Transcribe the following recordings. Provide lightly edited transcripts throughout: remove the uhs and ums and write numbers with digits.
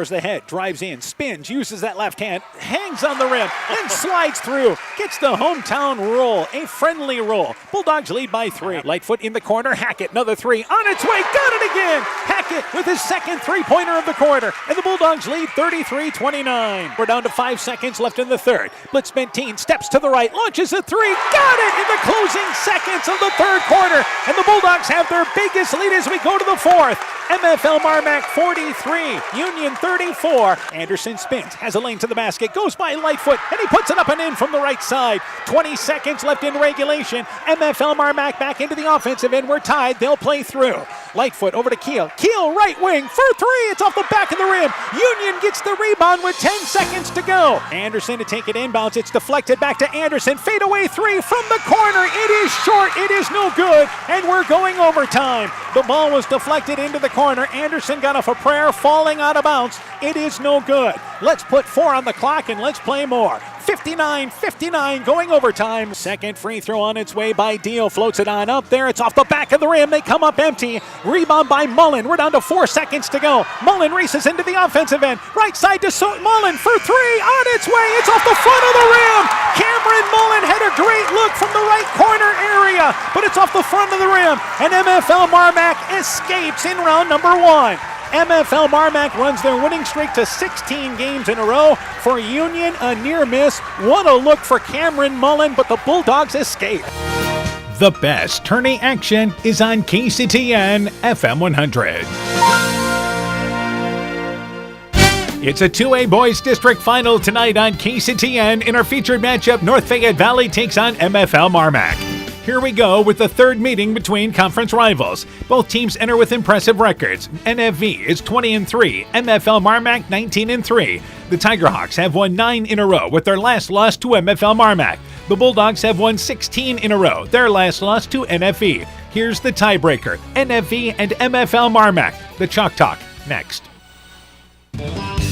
powers ahead, drives in, spins, uses that left hand, hangs on the rim, then slides through, gets the hometown roll, a friendly roll. Bulldogs lead by 3. Lightfoot in the corner, Hackett, another 3, on its way, got it again! Hackett with his second three-pointer of the quarter, and the Bulldogs lead 33-29. We're down to 5 seconds left in the third. Blitzbenteen steps to the right, launches a 3, got it in the closing seconds of the third quarter, and the Bulldogs have their biggest lead as we go to the fourth. MFL MarMac 43, Union 34. Anderson spins, has a lane to the basket, goes by Lightfoot, and he puts it up and in from the right side. 20 seconds left in regulation. MFL MarMac back into the offensive end. We're tied. They'll play through. Lightfoot over to Keel. Keel right wing for 3. It's off the back of the rim. Union gets the rebound with 10 seconds to go. Anderson to take it inbounds. It's deflected back to Anderson. Fadeaway 3 from the corner. It is short. It is no good. And we're going overtime. The ball was deflected into the corner. Anderson got off a prayer, falling out of bounds. It is no good. Let's put 4 on the clock and let's play more. 59-59 going overtime. Second free throw on its way by Deal. Floats it on up there. It's off the back of the rim. They come up empty. Rebound by Mullen. We're down to 4 seconds to go. Mullen races into the offensive end. Right side to Mullen for 3 on its way. It's off the front of the rim. Cameron Mullen had a great look from the right corner area, but it's off the front of the rim. And MFL MarMac escapes in round number 1. MFL MarMac runs their winning streak to 16 games in a row. For Union, a near miss. What a look for Cameron Mullen, but the Bulldogs escape. The best tourney action is on KCTN FM 100. It's a 2A Boys District Final tonight on KCTN. In our featured matchup, North Fayette Valley takes on MFL MarMac. Here we go with the third meeting between conference rivals. Both teams enter with impressive records. NFV is 20-3, MFL MarMac 19-3. The Tigerhawks have won 9 in a row with their last loss to MFL MarMac. The Bulldogs have won 16 in a row, their last loss to NFV. Here's the tiebreaker, NFV and MFL MarMac. The Chalk Talk, next.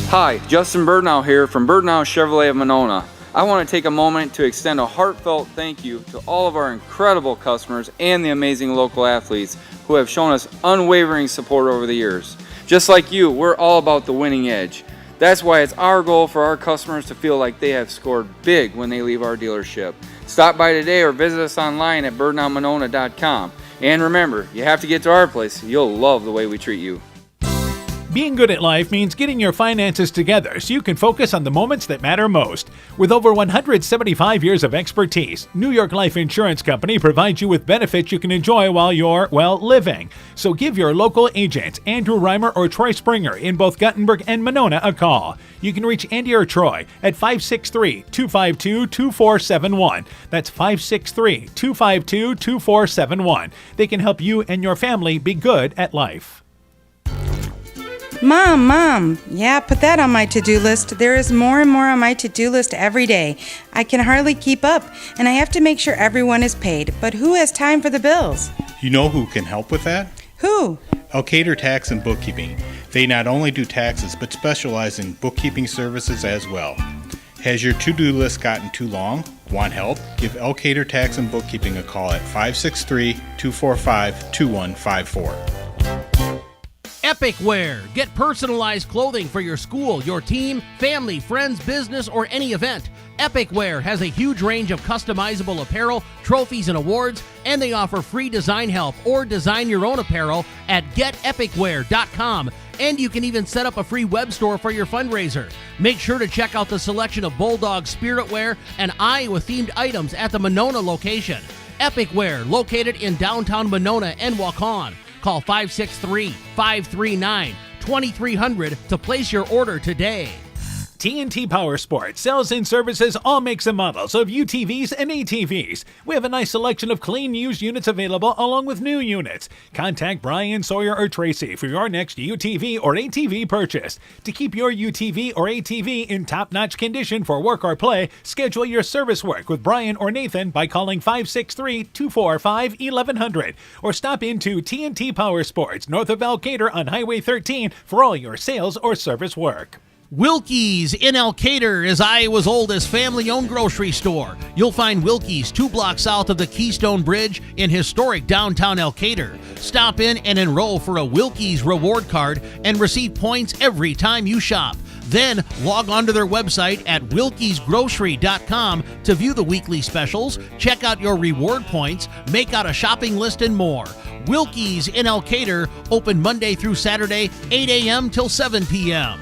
Hi, Justin Birdnow here from Birdnow Chevrolet of Monona. I want to take a moment to extend a heartfelt thank you to all of our incredible customers and the amazing local athletes who have shown us unwavering support over the years. Just like you, we're all about the winning edge. That's why it's our goal for our customers to feel like they have scored big when they leave our dealership. Stop by today or visit us online at birdnowmonona.com. And remember, you have to get to our place. You'll love the way we treat you. Being good at life means getting your finances together so you can focus on the moments that matter most. With over 175 years of expertise, New York Life Insurance Company provides you with benefits you can enjoy while you're, living. So give your local agents, Andrew Reimer or Troy Springer in both Guttenberg and Monona, a call. You can reach Andy or Troy at 563-252-2471. That's 563-252-2471. They can help you and your family be good at life. Mom, yeah, put that on my to-do list. There is more and more on my to-do list every day. I can hardly keep up, and I have to make sure everyone is paid. But who has time for the bills? You know who can help with that? Who? Elkader Tax and Bookkeeping. They not only do taxes, but specialize in bookkeeping services as well. Has your to-do list gotten too long? Want help? Give Elkader Tax and Bookkeeping a call at 563-245-2154. Epic Wear. Get personalized clothing for your school, your team, family, friends, business, or any event. Epic Wear has a huge range of customizable apparel, trophies, and awards, and they offer free design help or design your own apparel at getepicwear.com. And you can even set up a free web store for your fundraiser. Make sure to check out the selection of Bulldog Spirit Wear and Iowa-themed items at the Monona location. Epic Wear, located in downtown Monona and Waukon. Call 563-539-2300 to place your order today. TNT Power Sports sells and services all makes and models of UTVs and ATVs. We have a nice selection of clean used units available along with new units. Contact Brian, Sawyer, or Tracy for your next UTV or ATV purchase. To keep your UTV or ATV in top-notch condition for work or play, schedule your service work with Brian or Nathan by calling 563-245-1100 or stop into TNT Power Sports north of Elkader on Highway 13 for all your sales or service work. Wilkie's in Elkader is Iowa's oldest family-owned grocery store. You'll find Wilkie's 2 blocks south of the Keystone Bridge in historic downtown Elkader. Stop in and enroll for a Wilkie's reward card and receive points every time you shop. Then log on to their website at wilkiesgrocery.com to view the weekly specials, check out your reward points, make out a shopping list, and more. Wilkie's in Elkader, open Monday through Saturday, 8 a.m. till 7 p.m.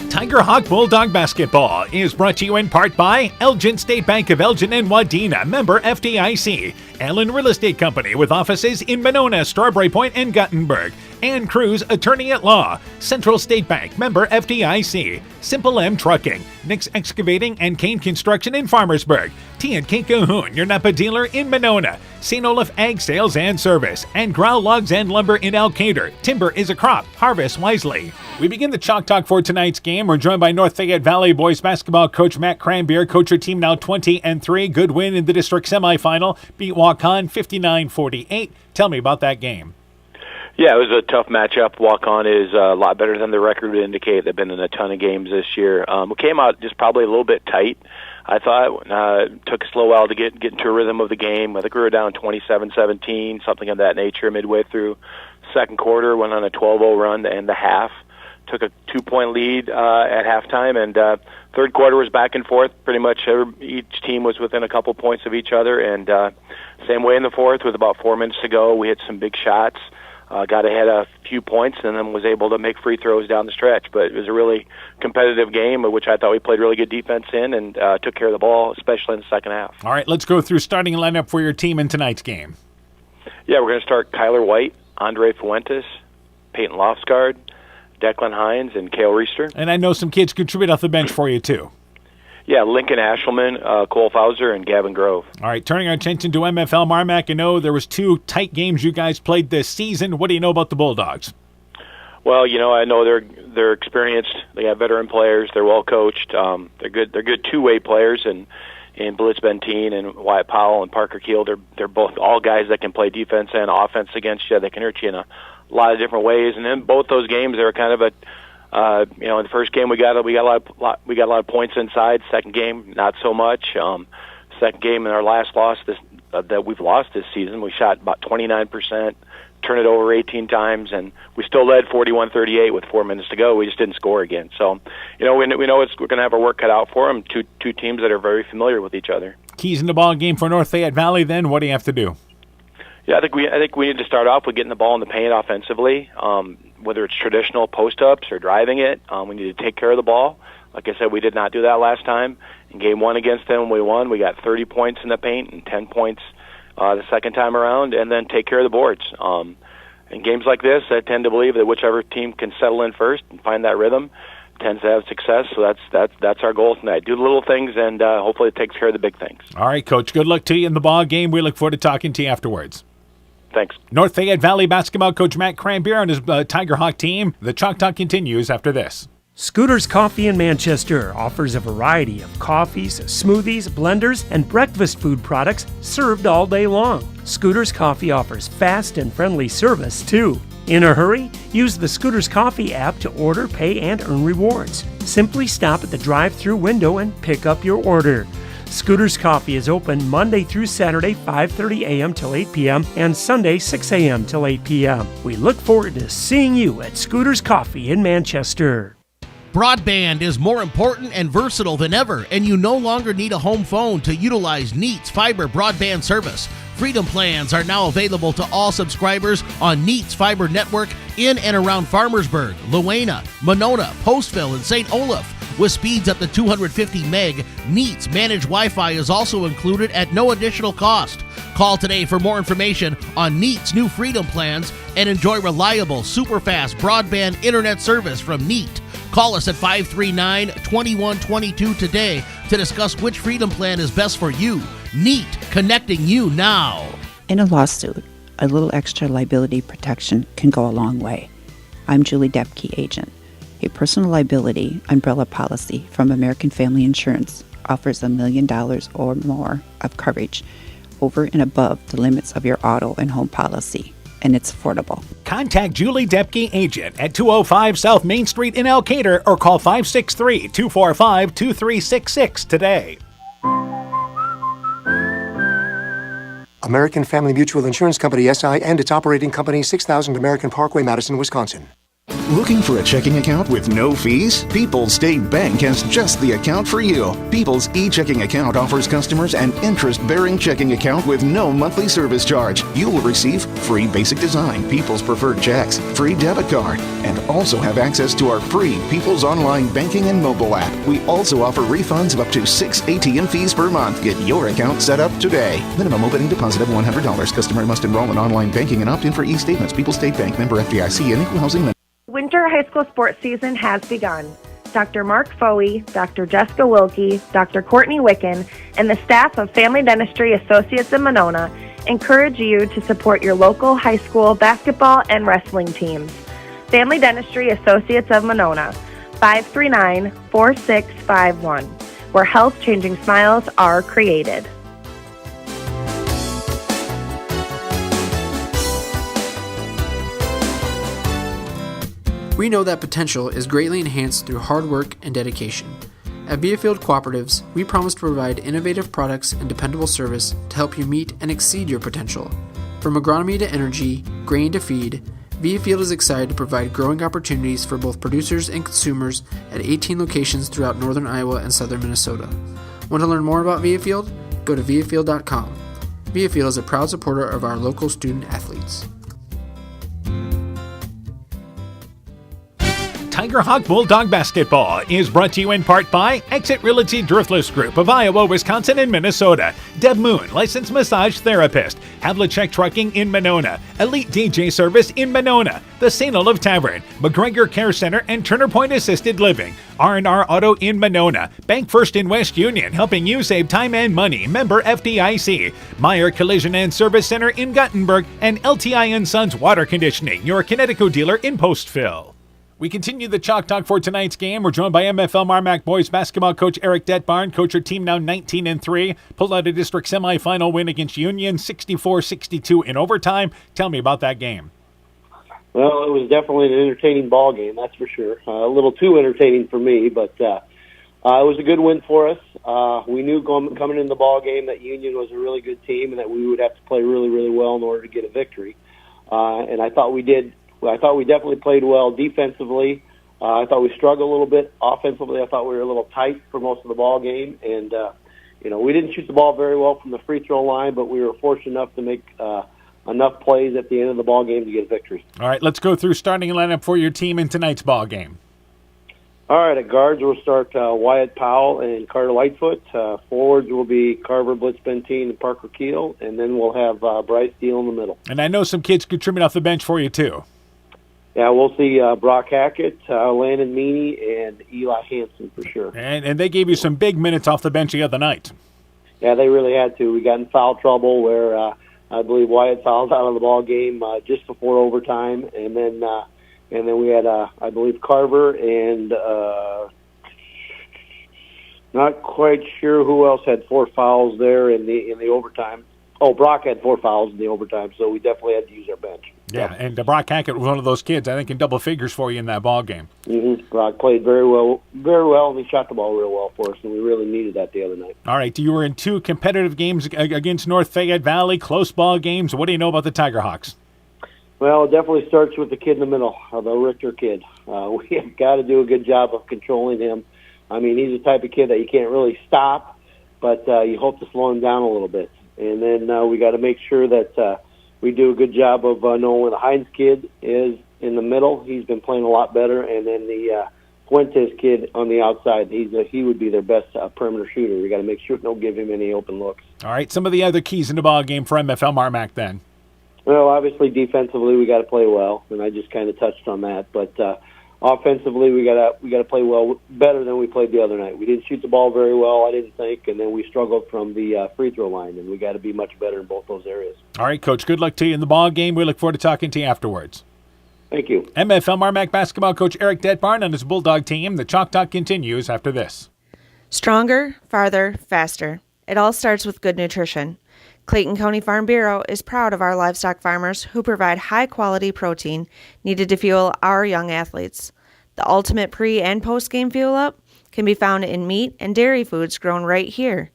Tiger Hawk Bulldog Basketball is brought to you in part by Elgin State Bank of Elgin and Wadena, member FDIC. Allen Real Estate Company with offices in Monona, Strawberry Point, and Gothenburg. Ann Cruz, attorney at law. Central State Bank, member FDIC. Simple M Trucking. Nick's Excavating and Kane Construction in Farmersburg. T&K Cahoon, your Napa dealer in Monona. St. Olaf Ag Sales and Service. And Growl Logs and Lumber in Elkader. Timber is a crop. Harvest wisely. We begin the Chalk Talk for tonight's game. We're joined by North Fayette Valley boys basketball coach Matt Cranbeer. Coach your team now 20-3. Good win in the district semifinal. Beat Waukon 59-48. Tell me about that game. Yeah, it was a tough matchup. Walk-On is a lot better than the record would indicate. They've been in a ton of games this year. We came out just probably a little bit tight. I thought it took us a little while to get into a rhythm of the game. I think we were down 27-17, something of that nature midway through second quarter. Went on a 12-0 run to end the half. Took a 2-point lead at halftime, and third quarter was back and forth. Pretty much each team was within a couple points of each other, and same way in the fourth with about 4 minutes to go. We hit some big shots. Got ahead a few points and then was able to make free throws down the stretch. But it was a really competitive game, which I thought we played really good defense in and took care of the ball, especially in the second half. All right, let's go through starting lineup for your team in tonight's game. Yeah, we're going to start Kyler White, Andre Fuentes, Peyton Lofsgaard, Declan Hines, and Cale Reister. And I know some kids contribute off the bench for you, too. Yeah, Lincoln Ashelman, Cole Fauser, and Gavin Grove. All right, turning our attention to MFL MarMac. I know there was 2 tight games you guys played this season. What do you know about the Bulldogs? Well, I know they're experienced. They have veteran players. They're well coached. They're good. They're good two-way players, and Blitz Benteen and Wyatt Powell and Parker Keel. They're both all guys that can play defense and offense against you. They can hurt you in a lot of different ways. And in both those games, they were kind of a in the first game we got a lot of points inside. Second game, not so much. Second game in our last loss that we've lost this season, we shot about 29%, turned it over 18 times, and we still led 41-38 with 4 minutes to go. We just didn't score again. So, we know we're going to have our work cut out for them. Two teams that are very familiar with each other. Keys in the ball game for North Fayette Valley. Then, what do you have to do? Yeah, I think we need to start off with getting the ball in the paint offensively. Whether it's traditional post-ups or driving it, we need to take care of the ball. Like I said, we did not do that last time. In game one against them, we won. We got 30 points in the paint and 10 points the second time around, and then take care of the boards. In games like this, I tend to believe that whichever team can settle in first and find that rhythm tends to have success. So that's our goal tonight. Do the little things, and hopefully it takes care of the big things. All right, Coach. Good luck to you in the ball game. We look forward to talking to you afterwards. Thanks. North Fayette Valley basketball coach Matt Cranbeer on his Tiger Hawk team. The Chalk Talk continues after this. Scooter's Coffee in Manchester offers a variety of coffees, smoothies, blenders, and breakfast food products served all day long. Scooter's Coffee offers fast and friendly service, too. In a hurry? Use the Scooter's Coffee app to order, pay, and earn rewards. Simply stop at the drive-thru window and pick up your order. Scooter's Coffee is open Monday through Saturday, 5:30 a.m. till 8 p.m. and Sunday, 6 a.m. till 8 p.m. We look forward to seeing you at Scooter's Coffee in Manchester. Broadband is more important and versatile than ever, and you no longer need a home phone to utilize Neat's fiber broadband service. Freedom plans are now available to all subscribers on Neat's fiber network in and around Farmersburg, Luena, Monona, Postville, and St. Olaf. With speeds up to 250 meg, Neat's managed Wi-Fi is also included at no additional cost. Call today for more information on Neat's new Freedom plans and enjoy reliable, super-fast broadband internet service from Neat. Call us at 539-2122 today to discuss which Freedom plan is best for you. Neat, connecting you now. In a lawsuit, a little extra liability protection can go a long way. I'm Julie Depke, agent. A personal liability umbrella policy from American Family Insurance offers $1 million or more of coverage over and above the limits of your auto and home policy. and it's affordable. Contact Julie Depke, agent, at 205 South Main Street in Elkader or call 563-245-2366 today. American Family Mutual Insurance Company, SI, and its operating company, 6000 American Parkway, Madison, Wisconsin. Looking for a checking account with no fees? People's State Bank has just the account for you. People's e-checking account offers customers an interest-bearing checking account with no monthly service charge. You will receive free basic design People's Preferred Checks, free debit card, and also have access to our free People's Online Banking and mobile app. We also offer refunds of up to 6 ATM fees per month. Get your account set up today. Minimum opening deposit of $100. Customer must enroll in online banking and opt in for e-statements. People's State Bank, member FDIC, and equal housing lender. Winter high school sports season has begun. Dr. Mark Foey, Dr. Jessica Wilkie, Dr. Courtney Wicken, and the staff of Family Dentistry Associates in Monona encourage you to support your local high school basketball and wrestling teams. Family Dentistry Associates of Monona, 539-4651, where health-changing smiles are created. We know that potential is greatly enhanced through hard work and dedication. At Viafield Cooperatives, we promise to provide innovative products and dependable service to help you meet and exceed your potential. From agronomy to energy, grain to feed, Viafield is excited to provide growing opportunities for both producers and consumers at 18 locations throughout northern Iowa and southern Minnesota. Want to learn more about Viafield? Go to viafield.com. Viafield is a proud supporter of our local student athletes. Tiger Hawk Bulldog Basketball is brought to you in part by Exit Realty Driftless Group of Iowa, Wisconsin, and Minnesota. Deb Moon, licensed massage therapist. Havlicek Trucking in Monona. Elite DJ Service in Monona. The St. Olaf Tavern. McGregor Care Center and Turner Point Assisted Living. R&R Auto in Monona. Bank First in West Union, helping you save time and money. Member FDIC. Meyer Collision and Service Center in Gothenburg. And LTI & Sons Water Conditioning, your Connecticut dealer in Postville. We continue the Chalk Talk for tonight's game. We're joined by MFL MarMac boys basketball coach Eric Detbarn. Coach, your team now 19-3. Pulled out a district semifinal win against Union, 64-62 in overtime. Tell me about that game. Well, it was definitely an entertaining ball game, that's for sure. A little too entertaining for me, but it was a good win for us. We knew coming into the ball game that Union was a really good team and that we would have to play really, really well in order to get a victory. And I thought we did. I thought we definitely played well defensively. I thought we struggled a little bit offensively. I thought we were a little tight for most of the ball game, and we didn't shoot the ball very well from the free throw line, but we were fortunate enough to make enough plays at the end of the ball game to get a victory. All right, let's go through starting lineup for your team in tonight's ball game. All right, at guards we'll start Wyatt Powell and Carter Lightfoot. Forwards will be Carver Blitzbentine and Parker Keel, and then we'll have Bryce Steele in the middle. And I know some kids contribute off the bench for you too. Yeah, we'll see Brock Hackett, Landon Meany, and Eli Hansen for sure. And they gave you some big minutes off the bench the other night. Yeah, they really had to. We got in foul trouble where I believe Wyatt fouled out of the ball game just before overtime, and then we had I believe Carver and not quite sure who else had 4 fouls there in the overtime. Oh, Brock had 4 fouls in the overtime, so we definitely had to use our bench. Yeah, and Brock Hackett was one of those kids, I think, in double figures for you in that ball game. Mm-hmm. Brock played very well, and he shot the ball real well for us, and we really needed that the other night. All right, you were in 2 competitive games against North Fayette Valley, close ball games. What do you know about the Tiger Hawks? Well, it definitely starts with the kid in the middle, the Richter kid. We have got to do a good job of controlling him. I mean, he's the type of kid that you can't really stop, but you hope to slow him down a little bit. And then we got to make sure that we do a good job of knowing where the Hines kid is in the middle. He's been playing a lot better. And then the Fuentes kid on the outside, he would be their best perimeter shooter. We got to make sure we don't give him any open looks. All right, some of the other keys in the ball game for MFL MarMac then. Well, obviously defensively we got to play well, and I just kind of touched on that. But offensively, we got to play well, better than we played the other night. We didn't shoot the ball very well, I didn't think, and then we struggled from the free throw line, and we got to be much better in both those areas. All right, Coach, good luck to you in the ball game. We look forward to talking to you afterwards. Thank you. MFL MarMac basketball coach Eric Detbarn and his Bulldog team. The Chalk Talk continues after this. Stronger, farther, faster. It all starts with good nutrition. Clayton County Farm Bureau is proud of our livestock farmers who provide high-quality protein needed to fuel our young athletes. The ultimate pre- and post-game fuel-up can be found in meat and dairy foods grown right here.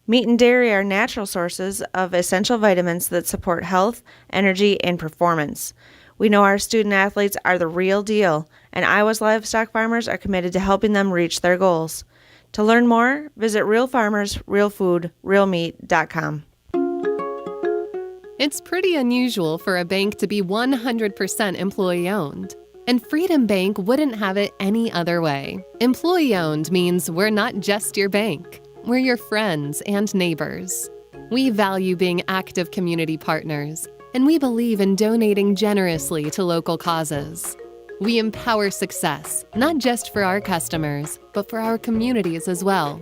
Meat and dairy are natural sources of essential vitamins that support health, energy, and performance. We know our student athletes are the real deal, and Iowa's livestock farmers are committed to helping them reach their goals. To learn more, visit realfarmersrealfoodrealmeat.com. It's pretty unusual for a bank to be 100% employee-owned. And Freedom Bank wouldn't have it any other way. Employee-owned means we're not just your bank. We're your friends and neighbors. We value being active community partners, and we believe in donating generously to local causes. We empower success, not just for our customers, but for our communities as well.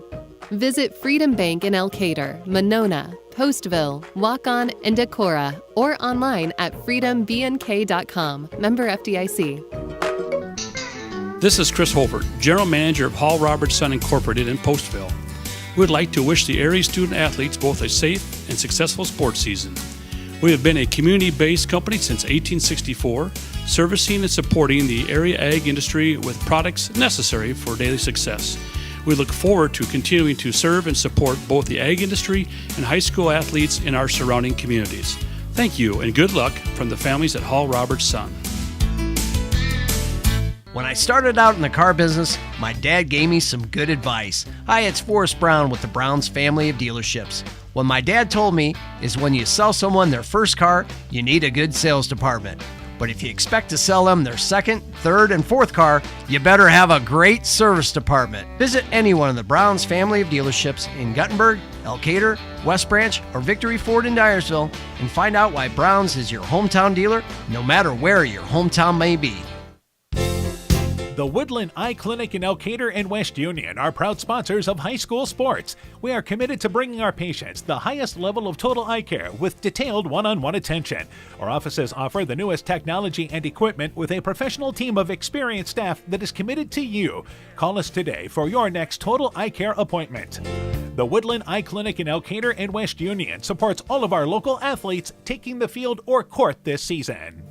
Visit Freedom Bank in Elkader, Monona, Postville, Waukon, and Decorah, or online at freedombnk.com. Member FDIC. This is Chris Holbert, General Manager of Hall Roberts Son Incorporated in Postville. We would like to wish the area student athletes both a safe and successful sports season. We have been a community-based company since 1864, servicing and supporting the area ag industry with products necessary for daily success. We look forward to continuing to serve and support both the ag industry and high school athletes in our surrounding communities. Thank you and good luck from the families at Hall Roberts Son. When I started out in the car business, my dad gave me some good advice. Hi, it's Forrest Brown with the Browns family of dealerships. What my dad told me is when you sell someone their first car, you need a good sales department. But if you expect to sell them their second, third, and fourth car, you better have a great service department. Visit any one of the Browns family of dealerships in Guttenberg, Elkader, West Branch, or Victory Ford in Dyersville and find out why Browns is your hometown dealer, no matter where your hometown may be. The Woodland Eye Clinic in Elkader and West Union are proud sponsors of high school sports. We are committed to bringing our patients the highest level of total eye care with detailed one-on-one attention. Our offices offer the newest technology and equipment with a professional team of experienced staff that is committed to you. Call us today for your next total eye care appointment. The Woodland Eye Clinic in Elkader and West Union supports all of our local athletes taking the field or court this season.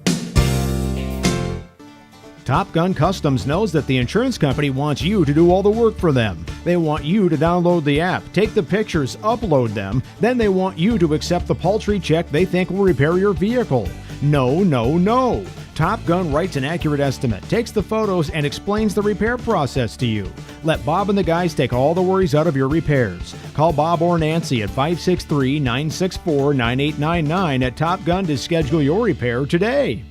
Top Gun Customs knows that the insurance company wants you to do all the work for them. They want you to download the app, take the pictures, upload them, then they want you to accept the paltry check they think will repair your vehicle. No, no, no. Top Gun writes an accurate estimate, takes the photos, and explains the repair process to you. Let Bob and the guys take all the worries out of your repairs. Call Bob or Nancy at 563-964-9899 at Top Gun to schedule your repair today.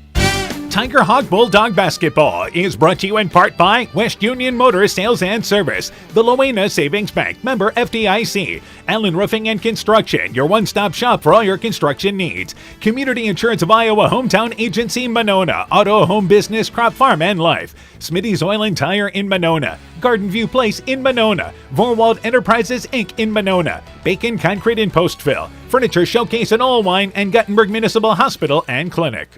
Tiger Hawk Bulldog Basketball is brought to you in part by West Union Motor Sales and Service, the Loena Savings Bank, member FDIC, Allen Roofing and Construction, your one-stop shop for all your construction needs, Community Insurance of Iowa Hometown Agency Monona, Auto, Home Business, Crop Farm and Life, Smitty's Oil and Tire in Monona, Garden View Place in Monona, Vorwald Enterprises Inc. in Monona, Bacon Concrete in Postville, Furniture Showcase in Allwine, and Guttenberg Municipal Hospital and Clinic.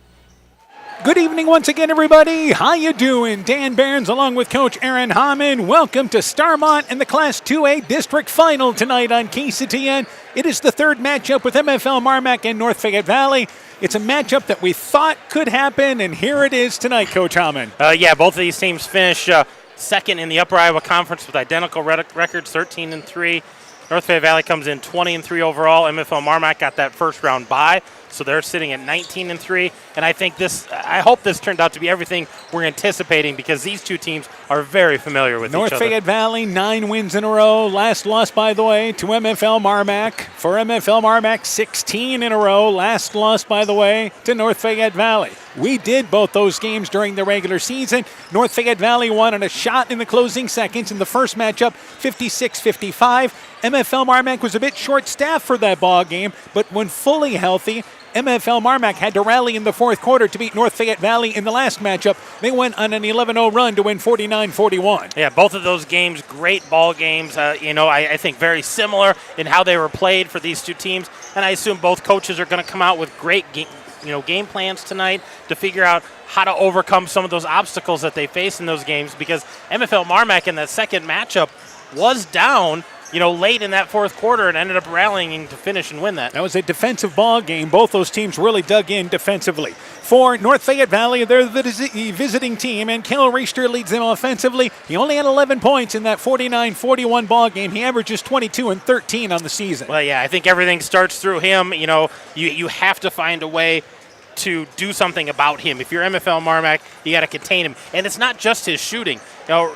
Good evening once again, everybody. How you doing? Dan Barnes along with Coach Aaron Hamann. Welcome to Starmont and the Class 2A District Final tonight on KCTN. It is the third matchup with MFL MarMac and North Fayette Valley. It's a matchup that we thought could happen, and here it is tonight, Coach Hamann. Yeah, both of these teams finish second in the Upper Iowa Conference with identical records, 13-3. North Fayette Valley comes in 20-3 overall. MFL MarMac got that first round bye, so they're sitting at 19-3. And I hope this turned out to be everything we're anticipating because these two teams are very familiar with each other. North Fayette Valley, 9 wins in a row. Last loss, by the way, to MFL MarMac. For MFL MarMac, 16 in a row. Last loss, by the way, to North Fayette Valley. We did both those games during the regular season. North Fayette Valley won on a shot in the closing seconds in the first matchup, 56-55. MFL MarMac was a bit short-staffed for that ball game, but when fully healthy, MFL MarMac had to rally in the fourth quarter to beat North Fayette Valley in the last matchup. They went on an 11-0 run to win 49-41. Yeah, both of those games, great ball games. I think very similar in how they were played for these two teams. And I assume both coaches are going to come out with great game plans tonight to figure out how to overcome some of those obstacles that they face in those games because MFL MarMac in that second matchup was down late in that fourth quarter and ended up rallying to finish and win that. That was a defensive ball game. Both those teams really dug in defensively. For North Fayette Valley, they're the visiting team, and Kel Reister leads them offensively. He only had 11 points in that 49-41 ball game. He averages 22 and 13 on the season. Well, yeah, I think everything starts through him. You have to find a way to do something about him. If you're MFL MarMac, you got to contain him. And it's not just his shooting.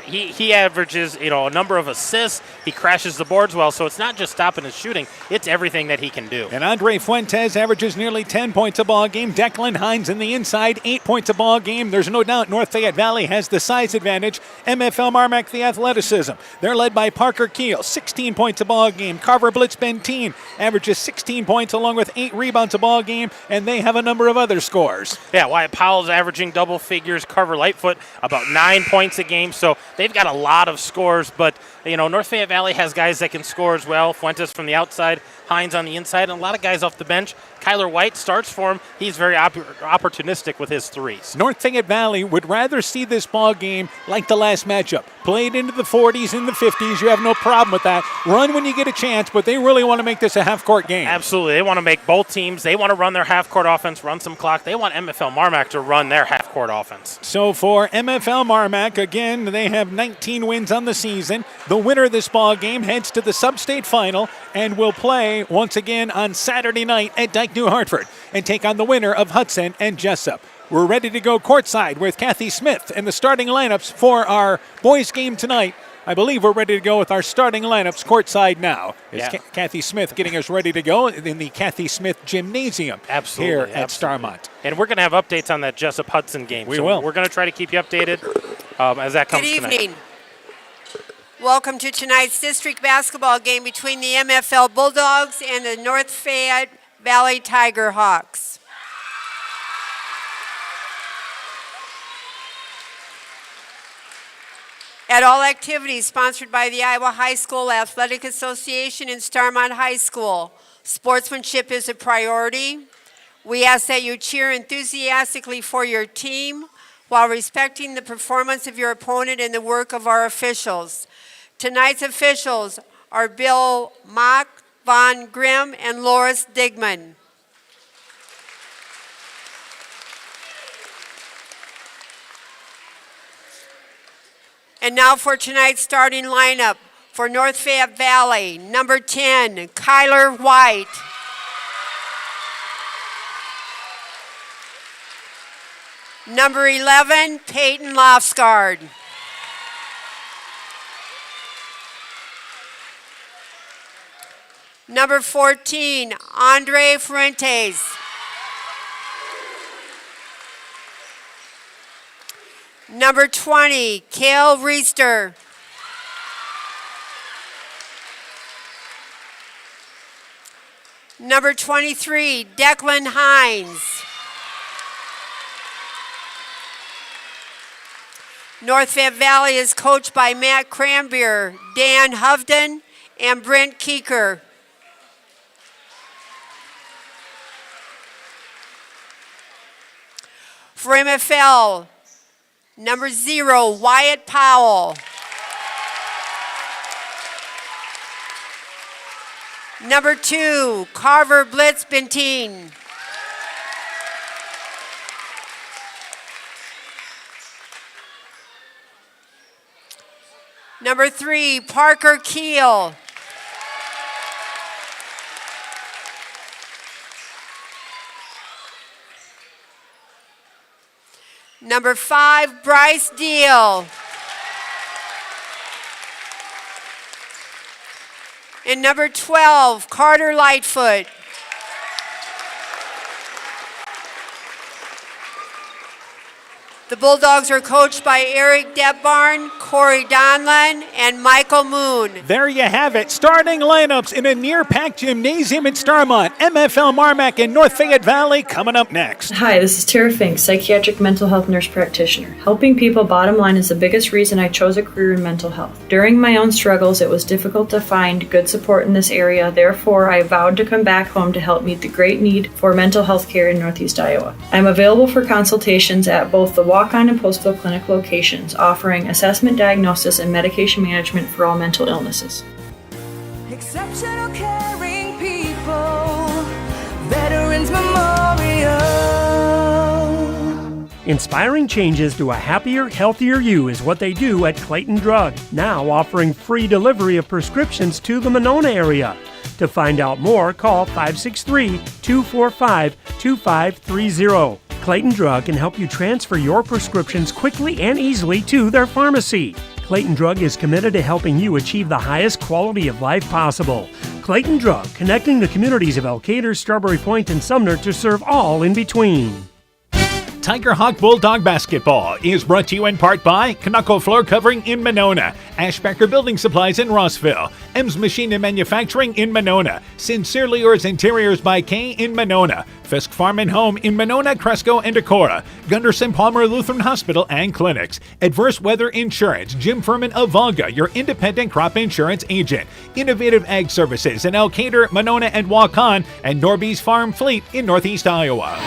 He averages, a number of assists. He crashes the boards well, so it's not just stopping his shooting. It's everything that he can do. And Andre Fuentes averages nearly 10 points a ball game. Declan Hines in the inside, 8 points a ball game. There's no doubt North Fayette Valley has the size advantage. MFL MarMac, the athleticism. They're led by Parker Keel, 16 points a ball game. Carver Blitz Benteen averages 16 points along with 8 rebounds a ball game, and they have a number of other scores. Yeah, Wyatt Powell's averaging double figures. Carver Lightfoot about 9 points a game. So they've got a lot of scores, but North Fayette Valley has guys that can score as well. Fuentes from the outside, Hines on the inside, and a lot of guys off the bench. Kyler White starts for him. He's very opportunistic with his threes. North Fayette Valley would rather see this ball game like the last matchup. Played into the 40s and the 50s. You have no problem with that. Run when you get a chance, but they really want to make this a half-court game. Absolutely. They want to make both teams. They want to run their half-court offense, run some clock. They want MFL MarMac to run their half-court offense. So for MFL MarMac, again, they have 19 wins on the season. The winner of this ball game heads to the sub-state final and will play once again on Saturday night at Dyke New Hartford and take on the winner of Hudson and Jessup. We're ready to go courtside with Kathy Smith and the starting lineups for our boys game tonight. I believe we're ready to go with our starting lineups courtside now. It's Kathy Smith getting us ready to go in the Kathy Smith Gymnasium here at Starmont. And we're going to have updates on that Jessup Hudson game. We will. We're going to try to keep you updated as that comes tonight. Good evening. Welcome to tonight's district basketball game between the MFL Bulldogs and the North Fayette Valley Tiger Hawks. At all activities sponsored by the Iowa High School Athletic Association and Starmont High School, sportsmanship is a priority. We ask that you cheer enthusiastically for your team while respecting the performance of your opponent and the work of our officials. Tonight's officials are Bill Mock, Von Grimm, and Loris Digman. And now for tonight's starting lineup. For North Fayette Valley, number 10, Kyler White. Number 11, Peyton Lofsgaard. Number 14, Andre Fuentes. Number 20, Kel Reister. Number 23, Declan Hines. North Fayette Valley is coached by Matt Cranbeer, Dan Hovden, and Brent Keeker. For MFL, number 0, Wyatt Powell. Number 2, Carver Blitz Benteen. Number 3, Parker Keel. Number 5, Bryce Deal. And number 12, Carter Lightfoot. The Bulldogs are coached by Eric Debbarn, Corey Donlan, and Michael Moon. There you have it. Starting lineups in a near-packed gymnasium in Starmont. MFL MarMac in North Fayette Valley coming up next. Hi, this is Tara Fink, psychiatric mental health nurse practitioner. Helping people, bottom line, is the biggest reason I chose a career in mental health. During my own struggles, it was difficult to find good support in this area. Therefore, I vowed to come back home to help meet the great need for mental health care in Northeast Iowa. I'm available for consultations at both the Walk-On and Postville Clinic locations, offering assessment, diagnosis, and medication management for all mental illnesses. Exceptional caring people, Veterans Memorial. Inspiring changes to a happier, healthier you is what they do at Clayton Drug, now offering free delivery of prescriptions to the Monona area. To find out more, call 563-245-2530. Clayton Drug can help you transfer your prescriptions quickly and easily to their pharmacy. Clayton Drug is committed to helping you achieve the highest quality of life possible. Clayton Drug, connecting the communities of Elkader, Strawberry Point, and Sumner to serve all in between. Tiger Hawk Bulldog Basketball is brought to you in part by Knuckle Floor Covering in Monona, Ashbacker Building Supplies in Rossville, M's Machine and Manufacturing in Monona, Sincerely Yours Interiors by Kay in Monona, Fisk Farm and Home in Monona, Cresco, and Decorah, Gunderson Palmer Lutheran Hospital and Clinics, Adverse Weather Insurance, Jim Furman of Volga, your independent crop insurance agent, Innovative Ag Services in Elkader, Monona, and Waukon, and Norby's Farm Fleet in Northeast Iowa.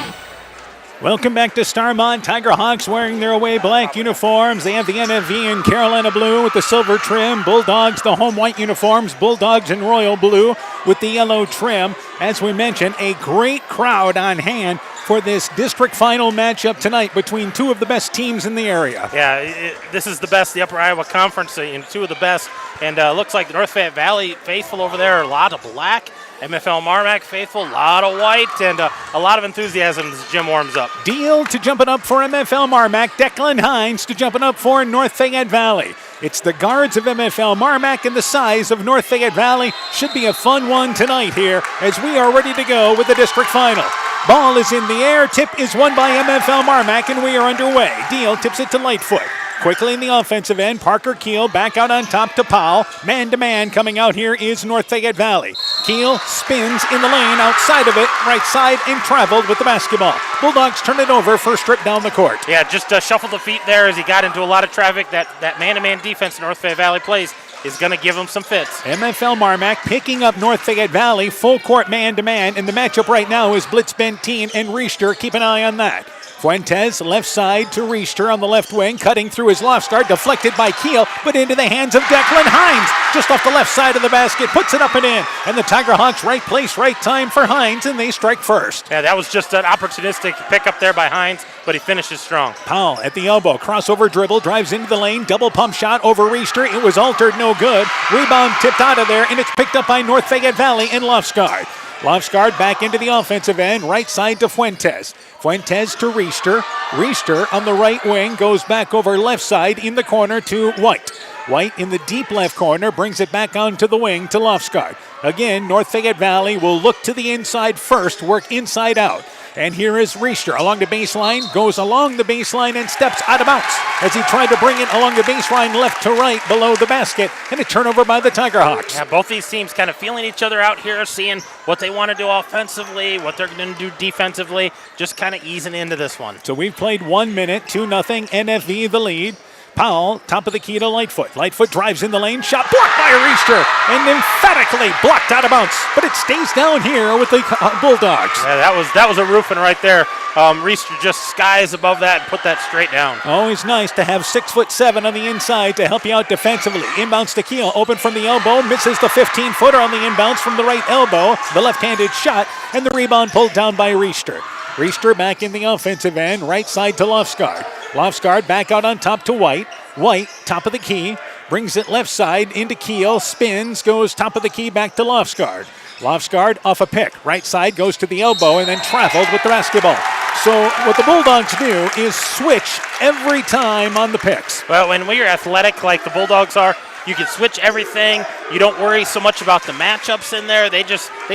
Welcome back to Starmont. Tiger Hawks wearing their away black uniforms. They have the NFV in Carolina blue with the silver trim. Bulldogs, the home white uniforms. Bulldogs in royal blue with the yellow trim. As we mentioned, a great crowd on hand for this district final matchup tonight between two of the best teams in the area. Yeah, this is the best, the Upper Iowa Conference, and two of the best. And looks like the North Fayette Valley faithful over there, a lot of black. MFL MarMac faithful, a lot of white, and a lot of enthusiasm as the gym warms up. Deal to jumping up for MFL MarMac. Declan Hines to jumping up for North Fayette Valley. It's the guards of MFL MarMac and the size of North Fayette Valley. Should be a fun one tonight here as we are ready to go with the district final. Ball is in the air. Tip is won by MFL MarMac, and we are underway. Deal tips it to Lightfoot. Quickly in the offensive end, Parker Keel back out on top to Powell. Man-to-man coming out here is North Fayette Valley. Keel spins in the lane outside of it, right side, and traveled with the basketball. Bulldogs turn it over, first trip down the court. Yeah, just shuffled the feet there as he got into a lot of traffic. That man-to-man defense North Fayette Valley plays is going to give him some fits. MFL MarMac picking up North Fayette Valley, full court man-to-man, and the matchup right now is Blitz Benteen and Riester. Keep an eye on that. Fuentes, left side to Riester on the left wing, cutting through his loft guard, deflected by Keel, but into the hands of Declan Hines. Just off the left side of the basket, puts it up and in. And the Tiger Hawks, right place, right time for Hines, and they strike first. Yeah, that was just an opportunistic pickup there by Hines, but he finishes strong. Powell at the elbow, crossover dribble, drives into the lane, double pump shot over Riester. It was altered, no good. Rebound tipped out of there, and it's picked up by North Fayette Valley and Lofsgaard. Lofsgaard back into the offensive end, right side to Fuentes. Fuentes to Riester. Riester on the right wing goes back over left side in the corner to White. White in the deep left corner brings it back onto the wing to Lofsgaard. Again, North Fayette Valley will look to the inside first, work inside out. And here is Riester along the baseline, goes along the baseline and steps out of bounds as he tried to bring it along the baseline left to right below the basket, and a turnover by the Tiger Hawks. Yeah, both these teams kind of feeling each other out here, seeing what they want to do offensively, what they're going to do defensively, just kind of easing into this one. So we've played 1 minute, 2-0, NFV the lead. Powell, top of the key to Lightfoot. Lightfoot drives in the lane, shot blocked by Riester, and emphatically blocked out of bounds. But it stays down here with the Bulldogs. Yeah, that was a roofing right there. Riester just skies above that and put that straight down. Always nice to have 6'7" on the inside to help you out defensively. Inbounds to Keel, open from the elbow, misses the 15-footer on the inbounds from the right elbow. The left-handed shot, and the rebound pulled down by Riester. Riester back in the offensive end, right side to Lofsgaard. Lofsgaard back out on top to White. White, top of the key, brings it left side into Keel, spins, goes top of the key back to Lofsgaard. Lofsgaard off a pick. Right side goes to the elbow and then travels with the basketball. So what the Bulldogs do is switch every time on the picks. Well, when we're athletic like the Bulldogs are, you can switch everything. You don't worry so much about the matchups in there. They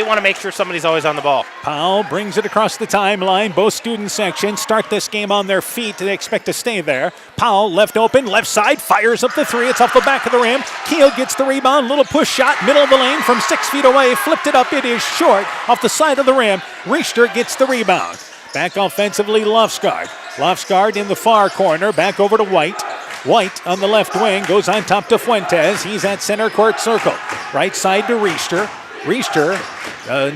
want to make sure somebody's always on the ball. Powell brings it across the timeline. Both student sections start this game on their feet. They expect to stay there. Powell left open, left side, fires up the three. It's off the back of the rim. Keel gets the rebound. Little push shot, middle of the lane from 6 feet away. Flipped it up. It is short off the side of the rim. Riester gets the rebound. Back offensively, Lofsgaard. Lofsgaard in the far corner. Back over to White. White on the left wing goes on top to Fuentes. He's at center court circle. Right side to Riester. Riester,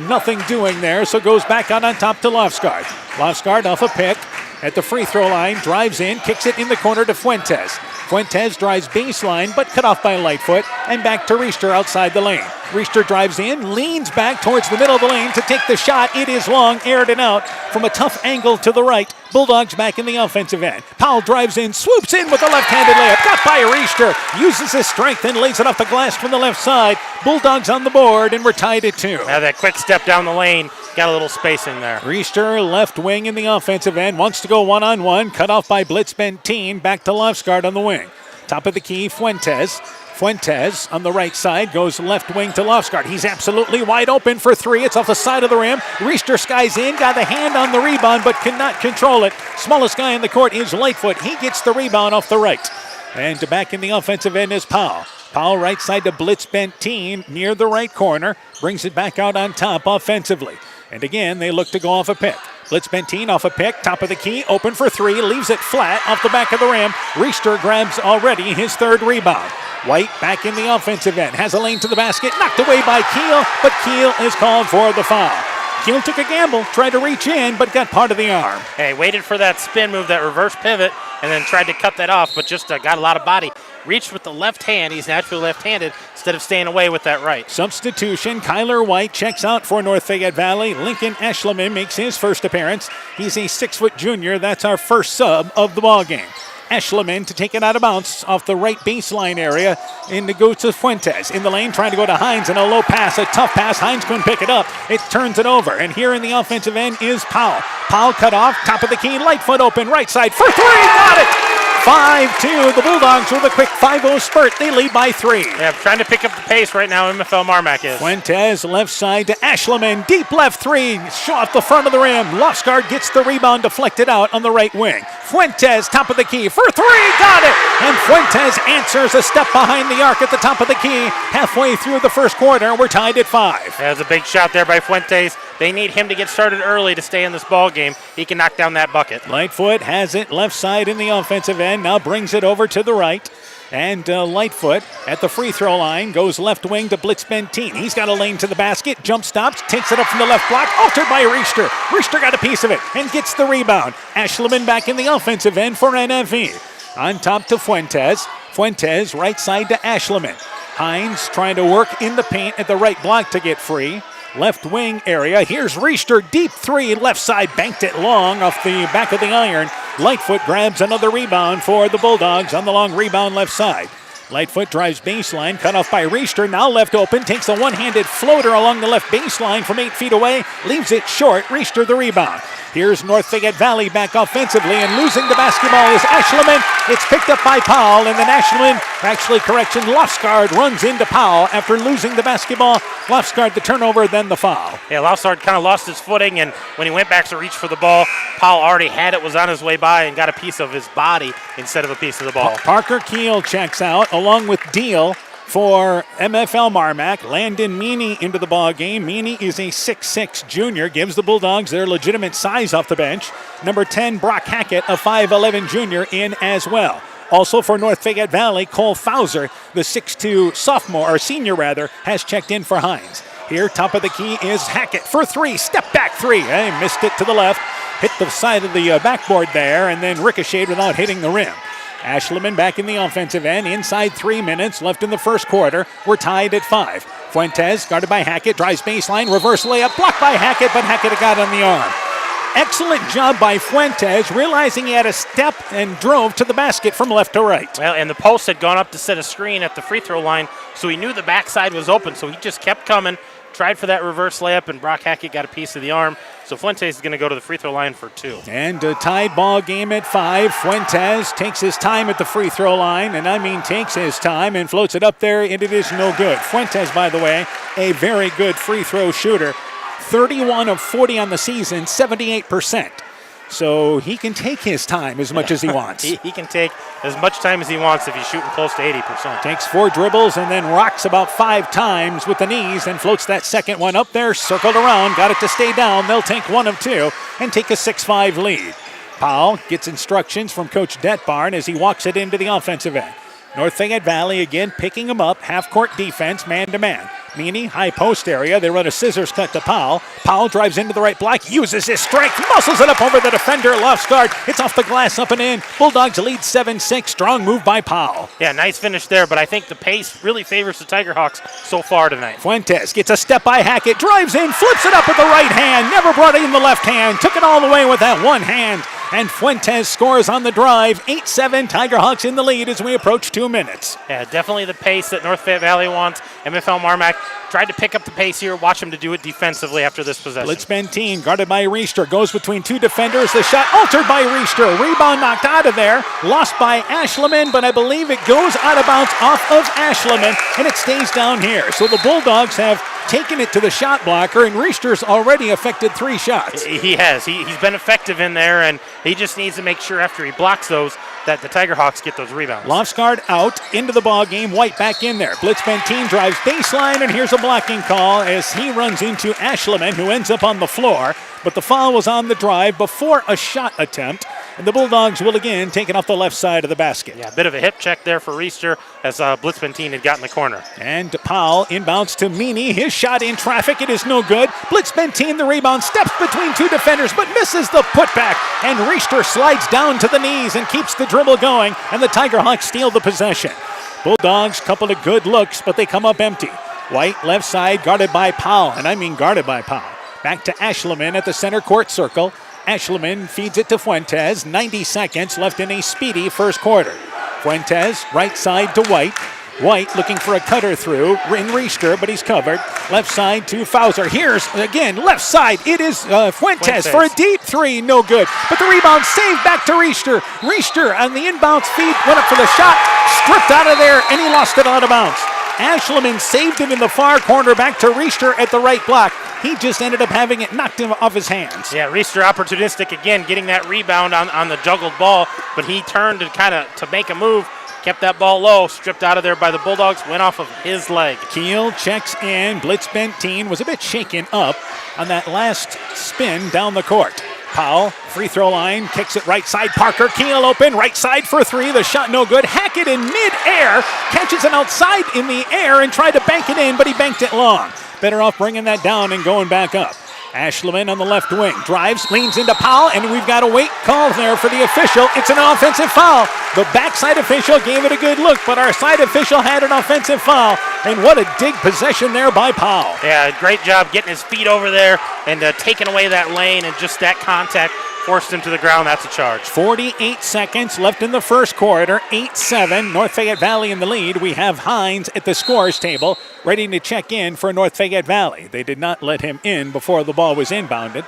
nothing doing there, so goes back out on top to Lofsgaard. Lofsgaard off a pick. at the free throw line, drives in, kicks it in the corner to Fuentes. Fuentes drives baseline, but cut off by Lightfoot, and back to Riester outside the lane. Riester drives in, leans back towards the middle of the lane to take the shot. It is long, aired it out from a tough angle to the right. Bulldogs back in the offensive end. Powell drives in, swoops in with a left-handed layup. Got by Riester, uses his strength and lays it off the glass from the left side. Bulldogs on the board, and we're tied at 2. Now that quick step down the lane, got a little spacing there. Riester, left wing in the offensive end, wants to go one-on-one, cut off by Blitz Benteen, back to Lofsgaard on the wing. Top of the key, Fuentes. Fuentes on the right side goes left wing to Lofsgaard. He's absolutely wide open for 3. It's off the side of the rim. Riester skies in, got a hand on the rebound, but cannot control it. Smallest guy in the court is Lightfoot. He gets the rebound off the right. And back in the offensive end is Powell. Powell right side to Blitz Benteen near the right corner. Brings it back out on top offensively. And again, they look to go off a pick. Blitz Benteen off a pick, top of the key, open for 3, leaves it flat off the back of the rim. Riester grabs already his 3rd rebound. White back in the offensive end, has a lane to the basket, knocked away by Keel, but Keel is called for the foul. Keel took a gamble, tried to reach in, but got part of the arm. Hey, waited for that spin move, that reverse pivot, and then tried to cut that off, but just got a lot of body. Reached with the left hand. He's naturally left-handed instead of staying away with that right. Substitution. Kyler White checks out for North Fayette Valley. Lincoln Eschleman makes his first appearance. He's a 6-foot junior. That's our first sub of the ball game. Eschleman to take it out of bounds off the right baseline area and to go to Fuentes. In the lane, trying to go to Hines, and a low pass, a tough pass. Hines couldn't pick it up. It turns it over. And here in the offensive end is Powell. Powell cut off, top of the key, Lightfoot open, right side for 3. Got it! 5-2. The Bulldogs with a quick 5-0 spurt. They lead by 3. Yeah, trying to pick up the pace right now, MFL MarMac is. Fuentes left side to Eschleman. Deep left 3. Shot off the front of the rim. Lofsgaard gets the rebound deflected out on the right wing. Fuentes, top of the key for 3. Got it! And Fuentes answers a step behind the arc at the top of the key. Halfway through the first quarter, we're tied at 5. That's a big shot there by Fuentes. They need him to get started early to stay in this ball game. He can knock down that bucket. Lightfoot has it left side in the offensive end. Now brings it over to the right. And Lightfoot at the free throw line goes left wing to Blitz Benteen. He's got a lane to the basket, jump stops, takes it up from the left block, altered by Riester. Riester got a piece of it and gets the rebound. Eschleman back in the offensive end for NFV. On top to Fuentes. Fuentes right side to Eschleman. Hines trying to work in the paint at the right block to get free. Left wing area. Here's Riester, deep 3, left side, banked it long off the back of the iron. Lightfoot grabs another rebound for the Bulldogs on the long rebound left side. Lightfoot drives baseline, cut off by Riester, now left open, takes a one-handed floater along the left baseline from 8 feet away, leaves it short, Riester the rebound. Here's North Fayette Valley back offensively, and losing the basketball is Eschleman. It's picked up by Powell, and then Lofsgaard runs into Powell after losing the basketball. Lofsgaard the turnover, then the foul. Yeah, Lofsgaard kind of lost his footing, and when he went back to reach for the ball, Powell already had it, was on his way by, and got a piece of his body instead of a piece of the ball. Parker Keel checks out, along with Deal for MFL MarMac. Landon Meany into the ball game. Meany is a 6'6 junior, gives the Bulldogs their legitimate size off the bench. Number 10, Brock Hackett, a 5'11 junior, in as well. Also for North Fayette Valley, Cole Fauser, the 6'2 sophomore, or senior rather, has checked in for Hines. Here, top of the key is Hackett for 3, step back 3. Missed it to the left, hit the side of the backboard there, and then ricocheted without hitting the rim. Eschleman back in the offensive end. Inside 3 minutes left in the first quarter. We're tied at 5. Fuentes guarded by Hackett. Drives baseline. Reverse layup. Blocked by Hackett, but Hackett got on the arm. Excellent job by Fuentes, realizing he had a step and drove to the basket from left to right. Well, and the post had gone up to set a screen at the free throw line, so he knew the backside was open, so he just kept coming. Tried for that reverse layup, and Brock Hackett got a piece of the arm. So Fuentes is going to go to the free throw line for 2. And a tied ball game at 5. Fuentes takes his time at the free throw line, and I mean takes his time and floats it up there, and it is no good. Fuentes, by the way, a very good free throw shooter. 31 of 40 on the season, 78%. So he can take his time as much as he wants. He can take as much time as he wants if he's shooting close to 80%. Takes 4 dribbles and then rocks about 5 times with the knees and floats that second one up there, circled around, got it to stay down. They'll take 1 of 2 and take a 6-5 lead. Powell gets instructions from Coach Detbarn as he walks it into the offensive end. North Fayette Valley again picking him up, half-court defense, man-to-man. Meany, high post area. They run a scissors cut to Powell. Powell drives into the right block, uses his strength, muscles it up over the defender. Left guard. It's off the glass, up and in. Bulldogs lead 7-6. Strong move by Powell. Yeah, nice finish there, but I think the pace really favors the Tigerhawks so far tonight. Fuentes gets a step by Hackett, drives in, flips it up with the right hand, never brought it in the left hand, took it all the way with that one hand. And Fuentes scores on the drive. 8-7, Tigerhawks in the lead as we approach 2 minutes. Yeah, definitely the pace that North Fayette Valley wants. MFL MarMac tried to pick up the pace here. Watch them to do it defensively after this possession. Blitzbentine guarded by Reister, goes between two defenders. The shot altered by Reister. Rebound knocked out of there. Lost by Ashleman, but I believe it goes out of bounds off of Ashleman, and it stays down here. So the Bulldogs have taken it to the shot blocker, and Reister's already affected 3 shots. He has. He's been effective in there, and he just needs to make sure after he blocks those that the Tigerhawks get those rebounds. Lofsgaard out into the ball game. White back in there. Blitzbentine drives baseline, and here's a blocking call as he runs into Ashleman, who ends up on the floor. But the foul was on the drive before a shot attempt, and the Bulldogs will again take it off the left side of the basket. Yeah, a bit of a hip check there for Reister as Blitzbentine had got in the corner. And Powell inbounds to Meany. His shot in traffic. It is no good. Blitzbentine, the rebound, steps between 2 defenders, but misses the putback. And Reister slides down to the knees and keeps the dribble going, and the Tigerhawks steal the possession. Bulldogs, couple of good looks, but they come up empty. White, left side, guarded by Powell, and I mean guarded by Powell. Back to Ashleman at the center court circle. Ashleman feeds it to Fuentes. 90 seconds left in a speedy first quarter. Fuentes, right side to White. White looking for a cutter through in Reister, but he's covered. Left side to Fauser. Here's, again, left side. It is Fuentes for a deep 3. No good. But the rebound saved back to Reister. Reister on the inbounds feed went up for the shot. Stripped out of there, and he lost it out of bounds. Ashleman saved him in the far corner, back to Reister at the right block. He just ended up having it knocked him off his hands. Yeah, Reister opportunistic again, getting that rebound on the juggled ball, but he turned to make a move, kept that ball low, stripped out of there by the Bulldogs, went off of his leg. Keel checks in. Blitzbentine was a bit shaken up on that last spin down the court. Powell, free throw line, kicks it right side. Parker, Keel open, right side for 3. The shot no good. Hackett in mid-air, catches it outside in the air and tried to bank it in, but he banked it long. Better off bringing that down and going back up. Ashleman on the left wing, drives, leans into Powell, and we've got a wait call there for the official. It's an offensive foul. The backside official gave it a good look, but our side official had an offensive foul, and what a dig possession there by Powell. Yeah, great job getting his feet over there and taking away that lane, and just that contact forced him to the ground. That's a charge. 48 seconds left in the first quarter. 8-7. North Fayette Valley in the lead. We have Hines at the scores table ready to check in for North Fayette Valley. They did not let him in before the ball was inbounded.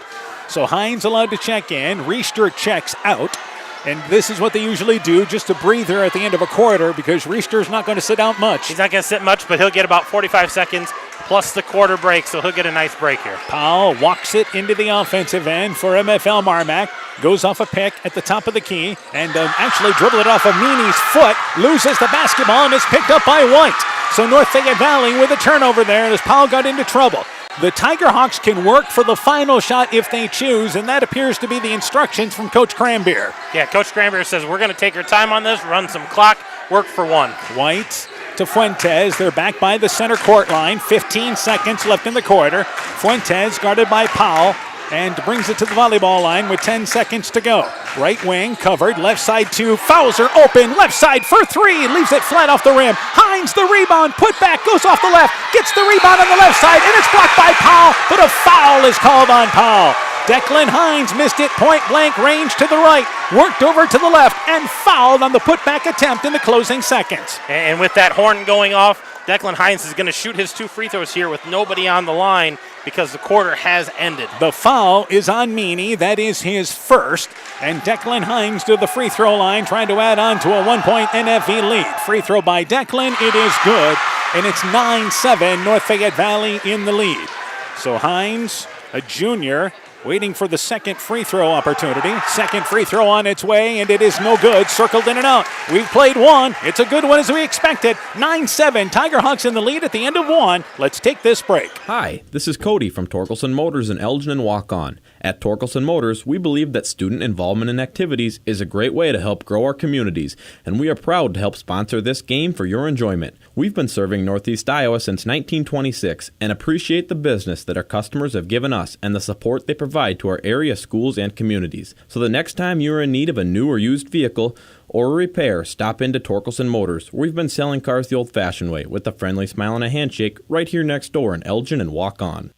So Hines allowed to check in. Reister checks out. And this is what they usually do, just a breather at the end of a quarter, because Reister's not going to sit out much. He's not going to sit much, but he'll get about 45 seconds plus the quarter break, so he'll get a nice break here. Powell walks it into the offensive end for MFL MarMac. Goes off a pick at the top of the key and actually dribbled it off of Meany's foot. Loses the basketball and is picked up by White. So North Fayette Valley with a turnover there as Powell got into trouble. The Tigerhawks can work for the final shot if they choose, and that appears to be the instructions from Coach Cranbeer. Yeah, Coach Cranbeer says we're going to take our time on this, run some clock, work for 1. White to Fuentes. They're back by the center court line. 15 seconds left in the quarter. Fuentes guarded by Powell and brings it to the volleyball line with 10 seconds to go. Right wing covered, left side to Fauser, open, left side for 3, leaves it flat off the rim. Hines the rebound, put back, goes off the left, gets the rebound on the left side, and it's blocked by Powell, but a foul is called on Powell. Declan Hines missed it point blank range to the right, worked over to the left, and fouled on the putback attempt in the closing seconds. And with that horn going off, Declan Hines is going to shoot his 2 free throws here with nobody on the line because the quarter has ended. The foul is on Meany. That is his first. And Declan Hines to the free throw line, trying to add on to a 1-point NFV lead. Free throw by Declan. It is good. And it's 9-7. North Fayette Valley in the lead. So Hines, a junior, waiting for the second free throw opportunity. Second free throw on its way, and it is no good. Circled in and out. We've played 1. It's a good one as we expected. 9-7. Tigerhawks in the lead at the end of 1. Let's take this break. Hi, this is Cody from Torkelson Motors in Elgin and Waukon. At Torkelson Motors, we believe that student involvement in activities is a great way to help grow our communities, and we are proud to help sponsor this game for your enjoyment. We've been serving Northeast Iowa since 1926 and appreciate the business that our customers have given us and the support they provide to our area schools and communities. So the next time you are in need of a new or used vehicle or a repair, stop into Torkelson Motors, where we've been selling cars the old-fashioned way with a friendly smile and a handshake right here next door in Elgin and Walk On.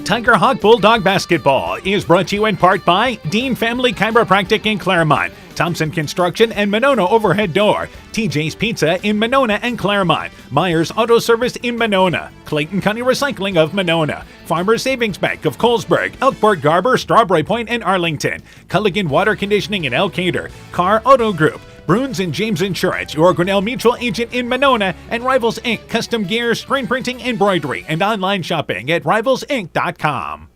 Tiger Hawk Bulldog Basketball is brought to you in part by Dean Family Chiropractic in Claremont, Thompson Construction and Monona Overhead Door, TJ's Pizza in Monona and Claremont, Myers Auto Service in Monona, Clayton County Recycling of Monona, Farmers Savings Bank of Colesburg, Elkport Garber, Strawberry Point and Arlington, Culligan Water Conditioning in Elkader, Carr Auto Group, Bruins and James Insurance, your Grinnell Mutual agent in Monona, and Rivals Inc. Custom Gear, Screen Printing, Embroidery, and online shopping at rivalsinc.com.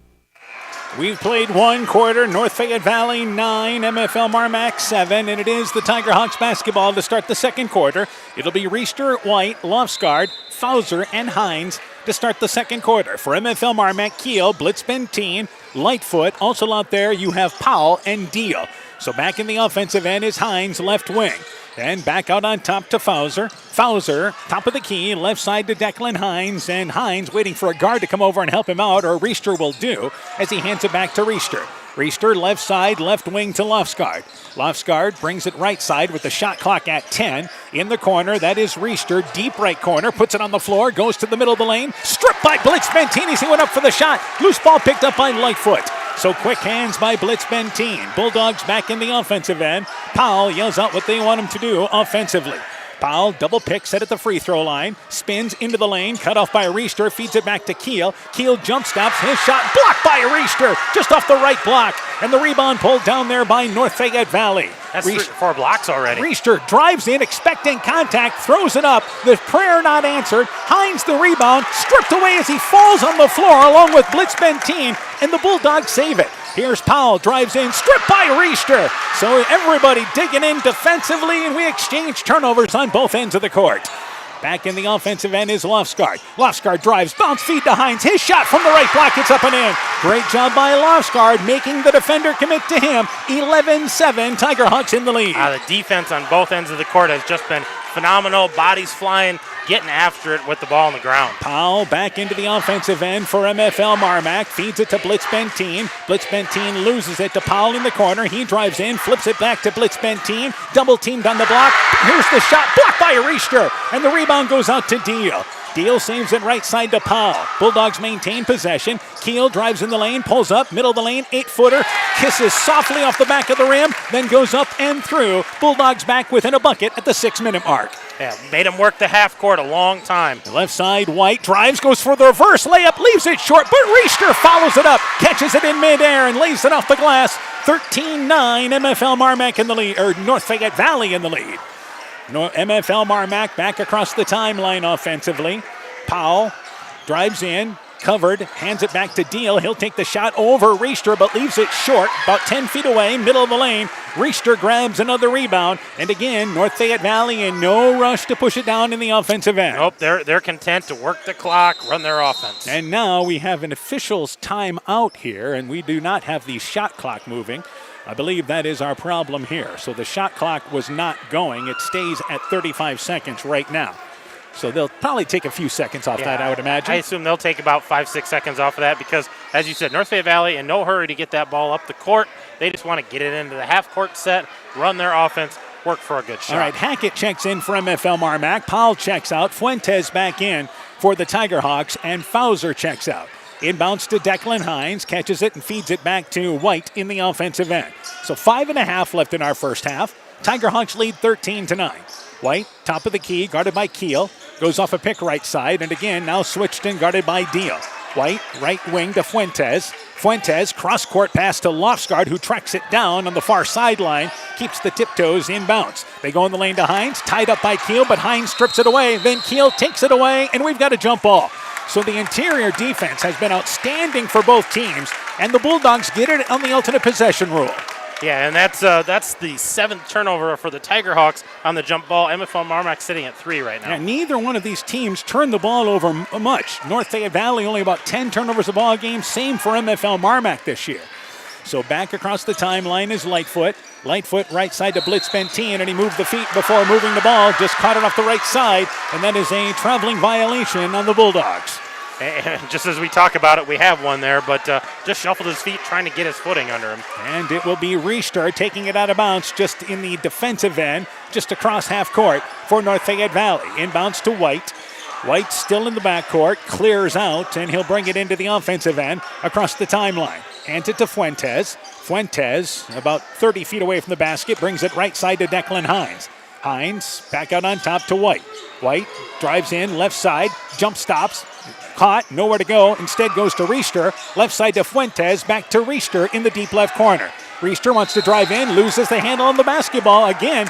We've played one quarter, North Fayette Valley 9, MFL MarMac 7, and it is the Tiger Hawks basketball to start the second quarter. It'll be Reister, White, Lofsgaard, Fauser, and Hines to start the second quarter. For MFL MarMac, Keel, Blitzbentine, Lightfoot. Also out there you have Powell and Deal. So back in the offensive end is Hines, left wing. And back out on top to Fauser. Fauser, top of the key, left side to Declan Hines. And Hines waiting for a guard to come over and help him out, or Reister will do, as he hands it back to Reister. Reister, left side, left wing to Lofsgaard. Lofsgaard brings it right side with the shot clock at 10. In the corner, that is Reister, deep right corner, puts it on the floor, goes to the middle of the lane. Stripped by Blitzbentine as he went up for the shot. Loose ball picked up by Lightfoot. So quick hands by Blitzbentine. Bulldogs back in the offensive end. Powell yells out what they want him to do offensively. Powell, double pick, set at the free throw line, spins into the lane, cut off by Reister, feeds it back to Keel. Keel jump stops, his shot blocked by Reister, just off the right block. And the rebound pulled down there by North Fayette Valley. That's 3 or 4 blocks already. Reister drives in, expecting contact, throws it up. The prayer not answered. Hines the rebound, stripped away as he falls on the floor along with Blitzbentine, and the Bulldogs save it. Here's Powell, drives in, stripped by Reister. So everybody digging in defensively, and we exchange turnovers on both ends of the court. Back in the offensive end is Lofsgaard. Lofsgaard drives, bounce feed to Hines. His shot from the right block, it's up and in. Great job by Lofsgaard, making the defender commit to him. 11-7, Tiger Hawks in the lead. The defense on both ends of the court has just been phenomenal. Bodies flying, getting after it with the ball on the ground. Powell back into the offensive end for MFL MarMac. Feeds it to Blitzbentine. Blitzbentine loses it to Powell in the corner. He drives in, flips it back to Blitzbentine. Double teamed on the block. Here's the shot, blocked by Reister. And the rebound goes out to Deal. Deal saves it right side to Powell. Bulldogs maintain possession. Keel drives in the lane, pulls up, middle of the lane, 8-footer, kisses softly off the back of the rim, then goes up and through. Bulldogs back within a bucket at the 6-minute mark. Yeah, made him work the half court a long time. The left side, White drives, goes for the reverse layup, leaves it short, but Reister follows it up, catches it in midair, and lays it off the glass. 13-9, MFL MarMac in the lead, or North Fayette Valley in the lead. MFL MarMac back across the timeline offensively. Powell drives in, covered, hands it back to Deal. He'll take the shot over Reister, but leaves it short, about 10 feet away, middle of the lane. Reister grabs another rebound, and again, North Fayette Valley in no rush to push it down in the offensive end. Nope, they're content to work the clock, run their offense. And now we have an official's timeout here, and we do not have the shot clock moving. I believe that is our problem here. So the shot clock was not going. It stays at 35 seconds right now. So they'll probably take a few seconds off that, I would imagine. I assume they'll take about 5-6 seconds off of that because, as you said, North Fayette Valley in no hurry to get that ball up the court. They just want to get it into the half-court set, run their offense, work for a good shot. All right, Hackett checks in for MFL MarMac. Powell checks out. Fuentes back in for the Tiger Hawks, and Fauser checks out. Inbounds to Declan Hines, catches it and feeds it back to White in the offensive end. So 5.5 left in our first half. Tiger Hawks lead 13-9. White, top of the key, guarded by Keel. Goes off a pick right side, and again, now switched and guarded by Deal. White, right wing to Fuentes. Fuentes, cross-court pass to Lofsgaard, who tracks it down on the far sideline, keeps the tiptoes inbounds. They go in the lane to Hines, tied up by Keel, but Hines strips it away. Then Keel takes it away, and we've got a jump ball. So the interior defense has been outstanding for both teams, and the Bulldogs get it on the alternate possession rule. Yeah, and that's the 7th turnover for the Tiger Hawks on the jump ball. MFL MarMac sitting at 3 right now. Yeah, neither one of these teams turned the ball over much. North Fayette Valley only about 10 turnovers a ball game. Same for MFL MarMac this year. So back across the timeline is Lightfoot. Lightfoot right side to Blitz Benteen, and he moved the feet before moving the ball. Just caught it off the right side, and that is a traveling violation on the Bulldogs. And just as we talk about it, we have one there, but just shuffled his feet trying to get his footing under him. And it will be Richter taking it out of bounds just in the defensive end, just across half court for North Fayette Valley. Inbounds to White. White still in the backcourt, clears out, and he'll bring it into the offensive end across the timeline. Hands it to Fuentes. Fuentes, about 30 feet away from the basket, brings it right side to Declan Hines. Hines back out on top to White. White drives in, left side, jump stops, caught, nowhere to go. Instead goes to Richter, left side to Fuentes, back to Richter in the deep left corner. Richter wants to drive in, loses the handle on the basketball. Again,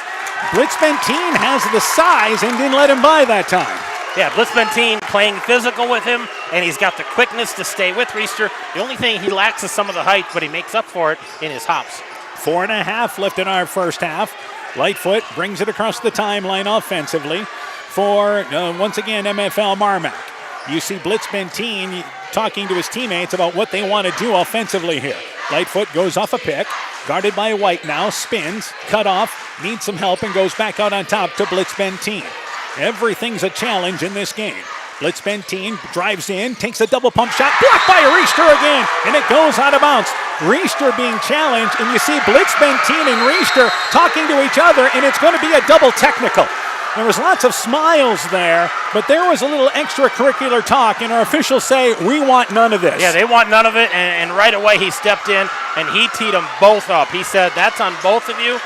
Blitz Benteen has the size and didn't let him by that time. Yeah, Blitz Benteen playing physical with him, and he's got the quickness to stay with Richter. The only thing he lacks is some of the height, but he makes up for it in his hops. 4.5 left in our first half. Lightfoot brings it across the timeline offensively for, once again, MFL MarMac. You see Blitz Benteen talking to his teammates about what they want to do offensively here. Lightfoot goes off a pick, guarded by White now, spins, cut off, needs some help, and goes back out on top to Blitz Benteen. Everything's a challenge in this game. Blitz Benteen drives in, takes a double pump shot, blocked by Richter again, and it goes out of bounds. Richter being challenged, and you see Blitz Benteen and Richter talking to each other, and it's going to be a double technical. There was lots of smiles there, but there was a little extracurricular talk, and our officials say, we want none of this. Yeah, they want none of it, and right away he stepped in, and he teed them both up. He said, that's on both of you,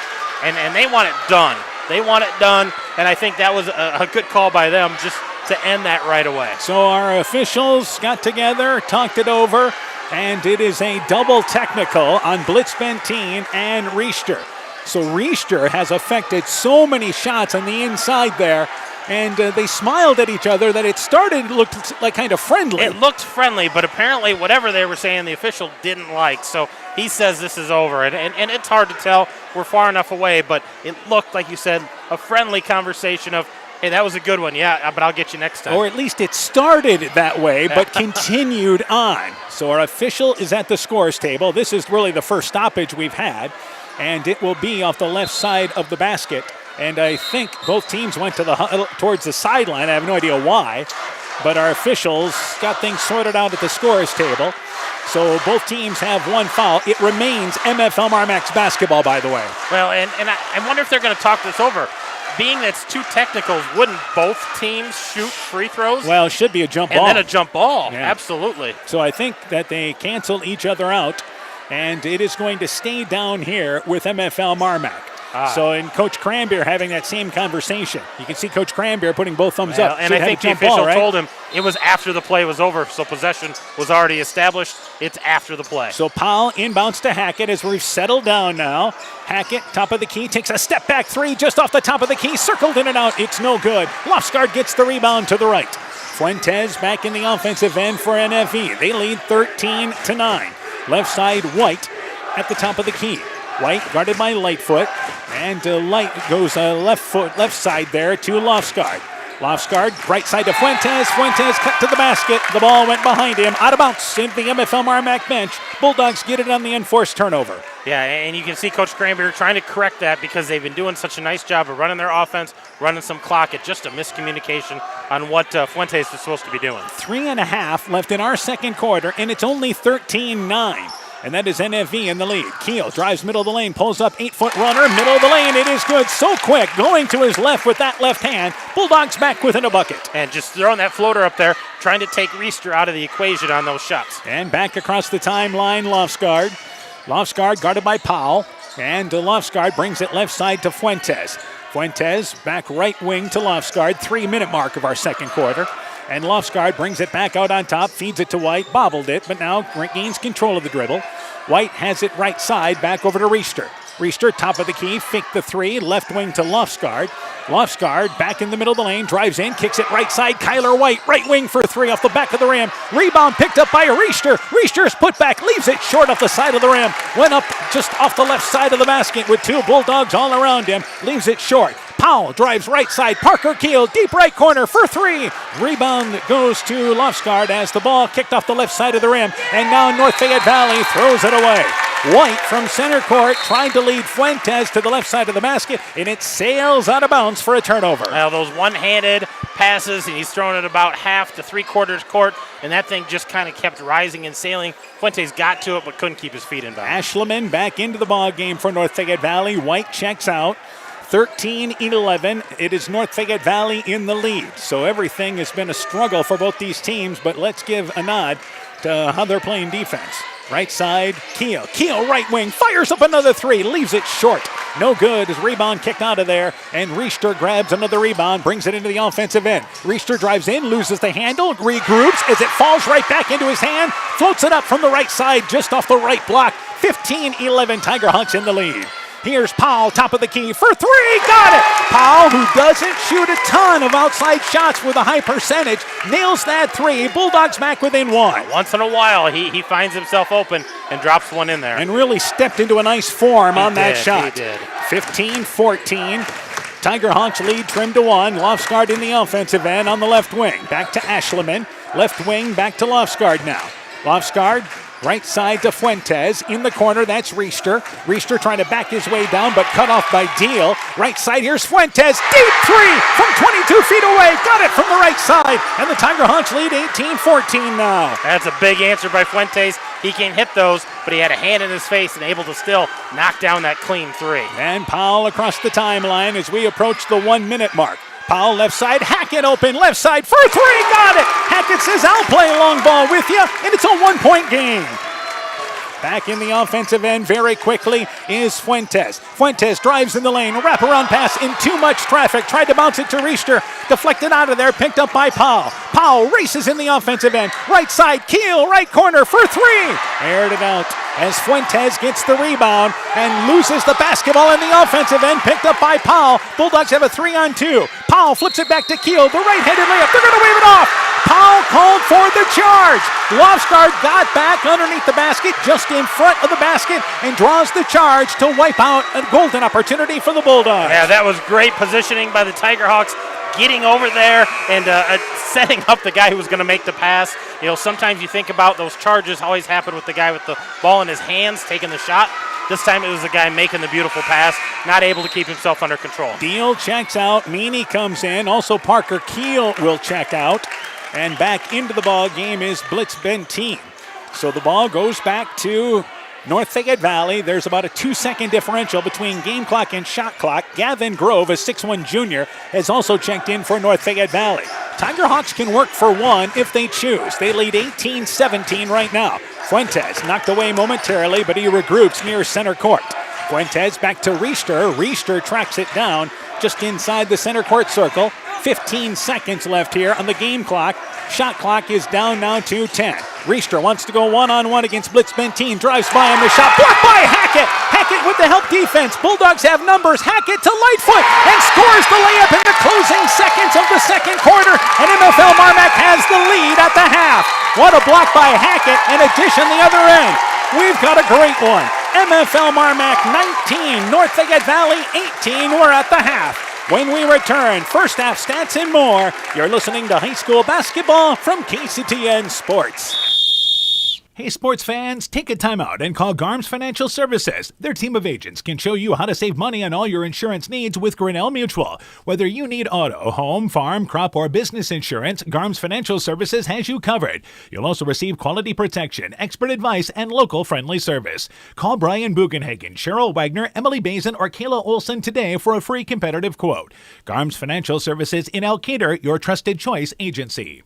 and they want it done. They want it done, and I think that was a good call by them just to end that right away. So our officials got together, talked it over, and it is a double technical on Blitz Benteen and Richter. So Richter has affected so many shots on the inside there, and they smiled at each other that it started looked like kind of friendly. It looked friendly, but apparently whatever they were saying, the official didn't like. So he says this is over, and it's hard to tell. We're far enough away, but it looked, like you said, a friendly conversation of, hey, that was a good one, yeah, but I'll get you next time. Or at least it started that way, but continued on. So our official is at the scores table. This is really the first stoppage we've had, and it will be off the left side of the basket. And I think both teams went to towards the sideline. I have no idea why, but our officials got things sorted out at the scores table. So both teams have one foul. It remains MFL MarMac's basketball, by the way. Well, and I wonder if they're going to talk this over. Being that's two technicals, wouldn't both teams shoot free throws? Well, it should be a jump ball. And then a jump ball, yeah. Absolutely. So I think that they cancel each other out, and it is going to stay down here with MFL MarMac. So, and Coach Cranbeer having that same conversation. You can see Coach Cranbeer putting both thumbs up. And I think the official told him it was after the play was over, so possession was already established. It's after the play. So Powell inbounds to Hackett as we've settled down now. Hackett, top of the key, takes a step back three just off the top of the key, circled in and out. It's no good. Lofsgaard gets the rebound to the right. Fuentes back in the offensive end for NFE. They lead 13-9. Left side, White at the top of the key. White guarded by Lightfoot, and Light goes left side there to Lofsgaard. Lofsgaard, right side to Fuentes. Fuentes cut to the basket. The ball went behind him, out of bounds into the MFL MarMac bench. Bulldogs get it on the enforced turnover. Yeah, and you can see Coach Cranberry trying to correct that because they've been doing such a nice job of running their offense, running some clock. It's just a miscommunication on what Fuentes is supposed to be doing. 3.5 left in our second quarter, and it's only 13-9. And that is NFV in the lead. Keel drives middle of the lane, pulls up 8-foot runner, middle of the lane. It is good, so quick, going to his left with that left hand. Bulldogs back within a bucket. And just throwing that floater up there, trying to take Riester out of the equation on those shots. And back across the timeline, Lofsgaard. Lofsgaard guarded by Powell. And Lofsgaard brings it left side to Fuentes. Fuentes back right wing to Lofsgaard. 3-minute mark of our second quarter. And Lofsgaard brings it back out on top, feeds it to White, bobbled it, but now gains control of the dribble. White has it right side, back over to Riester. Riester, top of the key, fake the three, left wing to Lofsgaard. Lofsgaard back in the middle of the lane, drives in, kicks it right side. Kyler White, right wing for three off the back of the rim. Rebound picked up by Riester. Riester's put back, leaves it short off the side of the rim. Went up just off the left side of the basket with two Bulldogs all around him. Leaves it short. Powell drives right side. Parker Keel, deep right corner for three. Rebound goes to Lofsgaard as the ball kicked off the left side of the rim. And now North Fayette Valley throws it away. White from center court tried to lead Fuentes to the left side of the basket, and it sails out of bounds for a turnover. Well, those one-handed passes, and he's thrown it about half to three-quarters court, and that thing just kind of kept rising and sailing. Fuentes got to it but couldn't keep his feet in bounds. Ashleman back into the ball game for North Fayette Valley. White checks out. 13-11. It is North Fayette Valley in the lead. So everything has been a struggle for both these teams, but let's give a nod to how they're playing defense. Right side, Keel. Keel, right wing, fires up another three, leaves it short. No good. His rebound kicked out of there, and Richter grabs another rebound, brings it into the offensive end. Richter drives in, loses the handle, regroups as it falls right back into his hand, floats it up from the right side, just off the right block. 15-11, Tiger Hawks in the lead. Here's Powell, top of the key for three. Got it! Powell, who doesn't shoot a ton of outside shots with a high percentage, nails that three. Bulldogs back within one. Once in a while, he finds himself open and drops one in there. And really stepped into a nice form on that shot. He did. 15-14. Tiger Hawks lead trimmed to one. Lofsgaard in the offensive end on the left wing. Back to Ashleman. Left wing back to Lofsgaard now. Lofsgaard. Right side to Fuentes. In the corner, that's Richter. Richter trying to back his way down, but cut off by Deal. Right side, here's Fuentes. Deep three from 22 feet away. Got it from the right side. And the Tiger Hawks lead 18-14 now. That's a big answer by Fuentes. He can hit those, but he had a hand in his face and able to still knock down that clean three. And Powell across the timeline as we approach the 1 minute mark. Powell left side, Hackett open, left side for three, got it! Hackett says, I'll play long ball with you, and it's a 1 point game. Back in the offensive end very quickly is Fuentes. Fuentes drives in the lane, wraparound pass in too much traffic, tried to bounce it to Richter, deflected out of there, picked up by Powell. Powell races in the offensive end, right side, Keel, right corner for three. Aired it out as Fuentes gets the rebound and loses the basketball in the offensive end, picked up by Powell. Bulldogs have a 3-on-2. Powell flips it back to Keel, the right-handed layup, they're going to wave it off. Powell called for the charge. Lofsgaard got back underneath the basket, just in front of the basket, and draws the charge to wipe out a golden opportunity for the Bulldogs. Yeah, that was great positioning by the Tiger Hawks, getting over there and setting up the guy who was going to make the pass. You know, sometimes you think about those charges always happen with the guy with the ball in his hands taking the shot. This time it was the guy making the beautiful pass, not able to keep himself under control. Deal checks out. Meany comes in. Also Parker Keel will check out. And back into the ball game is Blitz Benteen. So the ball goes back to North Fayette Valley. There's about a 2-second differential between game clock and shot clock. Gavin Grove, a 6'1 junior, has also checked in for North Fayette Valley. Tiger Hawks can work for one if they choose. They lead 18-17 right now. Fuentes knocked away momentarily, but he regroups near center court. Fuentes back to Richter. Richter tracks it down just inside the center court circle. 15 seconds left here on the game clock. Shot clock is down now to 10. Richter wants to go one-on-one against Blitz Benteen. Drives by on the shot. Blocked by Hackett. Hackett with the help defense. Bulldogs have numbers. Hackett to Lightfoot and scores the layup in the closing seconds of the second quarter. And MFL MarMac has the lead at the half. What a block by Hackett and addition the other end. We've got a great one. MFL MarMac 19, North Fayette Valley 18. We're at the half. When we return, first half stats and more, you're listening to high school basketball from KCTN Sports. Hey sports fans, take a time out and call Garms Financial Services. Their team of agents can show you how to save money on all your insurance needs with Grinnell Mutual. Whether you need auto, home, farm, crop, or business insurance, Garms Financial Services has you covered. You'll also receive quality protection, expert advice, and local friendly service. Call Brian Bugenhagen, Cheryl Wagner, Emily Bazin, or Kayla Olson today for a free competitive quote. Garms Financial Services in Elkader, your trusted choice agency.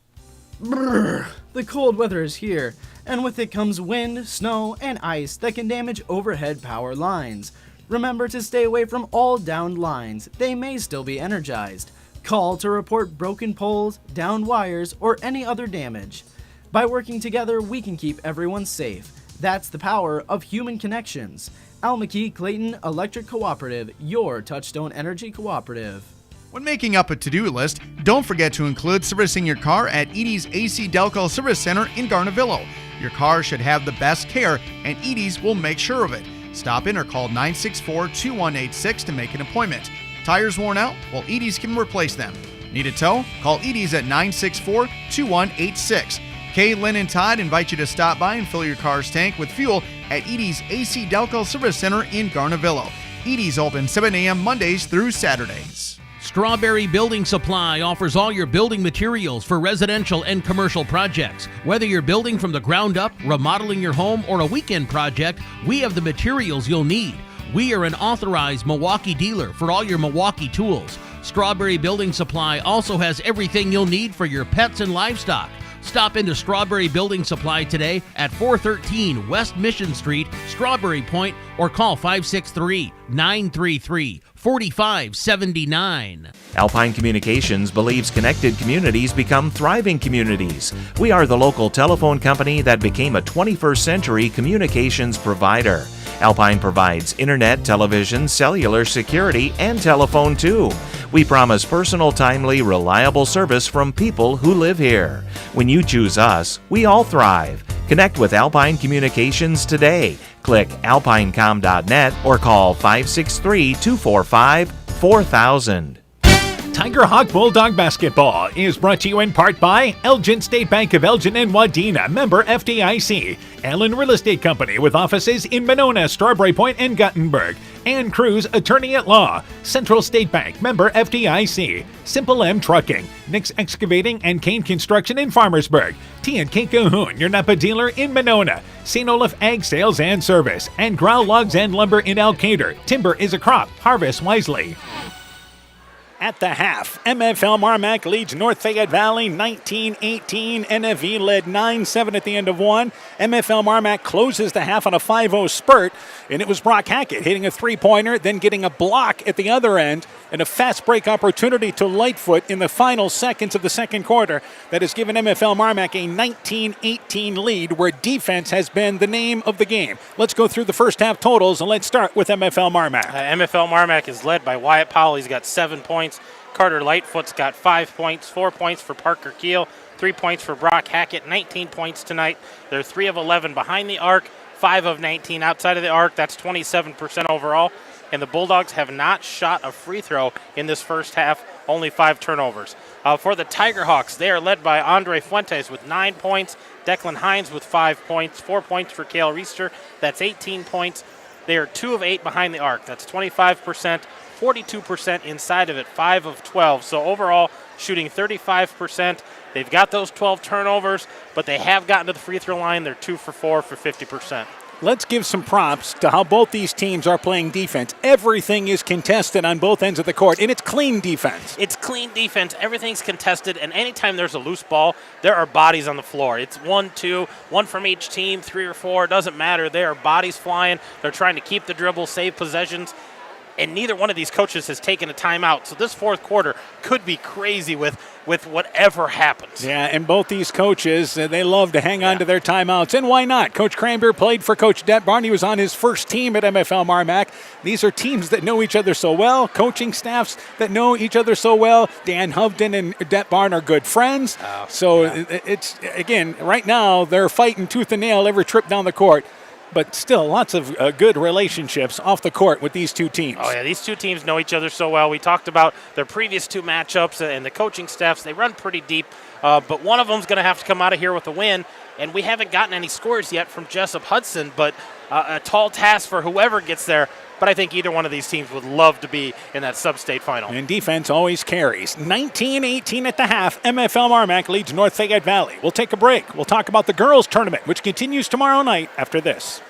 Brrr, the cold weather is here, and with it comes wind, snow, and ice that can damage overhead power lines. Remember to stay away from all downed lines. They may still be energized. Call to report broken poles, downed wires, or any other damage. By working together, we can keep everyone safe. That's the power of human connections. Almaquee Clayton Electric Cooperative, your Touchstone Energy Cooperative. When making up a to-do list, don't forget to include servicing your car at Edie's AC Delco Service Center in Garnavillo. Your car should have the best care, and Edie's will make sure of it. Stop in or call 964-2186 to make an appointment. Tires worn out? Well, Edie's can replace them. Need a tow? Call Edie's at 964-2186. Kay, Lynn, and Todd invite you to stop by and fill your car's tank with fuel at Edie's AC Delco Service Center in Garnavillo. Edie's open 7 a.m. Mondays through Saturdays. Strawberry Building Supply offers all your building materials for residential and commercial projects. Whether you're building from the ground up, remodeling your home, or a weekend project, we have the materials you'll need. We are an authorized Milwaukee dealer for all your Milwaukee tools. Strawberry Building Supply also has everything you'll need for your pets and livestock. Stop into Strawberry Building Supply today at 413 West Mission Street, Strawberry Point, or call 563-933-4579. Alpine Communications believes connected communities become thriving communities. We are the local telephone company that became a 21st century communications provider. Alpine provides internet, television, cellular security, and telephone too. We promise personal, timely, reliable service from people who live here. When you choose us, we all thrive. Connect with Alpine Communications today. Click alpinecom.net or call 563-245-4000. Tiger Hawk Bulldog Basketball is brought to you in part by Elgin State Bank of Elgin and Wadena, member FDIC, Allen Real Estate Company with offices in Monona, Strawberry Point, and Gothenburg, Ann Cruz, Attorney at Law, Central State Bank, member FDIC, Simple M Trucking, Nix Excavating and Kane Construction in Farmersburg, T&K Cahoon, your Napa dealer in Monona, St. Olaf Ag Sales and Service, and Growl Logs and Lumber in Elkader. Timber is a crop. Harvest wisely. At the half, MFL MarMac leads North Fayette Valley 19-18. NFV led 9-7 at the end of one. MFL MarMac closes the half on a 5-0 spurt, and it was Brock Hackett hitting a three-pointer, then getting a block at the other end, and a fast break opportunity to Lightfoot in the final seconds of the second quarter that has given MFL MarMac a 19-18 lead, where defense has been the name of the game. Let's go through the first half totals, and let's start with MFL MarMac. MFL MarMac is led by Wyatt Powell. He's got 7 points. Carter Lightfoot's got 5 points, 4 points for Parker Keel, 3 points for Brock Hackett, 19 points tonight. They're 3 of 11 behind the arc, 5 of 19 outside of the arc. That's 27% overall. And the Bulldogs have not shot a free throw in this first half, only 5 turnovers. For the Tiger Hawks, they are led by Andre Fuentes with 9 points, Declan Hines with 5 points, 4 points for Cale Reister. That's 18 points. They are 2 of 8 behind the arc. That's 25%. 42% inside of it, 5 of 12. So overall, shooting 35%. They've got those 12 turnovers, but they have gotten to the free throw line. They're 2 for 4 for 50%. Let's give some props to how both these teams are playing defense. Everything is contested on both ends of the court, and it's clean defense. It's clean defense. Everything's contested, and anytime there's a loose ball, there are bodies on the floor. It's 1, 2, 1 from each team, 3 or 4. It doesn't matter. There are bodies flying. They're trying to keep the dribble, save possessions. And neither one of these coaches has taken a timeout. So this fourth quarter could be crazy with whatever happens. Yeah, and both these coaches, they love to hang on to their timeouts. And why not? Coach Cranberry played for Coach Detbarn. He was on his first team at MFL MarMac. These are teams that know each other so well, coaching staffs that know each other so well. Dan Hovden and Detbarn are good friends. It's, again, right now they're fighting tooth and nail every trip down the court. But still, lots of good relationships off the court with these two teams. Oh, yeah, these two teams know each other so well. We talked about their previous 2 matchups and the coaching staffs. They run pretty deep, but one of them's going to have to come out of here with a win. And we haven't gotten any scores yet from Jessup Hudson, but a tall task for whoever gets there. But I think either one of these teams would love to be in that sub-state final. And defense always carries. 19-18 at the half. MFL MarMac leads North Fayette Valley. We'll take a break. We'll talk about the girls' tournament, which continues tomorrow night after this.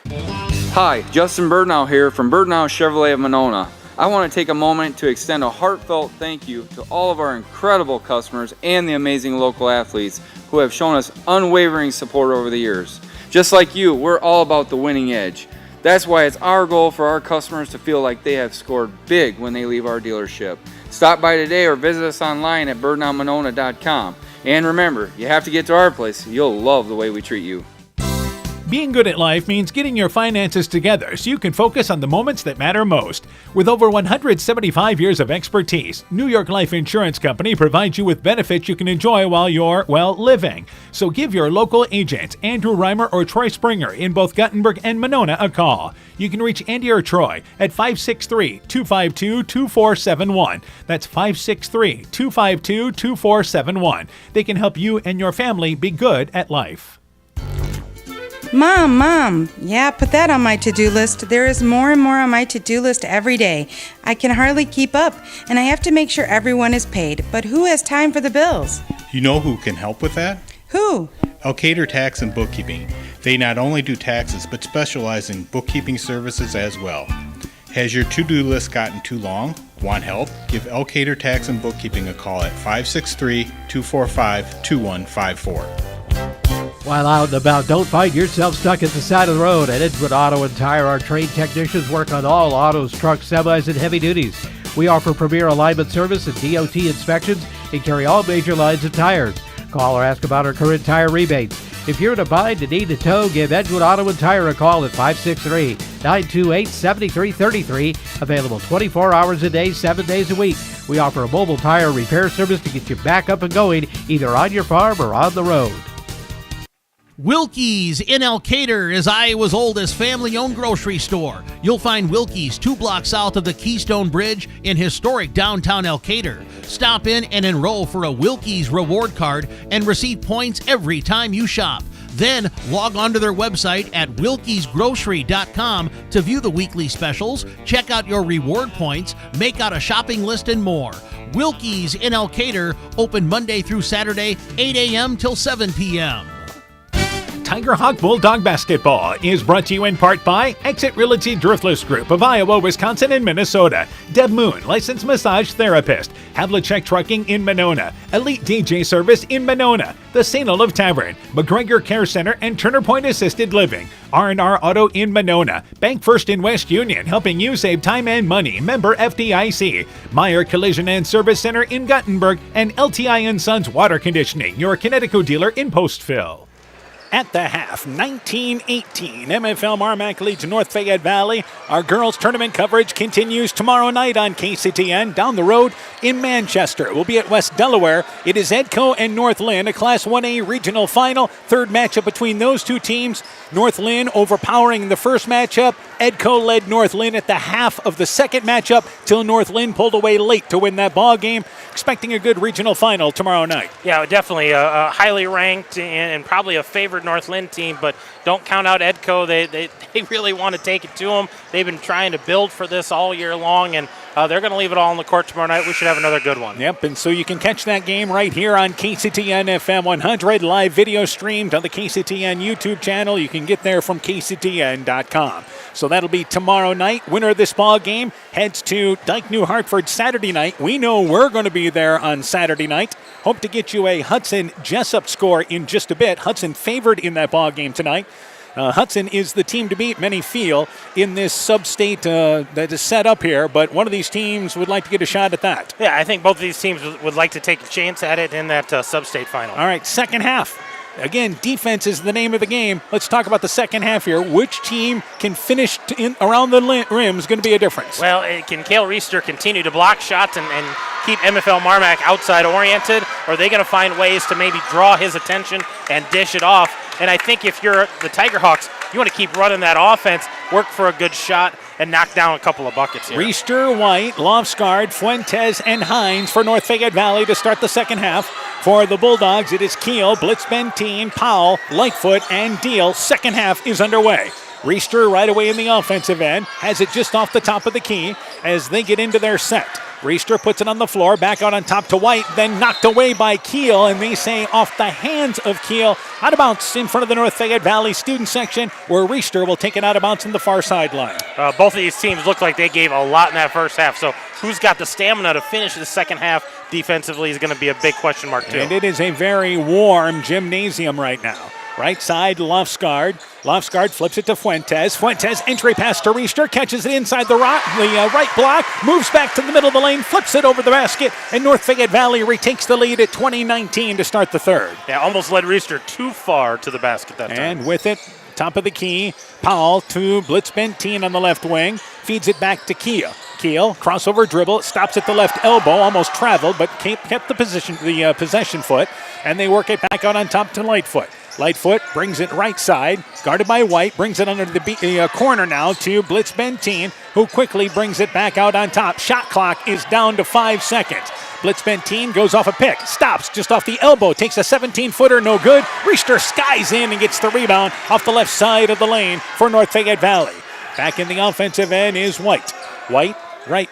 Hi, Justin Birdnow here from Birdnow Chevrolet of Monona. I want to take a moment to extend a heartfelt thank you to all of our incredible customers and the amazing local athletes who have shown us unwavering support over the years. Just like you, we're all about the winning edge. That's why it's our goal for our customers to feel like they have scored big when they leave our dealership. Stop by today or visit us online at birdnowmonona.com. And remember, you have to get to our place. You'll love the way we treat you. Being good at life means getting your finances together so you can focus on the moments that matter most. With over 175 years of expertise, New York Life Insurance Company provides you with benefits you can enjoy while you're, living. So give your local agents, Andrew Reimer or Troy Springer in both Guttenberg and Monona, a call. You can reach Andy or Troy at 563-252-2471. That's 563-252-2471. They can help you and your family be good at life. Mom, yeah, put that on my to-do list. There is more and more on my to-do list every day. I can hardly keep up, and I have to make sure everyone is paid. But who has time for the bills? You know who can help with that? Who? Elkader Tax and Bookkeeping. They not only do taxes, but specialize in bookkeeping services as well. Has your to-do list gotten too long? Want help? Give Elkader Tax and Bookkeeping a call at 563-245-2154. While out and about, don't find yourself stuck at the side of the road. At Edgewood Auto and Tire, our trained technicians work on all autos, trucks, semis, and heavy duties. We offer premier alignment service and DOT inspections and carry all major lines of tires. Call or ask about our current tire rebates. If you're in a bind and need a tow, give Edgewood Auto and Tire a call at 563-928-7333. Available 24 hours a day, 7 days a week. We offer a mobile tire repair service to get you back up and going, either on your farm or on the road. Wilkie's in Elkader is Iowa's oldest family-owned grocery store. You'll find Wilkie's 2 blocks south of the Keystone Bridge in historic downtown Elkader. Stop in and enroll for a Wilkie's reward card and receive points every time you shop. Then log on to their website at wilkiesgrocery.com to view the weekly specials, check out your reward points, make out a shopping list, and more. Wilkie's in Elkader, open Monday through Saturday, 8 a.m. till 7 p.m. Tiger Hawk Bulldog Basketball is brought to you in part by Exit Realty Driftless Group of Iowa, Wisconsin, and Minnesota. Deb Moon, licensed massage therapist. Havlicek Trucking in Monona. Elite DJ Service in Monona. The St. Olaf Tavern. McGregor Care Center and Turner Point Assisted Living. R&R Auto in Monona. Bank First in West Union, helping you save time and money. Member FDIC. Meyer Collision and Service Center in Guttenberg. And LTI & Sons Water Conditioning, your Connecticut dealer in Postville. At the half, 19-18, MFL MarMac leads North Fayette Valley. Our girls' tournament coverage continues tomorrow night on KCTN. Down the road in Manchester, we'll be at West Delaware. It is Edco and North Lynn, a Class 1A regional final. Third matchup between those two teams. North Lynn overpowering the first matchup. Edco led North Lynn at the half of the second matchup till North Lynn pulled away late to win that ball game. Expecting a good regional final tomorrow night. Yeah, definitely a highly ranked and probably a favored North Lynn team, but don't count out Edco. They really want to take it to them. They've been trying to build for this all year long, and they're going to leave it all on the court tomorrow night. We should have another good one. Yep, and so you can catch that game right here on KCTN FM 100, live video streamed on the KCTN YouTube channel. You can get there from KCTN.com. So that'll be tomorrow night. Winner of this ball game heads to Dyke New Hartford Saturday night. We know we're going to be there on Saturday night. Hope to get you a Hudson Jessup score in just a bit. Hudson favored in that ball game tonight. Hudson is the team to beat, many feel, in this sub-state that is set up here, but one of these teams would like to get a shot at that. Yeah, I think both of these teams would like to take a chance at it in that sub-state final. All right, second half. Again, defense is the name of the game. Let's talk about the second half here. Which team can finish around the rim is going to be a difference. Well, can Cale Reister continue to block shots and keep MFL MarMac outside oriented, or are they going to find ways to maybe draw his attention and dish it off? And I think if you're the Tiger Hawks, you want to keep running that offense, work for a good shot, and knock down a couple of buckets here. Reister, White, Lofsgaard, Fuentes, and Hines for North Fayette Valley to start the second half. For the Bulldogs, it is Keel, Blitzbentine, Powell, Lightfoot, and Deal. Second half is underway. Reister right away in the offensive end, has it just off the top of the key as they get into their set. Reister puts it on the floor, back out on top to White, then knocked away by Keel, and they say off the hands of Keel, out of bounds in front of the North Fayette Valley student section, where Reister will take it out of bounds in the far sideline. Both of these teams look like they gave a lot in that first half, so who's got the stamina to finish the second half defensively is going to be a big question mark, too. And it is a very warm gymnasium right now. Right side, Lofsgaard. Lofsgaard flips it to Fuentes. Fuentes, entry pass to Reister, catches it inside the right block, moves back to the middle of the lane, flips it over the basket, and North Fayette Valley retakes the lead at 20-19 to start the third. Yeah, almost led Reister too far to the basket that time. And with it, top of the key. Powell to Blitz Benteen on the left wing. Feeds it back to Keel. Keel, crossover dribble, stops at the left elbow, almost traveled, but kept the possession foot, and they work it back out on top to Lightfoot. Lightfoot brings it right side, guarded by White, brings it under the corner now to Blitz Benteen, who quickly brings it back out on top. Shot clock is down to 5 seconds. Blitz Benteen goes off a pick, stops just off the elbow, takes a 17-footer, no good. Richter skies in and gets the rebound off the left side of the lane for North Fayette Valley. Back in the offensive end is White. White, right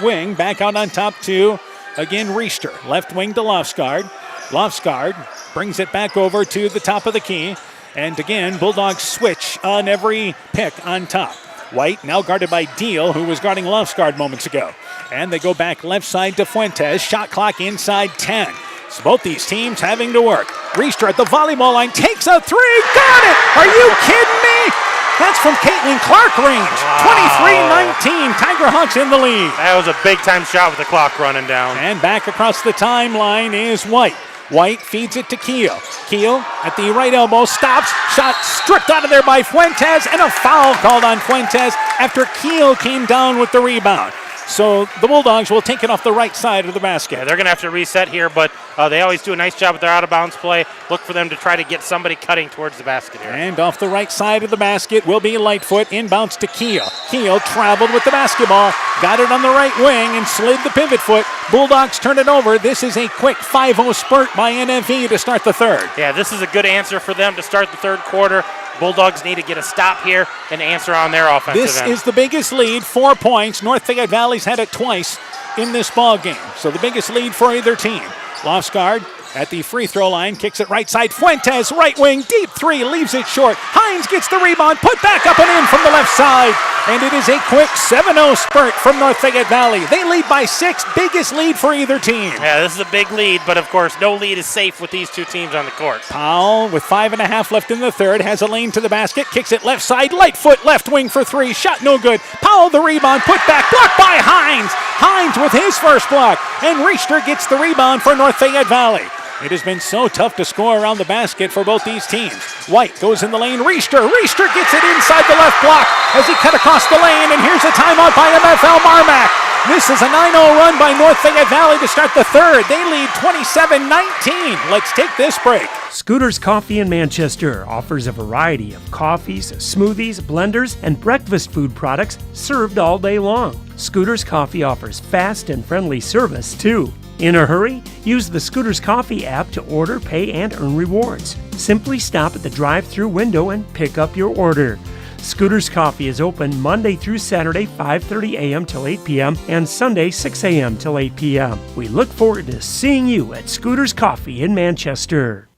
wing, back out on top to, again, Richter. Left wing to Lofsgaard. Lofsgaard brings it back over to the top of the key. And again, Bulldogs switch on every pick on top. White now guarded by Deal, who was guarding Lofsgaard moments ago. And they go back left side to Fuentes. Shot clock inside 10. So both these teams having to work. Richter at the volleyball line takes a three. Got it! Are you kidding me? That's from Caitlin Clark range. 23-19. Tiger Hawks in the lead. That was a big-time shot with the clock running down. And back across the timeline is White. White feeds it to Keel. Keel at the right elbow stops. Shot stripped out of there by Fuentes, and a foul called on Fuentes after Keel came down with the rebound. So the Bulldogs will take it off the right side of the basket. Yeah, they're going to have to reset here, but they always do a nice job with their out-of-bounds play. Look for them to try to get somebody cutting towards the basket here. And off the right side of the basket will be Lightfoot. Inbounds to Keel. Keel traveled with the basketball, got it on the right wing and slid the pivot foot. Bulldogs turn it over. This is a quick 5-0 spurt by NFV to start the third. Yeah, this is a good answer for them to start the third quarter. Bulldogs need to get a stop here and answer on their offensive This end. is the biggest lead, 4 points. North Fayette Valley's had it twice in this ball game. So the biggest lead for either team. Lofsgaard at the free throw line, kicks it right side. Fuentes, right wing, deep three, leaves it short. Hines gets the rebound, put back up and in from the left side. And it is a quick 7-0 spurt from North Fayette Valley. They lead by 6, biggest lead for either team. Yeah, this is a big lead, but of course, no lead is safe with these two teams on the court. Powell, with 5.5 left in the third, has a lane to the basket, kicks it left side, Lightfoot, left wing for 3, shot no good. Powell the rebound, put back, blocked by Hines. Hines with his first block, and Richter gets the rebound for North Fayette Valley. It has been so tough to score around the basket for both these teams. White goes in the lane. Richter gets it inside the left block as he cut across the lane. And here's a timeout by MFL MarMac. This is a 9-0 run by North Fayette Valley to start the third. They lead 27-19. Let's take this break. Scooters Coffee in Manchester offers a variety of coffees, smoothies, blenders, and breakfast food products served all day long. Scooters Coffee offers fast and friendly service, too. In a hurry? Use the Scooters Coffee app to order, pay, and earn rewards. Simply stop at the drive-thru window and pick up your order. Scooters Coffee is open Monday through Saturday, 5:30 a.m. till 8 p.m. and Sunday, 6 a.m. till 8 p.m. We look forward to seeing you at Scooters Coffee in Manchester.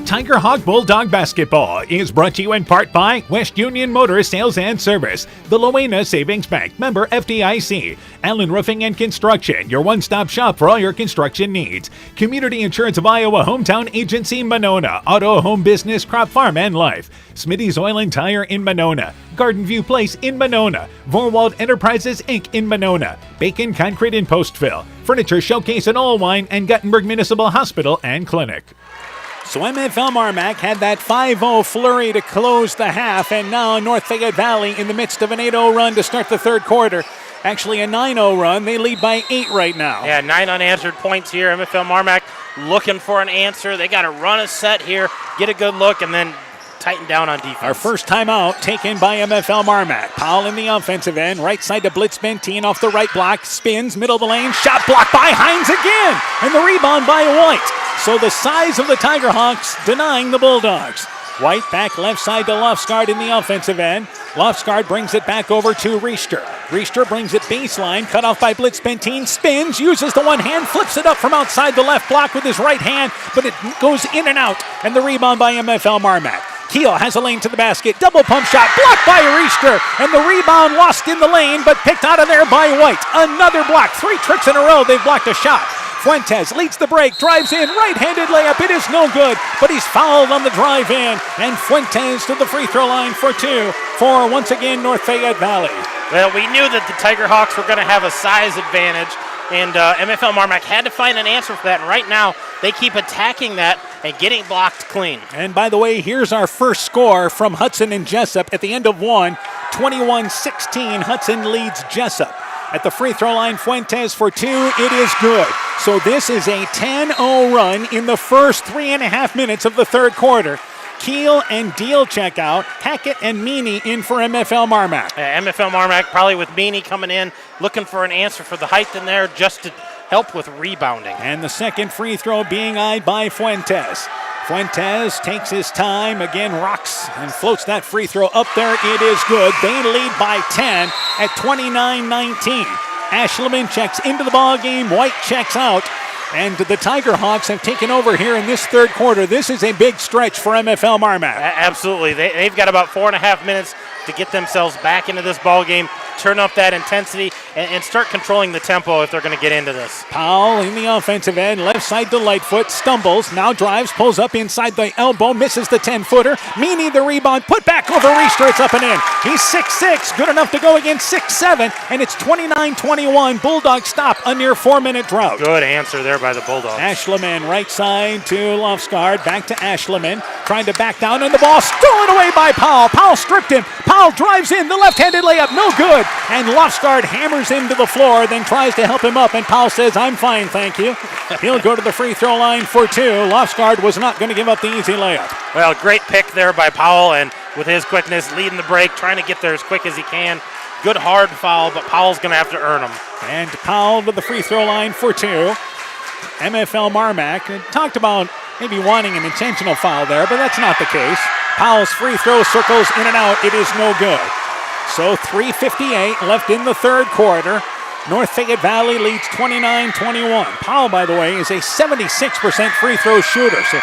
Tiger Hawk Bulldog Basketball is brought to you in part by West Union Motor Sales and Service, the Loena Savings Bank, member FDIC, Allen Roofing and Construction, your one-stop shop for all your construction needs, Community Insurance of Iowa Hometown Agency Monona, Auto, Home Business, Crop Farm and Life, Smitty's Oil and Tire in Monona, Garden View Place in Monona, Vorwald Enterprises Inc. in Monona, Bacon Concrete in Postville, Furniture Showcase in Allwine, and Guttenberg Municipal Hospital and Clinic. So MFL MarMac had that 5-0 flurry to close the half, and now North Fayette Valley in the midst of an 8-0 run to start the third quarter. Actually a 9-0 run. They lead by 8 right now. Yeah, 9 unanswered points here. MFL MarMac looking for an answer. They got to run a set here, get a good look, and then tighten down on defense. Our first timeout taken by MFL MarMac. Powell in the offensive end, right side to Blitz Benteen off the right block, spins, middle of the lane, shot blocked by Hines again, and the rebound by White. So the size of the Tiger Hawks denying the Bulldogs. White back left side to Lofsgaard in the offensive end. Lofsgaard brings it back over to Richter. Richter brings it baseline, cut off by Blitz Benteen, spins, uses the one hand, flips it up from outside the left block with his right hand, but it goes in and out, and the rebound by MFL MarMac. Keel has a lane to the basket, double pump shot, blocked by Richter, and the rebound lost in the lane, but picked out of there by White. Another block, 3 tricks in a row, they've blocked a shot. Fuentes leads the break, drives in, right-handed layup, it is no good, but he's fouled on the drive in, and Fuentes to the free throw line for 2 for, once again, North Fayette Valley. Well, we knew that the Tiger Hawks were going to have a size advantage, and MFL MarMac had to find an answer for that, and right now they keep attacking that and getting blocked clean. And by the way, here's our first score from Hudson and Jessup at the end of one. 21-16, Hudson leads Jessup. At the free throw line, Fuentes for two. It is good. So this is a 10-0 run in the first 3.5 minutes of the third quarter. Keel and Deal check out. Hackett and Meany in for MFL MarMac. MFL MarMac probably with Meany coming in, looking for an answer for the height in there just to help with rebounding. And the second free throw being eyed by Fuentes. Fuentes takes his time, again rocks and floats that free throw up there. It is good. They lead by 10 at 29-19. Ashleman checks into the ball game. White checks out. And the Tiger Hawks have taken over here in this third quarter. This is a big stretch for MFL MarMac. Absolutely. They've got about 4.5 minutes to get themselves back into this ball game, turn up that intensity, and start controlling the tempo if they're going to get into this. Powell in the offensive end, left side to Lightfoot, stumbles, now drives, pulls up inside the elbow, misses the 10-footer. Meany the rebound, put back over Reister, it's up and in. He's 6'6", good enough to go against 6'7", and it's 29-21. Bulldogs stop a near 4-minute drought. Good answer there by the Bulldogs. Ashleman right side to Lofsgaard, back to Ashleman, trying to back down, and the ball stolen away by Powell. Powell stripped him. Powell drives in, the left-handed layup, no good. And Lofsgaard hammers him to the floor, then tries to help him up, and Powell says, I'm fine, thank you. He'll go to the free throw line for two. Lofsgaard was not going to give up the easy layup. Well, great pick there by Powell, and with his quickness, leading the break, trying to get there as quick as he can. Good hard foul, but Powell's going to have to earn them. And Powell to the free throw line for two. MFL MarMac talked about maybe wanting an intentional foul there, but that's not the case. Powell's free throw circles in and out. It is no good. So 3:58 left in the third quarter. North Fayette Valley leads 29-21. Powell, by the way, is a 76% free throw shooter, so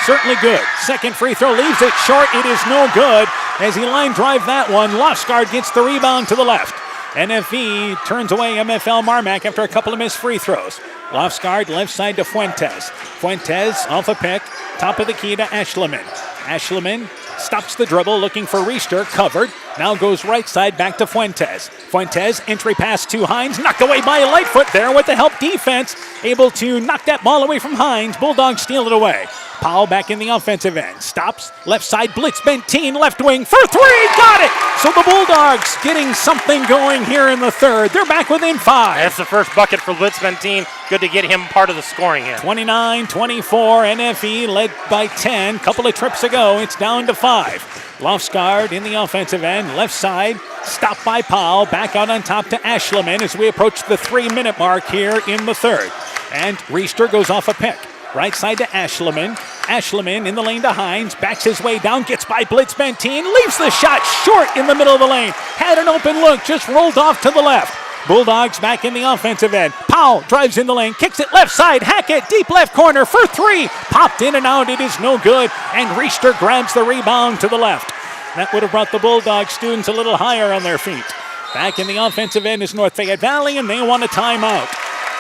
certainly good. Second free throw leaves it short. It is no good as he line drive that one. Lofsgaard gets the rebound to the left. NFV turns away MFL MarMac after a couple of missed free throws. Lofsgaard left side to Fuentes. Fuentes off a pick, top of the key to Ashleman. Ashleman stops the dribble, looking for Reister, covered. Now goes right side back to Fuentes. Fuentes, entry pass to Hines, knocked away by Lightfoot there with the help defense. Able to knock that ball away from Hines. Bulldogs steal it away. Powell back in the offensive end. Stops, left side blitz, Benteen, left wing for three, got it! So the Bulldogs getting something going here in the third. They're back within 5. That's the first bucket for Blitz Benteen. Good to get him part of the scoring here. 29-24, NFE led by 10. Couple of trips ago, it's down to 5. Lofsgaard in the offensive end, left side, stopped by Powell, back out on top to Ashleman as we approach the 3-minute mark here in the third. And Reister goes off a pick. Right side to Ashleman. Ashleman in the lane to Hines, backs his way down, gets by Blitz Benteen, leaves the shot short in the middle of the lane. Had an open look, just rolled off to the left. Bulldogs back in the offensive end. Powell drives in the lane, kicks it left side. Hackett, deep left corner for three. Popped in and out, it is no good. And Reister grabs the rebound to the left. That would have brought the Bulldog students a little higher on their feet. Back in the offensive end is North Fayette Valley, and they want a timeout.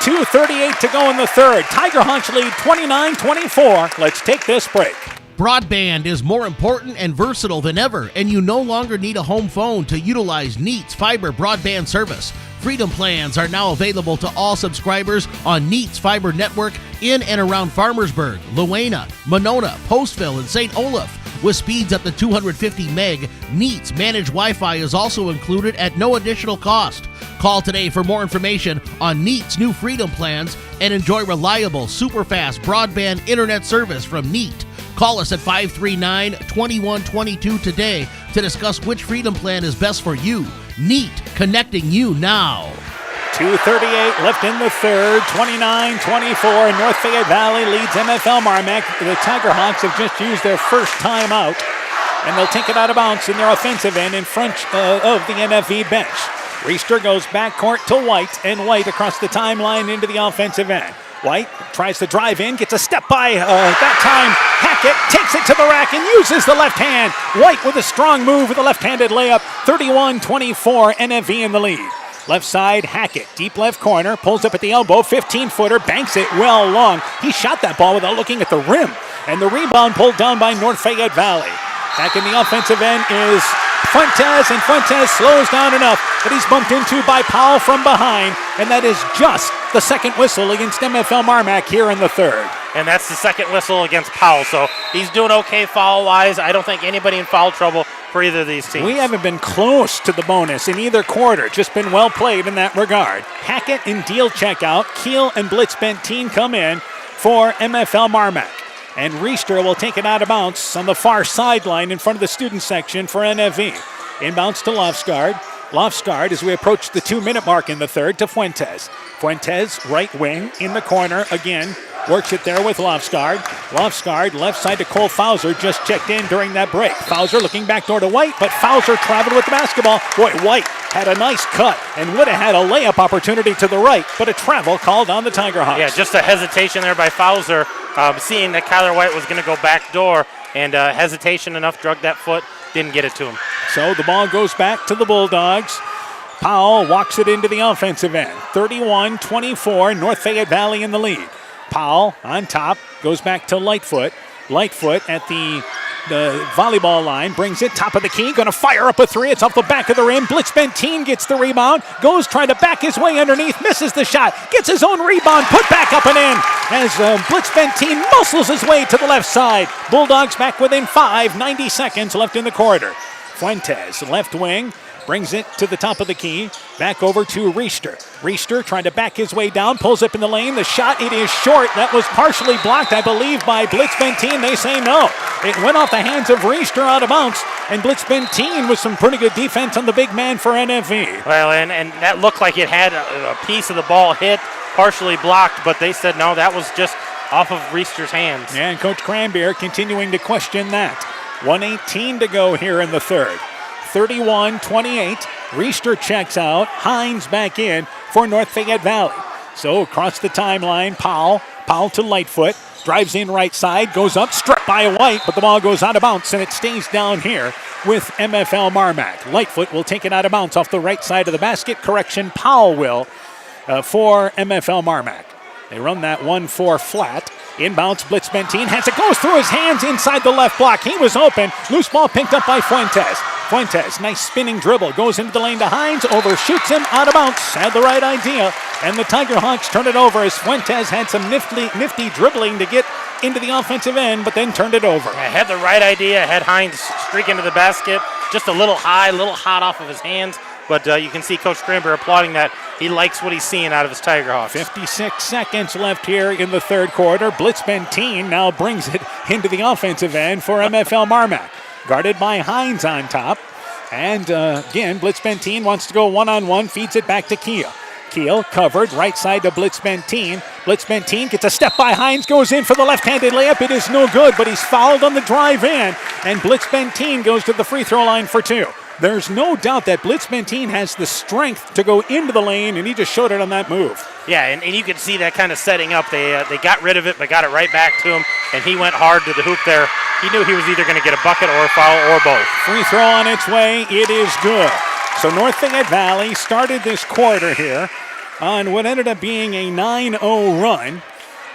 2:38 to go in the third. Tiger Hawks lead 29-24. Let's take this break. Broadband is more important and versatile than ever, and you no longer need a home phone to utilize Neat's fiber broadband service. Freedom plans are now available to all subscribers on Neat's fiber network in and around Farmersburg, Luena, Monona, Postville, and St. Olaf. With speeds up to 250 meg, Neat's managed Wi-Fi is also included at no additional cost. Call today for more information on Neat's new Freedom plans and enjoy reliable, super-fast broadband internet service from Neat. Call us at 539-2122 today to discuss which Freedom plan is best for you. Neat, connecting you now. 2:38 left in the third, 29-24. North Fayette Valley leads MFL MarMac. The Tiger Hawks have just used their first timeout, and they'll take it out of bounds in their offensive end in front of the NFV bench. Reister goes backcourt to White, and White across the timeline into the offensive end. White tries to drive in, gets a step by, that time Hackett takes it to the rack and uses the left hand. White with a strong move with a left-handed layup, 31-24, NFV in the lead. Left side, Hackett, deep left corner, pulls up at the elbow, 15-footer, banks it well long. He shot that ball without looking at the rim, and the rebound pulled down by North Fayette Valley. Back in the offensive end is Fuentes, and Fuentes slows down enough, but he's bumped into by Powell from behind, and that is just the second whistle against MFL MarMac here in the third. and that's the second whistle against Powell. So he's doing okay foul-wise. I don't think anybody in foul trouble for either of these teams. We haven't been close to the bonus in either quarter. Just been well played in that regard. Hackett and Deal check out. Keel and Blitz Benteen come in for MFL MarMac. And Reister will take it out of bounds on the far sideline in front of the student section for NFV. Inbounds to Lofsgaard. Lofsgaard, as we approach the 2-minute mark in the third, to Fuentes. Fuentes, right wing, in the corner again. Works it there with Lofsgaard. Lofsgaard, left side to Cole Fauser, just checked in during that break. Fauser looking back door to White, but Fauser traveled with the basketball. Boy, White had a nice cut and would have had a layup opportunity to the right, but a travel called on the Tiger Hawks. Yeah, just a hesitation there by Fauser, seeing that Kyler White was going to go back door, and hesitation enough, drug that foot, didn't get it to him. So the ball goes back to the Bulldogs. Powell walks it into the offensive end. 31-24, North Fayette Valley in the lead. Powell on top, goes back to Lightfoot. Lightfoot at the volleyball line, brings it top of the key, going to fire up a three. It's off the back of the rim. Blitz Benteen gets the rebound, goes trying to back his way underneath, misses the shot, gets his own rebound, put back up and in as Blitz Benteen muscles his way to the left side. Bulldogs back within 5, 90 seconds left in the quarter. Fuentes, left wing, brings it to the top of the key. Back over to Reister. Reister trying to back his way down. Pulls up in the lane. The shot, it is short. That was partially blocked, I believe, by Blitz Benteen. They say no. It went off the hands of Reister out of bounds. And Blitz Benteen with some pretty good defense on the big man for NFV. Well, and that looked like it had a piece of the ball hit, partially blocked, but they said no, that was just off of Reister's hands. And Coach Cranbeer continuing to question that. 1:18 to go here in the third. 31-28. Reister checks out. Hines back in for North Fayette Valley. So across the timeline, Powell to Lightfoot. Drives in right side, goes up, struck by White, but the ball goes out of bounds and it stays down here with MFL MarMac. Lightfoot will take it out of bounds off the right side of the basket. Correction, Powell will for MFL MarMac. They run that 1-4 flat. Inbounds, Blitz Benteen has it, goes through his hands inside the left block. He was open. Loose ball picked up by Fuentes. Fuentes, nice spinning dribble, goes into the lane to Hines, overshoots him, out of bounds. Had the right idea, and the Tiger Hawks turn it over as Fuentes had some nifty dribbling to get into the offensive end, but then turned it over. Yeah, had the right idea, had Hines streak into the basket, just a little high, a little hot off of his hands, but you can see Coach Cranber applauding that. He likes what he's seeing out of his Tiger Hawks. 56 seconds left here in the third quarter. Blitz Benteen now brings it into the offensive end for MFL MarMac. Guarded by Hines on top. And again, Blitz Benteen wants to go one-on-one, feeds it back to Keel. Keel covered, right side to Blitz Benteen. Blitz Benteen gets a step by Hines, goes in for the left-handed layup. It is no good, but he's fouled on the drive in. And Blitz Benteen goes to the free throw line for two. There's no doubt that Blitz Benteen has the strength to go into the lane, and he just showed it on that move. Yeah, and you can see that kind of setting up. They got rid of it, but got it right back to him, and he went hard to the hoop there. He knew he was either going to get a bucket or a foul or both. Free throw on its way. It is good. So North Fayette Valley started this quarter here on what ended up being a 9-0 run,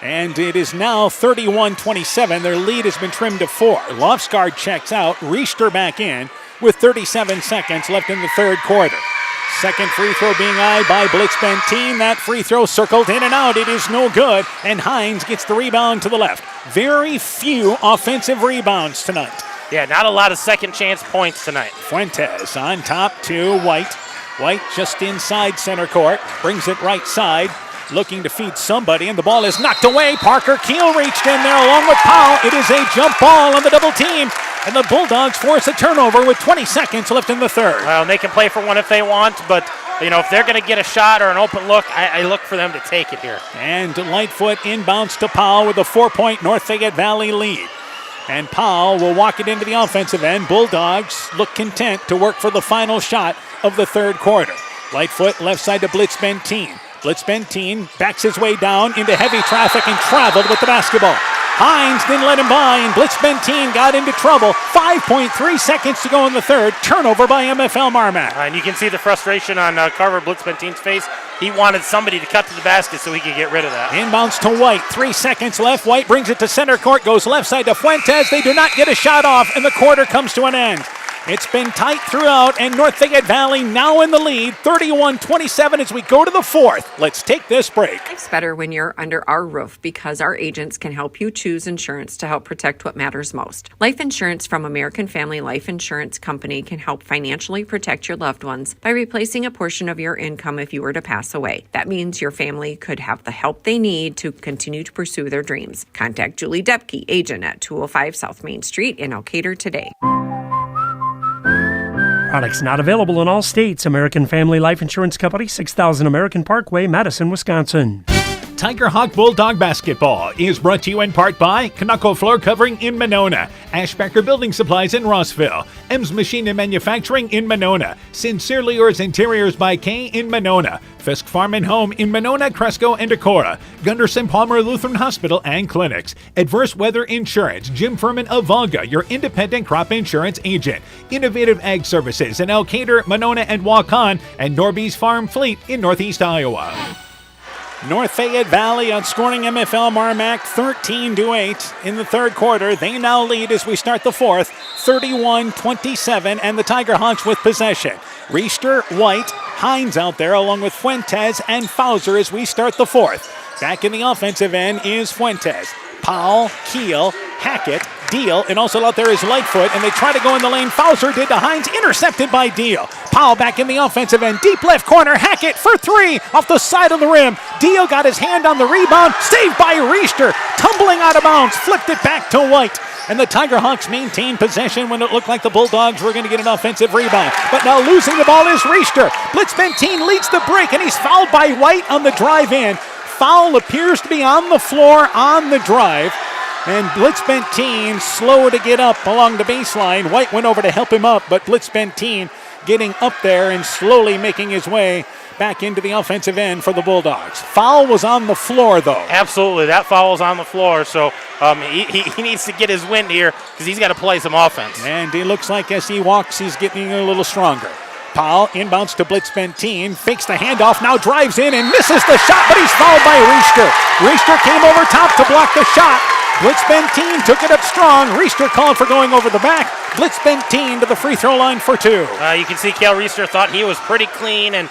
and it is now 31-27. Their lead has been trimmed to 4. Lofsgaard checks out. Reister back in with 37 seconds left in the third quarter. Second free throw being eyed by Blitz Benteen. That free throw circled in and out. It is no good, and Hines gets the rebound to the left. Very few offensive rebounds tonight. Yeah, not a lot of second chance points tonight. Fuentes on top to White. White just inside center court, brings it right side, looking to feed somebody, and the ball is knocked away. Parker Keel reached in there along with Powell. It is a jump ball on the double team, and the Bulldogs force a turnover with 20 seconds left in the third. Well, they can play for one if they want, but if they're going to get a shot or an open look, I look for them to take it here. And Lightfoot inbounds to Powell with a 4-point North Fayette Valley lead. And Powell will walk it into the offensive end. Bulldogs look content to work for the final shot of the third quarter. Lightfoot left side to Blitz Benteen. Blitz Benteen backs his way down into heavy traffic and traveled with the basketball. Hines didn't let him by, and Blitz Benteen got into trouble. 5.3 seconds to go in the third. Turnover by MFL MarMac. And you can see the frustration on Carver Blitz Benteen's face. He wanted somebody to cut to the basket so he could get rid of that. Inbounds to White. 3 seconds left. White brings it to center court, goes left side to Fuentes. They do not get a shot off, and the quarter comes to an end. It's been tight throughout, and North Fayette Valley now in the lead, 31-27 as we go to the fourth. Let's take this break. Life's better when you're under our roof because our agents can help you choose insurance to help protect what matters most. Life insurance from American Family Life Insurance Company can help financially protect your loved ones by replacing a portion of your income if you were to pass away. That means your family could have the help they need to continue to pursue their dreams. Contact Julie Depke, agent at 205 South Main Street in Elkader today. Products not available in all states. American Family Life Insurance Company, 6000 American Parkway, Madison, Wisconsin. Tiger Hawk Bulldog Basketball is brought to you in part by Knuckle Floor Covering in Monona, Ashbacker Building Supplies in Rossville, M's Machine and Manufacturing in Monona, Sincerely Yours Interiors by Kay in Monona, Fisk Farm and Home in Monona, Cresco, and Decorah, Gunderson Palmer Lutheran Hospital and Clinics, Adverse Weather Insurance, Jim Furman of Volga, your independent crop insurance agent, Innovative Ag Services in Elkader, Monona, and Waukon, and Norby's Farm Fleet in Northeast Iowa. North Fayette Valley outscoring MFL MarMac 13-8 in the third quarter. They now lead as we start the fourth, 31-27, and the Tiger Hawks with possession. Reister, White, Hines out there along with Fuentes and Fauser as we start the fourth. Back in the offensive end is Fuentes. Powell, Keel, Hackett, Deal, and also out there is Lightfoot, and they try to go in the lane. Fauser did to Hines, intercepted by Deal. Powell back in the offensive end, deep left corner, Hackett for three, off the side of the rim. Deal got his hand on the rebound, saved by Reister, tumbling out of bounds, flipped it back to White. And the Tiger Hawks maintained possession when it looked like the Bulldogs were going to get an offensive rebound. But now losing the ball is Reister. Blitz Benteen leads the break, and he's fouled by White on the drive in. Foul appears to be on the floor on the drive. And Blitz Benteen slow to get up along the baseline. White went over to help him up, but Blitz Benteen getting up there and slowly making his way back into the offensive end for the Bulldogs. Foul was on the floor, though. Absolutely, that foul was on the floor, so he needs to get his wind here because he's got to play some offense. And he looks like as he walks, he's getting a little stronger. Powell inbounds to Blitz Benteen, fakes the handoff, now drives in and misses the shot, but he's fouled by Reister. Reister came over top to block the shot. Blitz Benteen took it up strong. Reister called for going over the back. Blitz Benteen to the free throw line for two. You can see Cal Reister thought he was pretty clean, and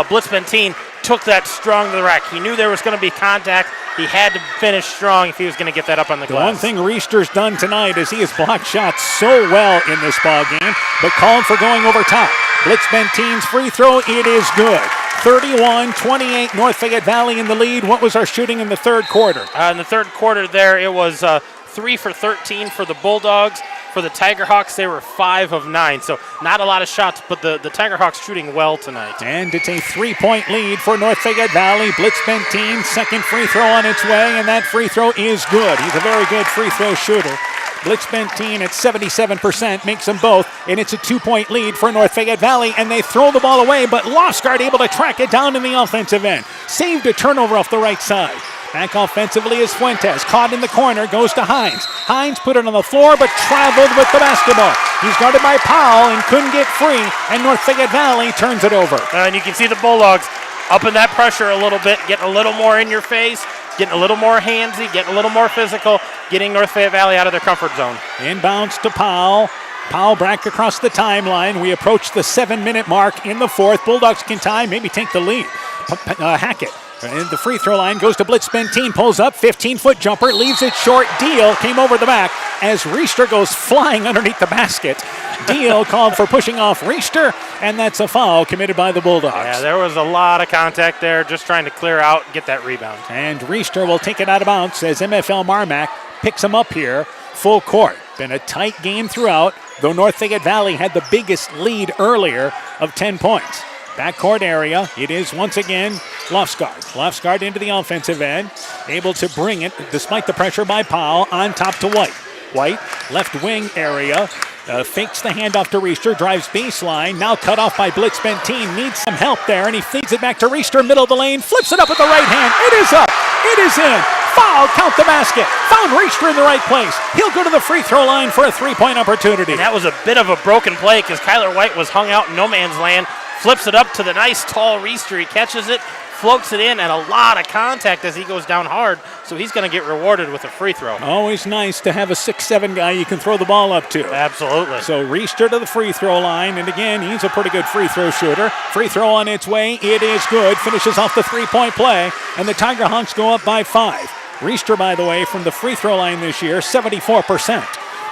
Blitz Benteen took that strong to the rack. He knew there was going to be contact. He had to finish strong if he was going to get that up on the glass. The one thing Reister's done tonight is he has blocked shots so well in this ball game, but called for going over top. Blitz Benteen's free throw, it is good. 31-28, North Fayette Valley in the lead. What was our shooting in the third quarter? In the third quarter there, it was 3 for 13 for the Bulldogs. For the Tiger Hawks, they were 5 of 9, so not a lot of shots, but the Tiger Hawks shooting well tonight. And it's a 3-point lead for North Fayette Valley. Blitz Benteen, second free throw on its way, and that free throw is good. He's a very good free throw shooter. Blitz Benteen at 77%, makes them both, and it's a 2-point lead for North Fayette Valley, and they throw the ball away, but Lofsgaard able to track it down in the offensive end. Saved a turnover off the right side. Back offensively is Fuentes, caught in the corner, goes to Hines. Hines put it on the floor, but traveled with the basketball. He's guarded by Powell and couldn't get free, and North Fayette Valley turns it over. And you can see the Bulldogs up in that pressure a little bit, getting a little more in your face, getting a little more handsy, getting a little more physical, getting North Fayette Valley out of their comfort zone. Inbounds to Powell. Powell back across the timeline. We approach the 7-minute mark in the fourth. Bulldogs can tie, maybe take the lead. Hackett. And the free throw line goes to Blitz Benteen, pulls up, 15-foot jumper, leaves it short. Deal came over the back as Reister goes flying underneath the basket. Deal called for pushing off Reister, and that's a foul committed by the Bulldogs. Yeah, there was a lot of contact there, just trying to clear out and get that rebound. And Reister will take it out of bounds as MFL MarMac picks him up here full court. Been a tight game throughout, though North Fayette Valley had the biggest lead earlier of 10 points. Backcourt area, it is once again Lofsgaard. Lofsgaard into the offensive end, able to bring it despite the pressure by Powell on top to White. White, left wing area, fakes the handoff to Reister, drives baseline, now cut off by Blitz Benteen, needs some help there, and he feeds it back to Reister, middle of the lane, flips it up with the right hand, it is up, it is in, foul, count the basket, found Reister in the right place, he'll go to the free throw line for a 3-point opportunity. And that was a bit of a broken play because Kyler White was hung out in no man's land, flips it up to the nice tall Reister, he catches it, floats it in, and a lot of contact as he goes down hard, so he's going to get rewarded with a free throw. Always nice to have a 6'7" guy you can throw the ball up to. Absolutely. So Reister to the free throw line, and again, he's a pretty good free throw shooter. Free throw on its way. It is good. Finishes off the three-point play, and the Tiger Hawks go up by 5. Reister, by the way, from the free throw line this year, 74%.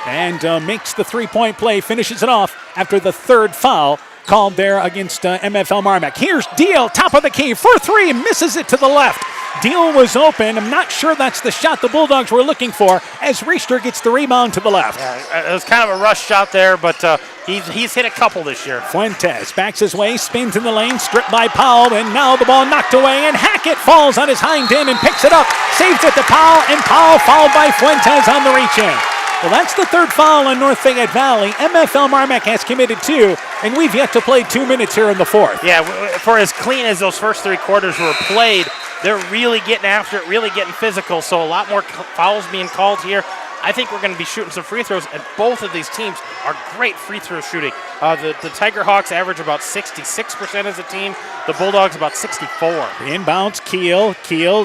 And makes the three-point play, finishes it off after the third foul called there against MFL MarMac. Here's Deal, top of the key for 3, misses it to the left. Deal was open. I'm not sure that's the shot the Bulldogs were looking for as Reister gets the rebound to the left. Yeah, it was kind of a rush shot there, but he's hit a couple this year. Fuentes backs his way, spins in the lane, stripped by Powell, and now the ball knocked away, and Hackett falls on his hind end and picks it up, saves it to Powell, and Powell fouled by Fuentes on the reach-in. Well, that's the third foul on North Fayette Valley. MFL MarMac has committed 2, and we've yet to play 2 minutes here in the fourth. Yeah, for as clean as those first 3 quarters were played, they're really getting after it, really getting physical, so a lot more fouls being called here. I think we're going to be shooting some free throws, and both of these teams are great free throw shooting. The Tiger Hawks average about 66% as a team. The Bulldogs about 64. Inbounds, Keel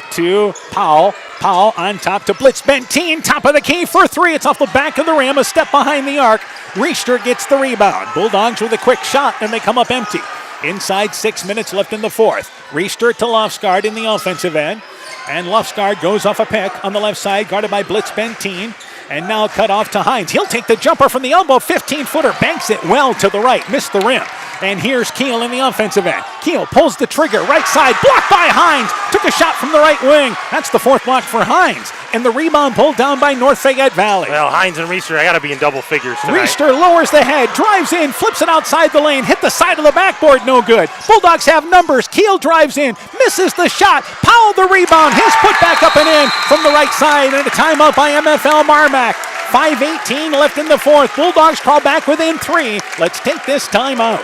to Powell. Powell on top to Blitz Benteen, top of the key for 3. It's off the back of the rim, a step behind the arc. Reister gets the rebound. Bulldogs with a quick shot, and they come up empty. Inside 6 minutes left in the fourth. Reister to Lofsgaard in the offensive end. And Lofsgaard goes off a pick on the left side, guarded by Blitz Benteen. And now cut off to Hines. He'll take the jumper from the elbow, 15-footer, banks it well to the right, missed the rim. And here's Keel in the offensive end. Keel pulls the trigger, right side, blocked by Hines. Took a shot from the right wing. That's the fourth block for Hines. And the rebound pulled down by North Fayette Valley. Well, Hines and Reister, I got to be in double figures tonight. Reister lowers the head, drives in, flips it outside the lane, hit the side of the backboard, no good. Bulldogs have numbers. Keel drives in, misses the shot. Powell the rebound. His put back up and in from the right side, and a timeout by MFL MarMac. 5:18 left in the fourth. Bulldogs crawl back within 3. Let's take this timeout.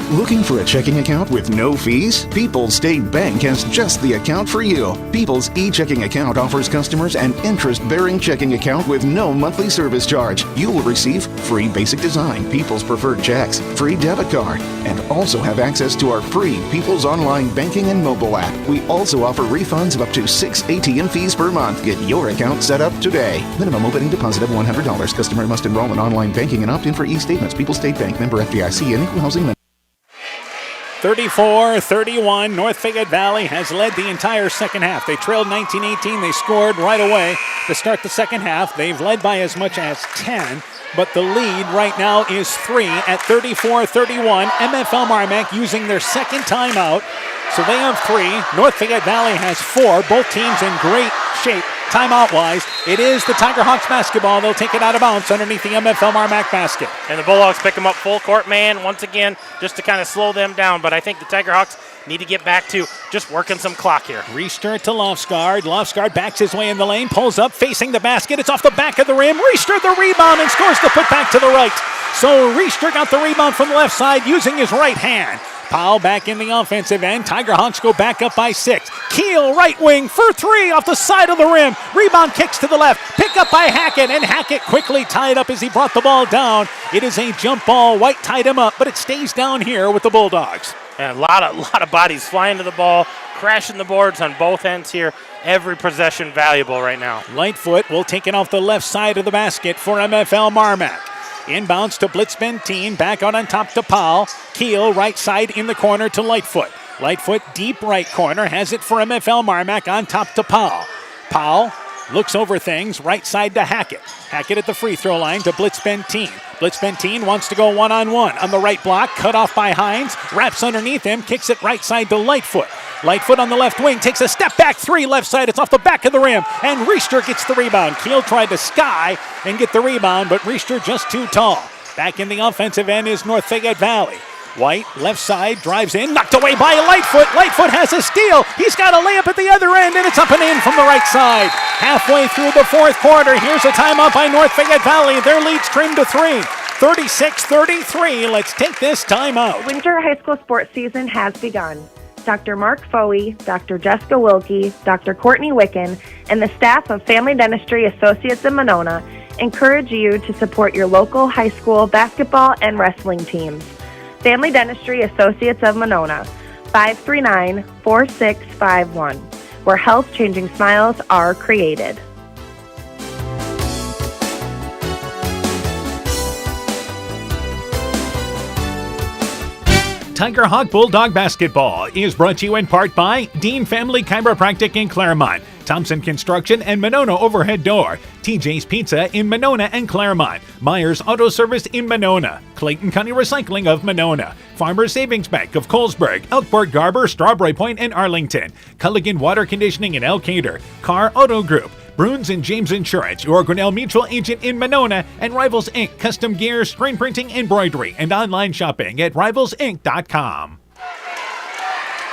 Looking for a checking account with no fees? People's State Bank has just the account for you. People's e-checking account offers customers an interest-bearing checking account with no monthly service charge. You will receive free basic design, People's Preferred Checks, free debit card, and also have access to our free People's Online Banking and mobile app. We also offer refunds of up to 6 ATM fees per month. Get your account set up today. Minimum opening deposit of $100. Customer must enroll in online banking and opt in for e-statements. People's State Bank, member FDIC, and equal housing member. 34-31, North Fayette Valley has led the entire second half. They trailed 19-18. They scored right away to start the second half. They've led by as much as 10, but the lead right now is 3 at 34-31. MFL MarMac using their second timeout. So they have 3. North Fayette Valley has 4. Both teams in great shape timeout-wise. It is the Tiger Hawks basketball. They'll take it out of bounds underneath the MFL MarMac basket. And the Bulldogs pick them up full court man once again just to kind of slow them down. But I think the Tiger Hawks need to get back to just working some clock here. Reister to Lofsgaard. Lofsgaard backs his way in the lane, pulls up, facing the basket. It's off the back of the rim. Reister the rebound and scores the putback to the right. So Reister got the rebound from the left side using his right hand. Powell back in the offensive end. Tiger Hawks go back up by 6. Keel right wing for 3 off the side of the rim. Rebound kicks to the left. Pick up by Hackett, and Hackett quickly tied up as he brought the ball down. It is a jump ball. White tied him up, but it stays down here with the Bulldogs. And a lot of bodies flying to the ball, crashing the boards on both ends here. Every possession valuable right now. Lightfoot will take it off the left side of the basket for MFL MarMac. Inbounds to Blitz Benteen, back out on top to Powell. Keel right side in the corner to Lightfoot. Lightfoot deep right corner, has it for MFL MarMac on top to Powell. Powell looks over things, right side to Hackett. Hackett at the free throw line to Blitz Benteen. Blitz Benteen wants to go one-on-one. On the right block, cut off by Hines, wraps underneath him, kicks it right side to Lightfoot. Lightfoot on the left wing, takes a step back 3 left side. It's off the back of the rim, and Reister gets the rebound. Keel tried to sky and get the rebound, but Reister just too tall. Back in the offensive end is North Fayette Valley. White, left side, drives in, knocked away by Lightfoot. Lightfoot has a steal. He's got a layup at the other end, and it's up and in from the right side. Halfway through the fourth quarter, here's a timeout by North Fayette Valley. Their lead's trimmed to 3. 36-33. Let's take this timeout. Winter high school sports season has begun. Dr. Mark Foey, Dr. Jessica Wilkie, Dr. Courtney Wicken, and the staff of Family Dentistry Associates in Monona encourage you to support your local high school basketball and wrestling teams. Family Dentistry Associates of Monona, 539-4651, where health-changing smiles are created. Tiger Hawk Bulldog Basketball is brought to you in part by Dean Family Chiropractic in Claremont, Thompson Construction and Monona Overhead Door, TJ's Pizza in Monona and Claremont, Myers Auto Service in Monona, Clayton County Recycling of Monona, Farmers Savings Bank of Colesburg, Elkport Garber, Strawberry Point and Arlington, Culligan Water Conditioning in Elkader, Carr Auto Group, Bruins and James Insurance, your Grinnell Mutual agent in Monona, and Rivals Inc. Custom Gear, Screen Printing, Embroidery, and online shopping at rivalsinc.com.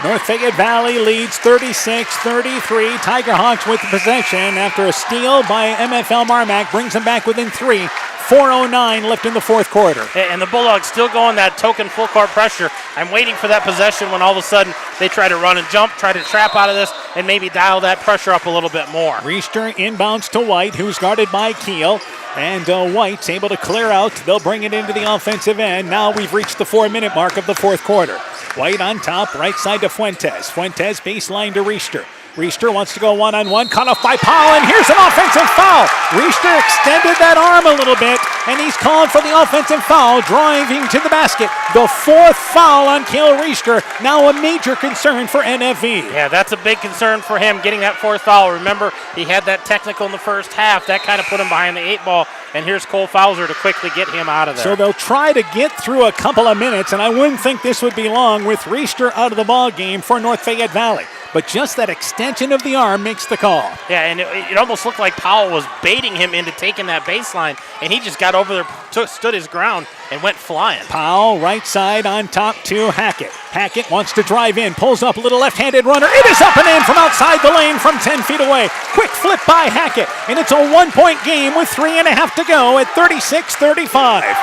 North Fayette Valley leads 36-33. Tiger Hawks with the possession after a steal by MFL MarMac brings them back within 3. 4:09 left in the fourth quarter. And the Bulldogs still going that token full court pressure. I'm waiting for that possession when all of a sudden they try to run and jump, try to trap out of this, and maybe dial that pressure up a little bit more. Riester inbounds to White, who's guarded by Keel. And White's able to clear out. They'll bring it into the offensive end. Now we've reached the 4-minute mark of the fourth quarter. White on top, right side to Fuentes. Fuentes baseline to Riester. Riester wants to go one-on-one, cut off by Powell, and here's an offensive foul. Riester extended that arm a little bit, and he's called for the offensive foul, driving to the basket. The fourth foul on Cale Riester, now a major concern for NFV. Yeah, that's a big concern for him, getting that fourth foul. Remember, he had that technical in the first half. That kind of put him behind the 8 ball, and here's Cole Fowler to quickly get him out of there. So they'll try to get through a couple of minutes, and I wouldn't think this would be long with Riester out of the ball game for North Fayette Valley. But just that extension of the arm makes the call. Yeah, and it almost looked like Powell was baiting him into taking that baseline, and he just got over there, stood his ground, and went flying. Powell, right side on top to Hackett. Hackett wants to drive in, pulls up a little left-handed runner. It is up and in from outside the lane from 10 feet away. Quick flip by Hackett, and it's a 1-point game with 3.5 to go at 36-35.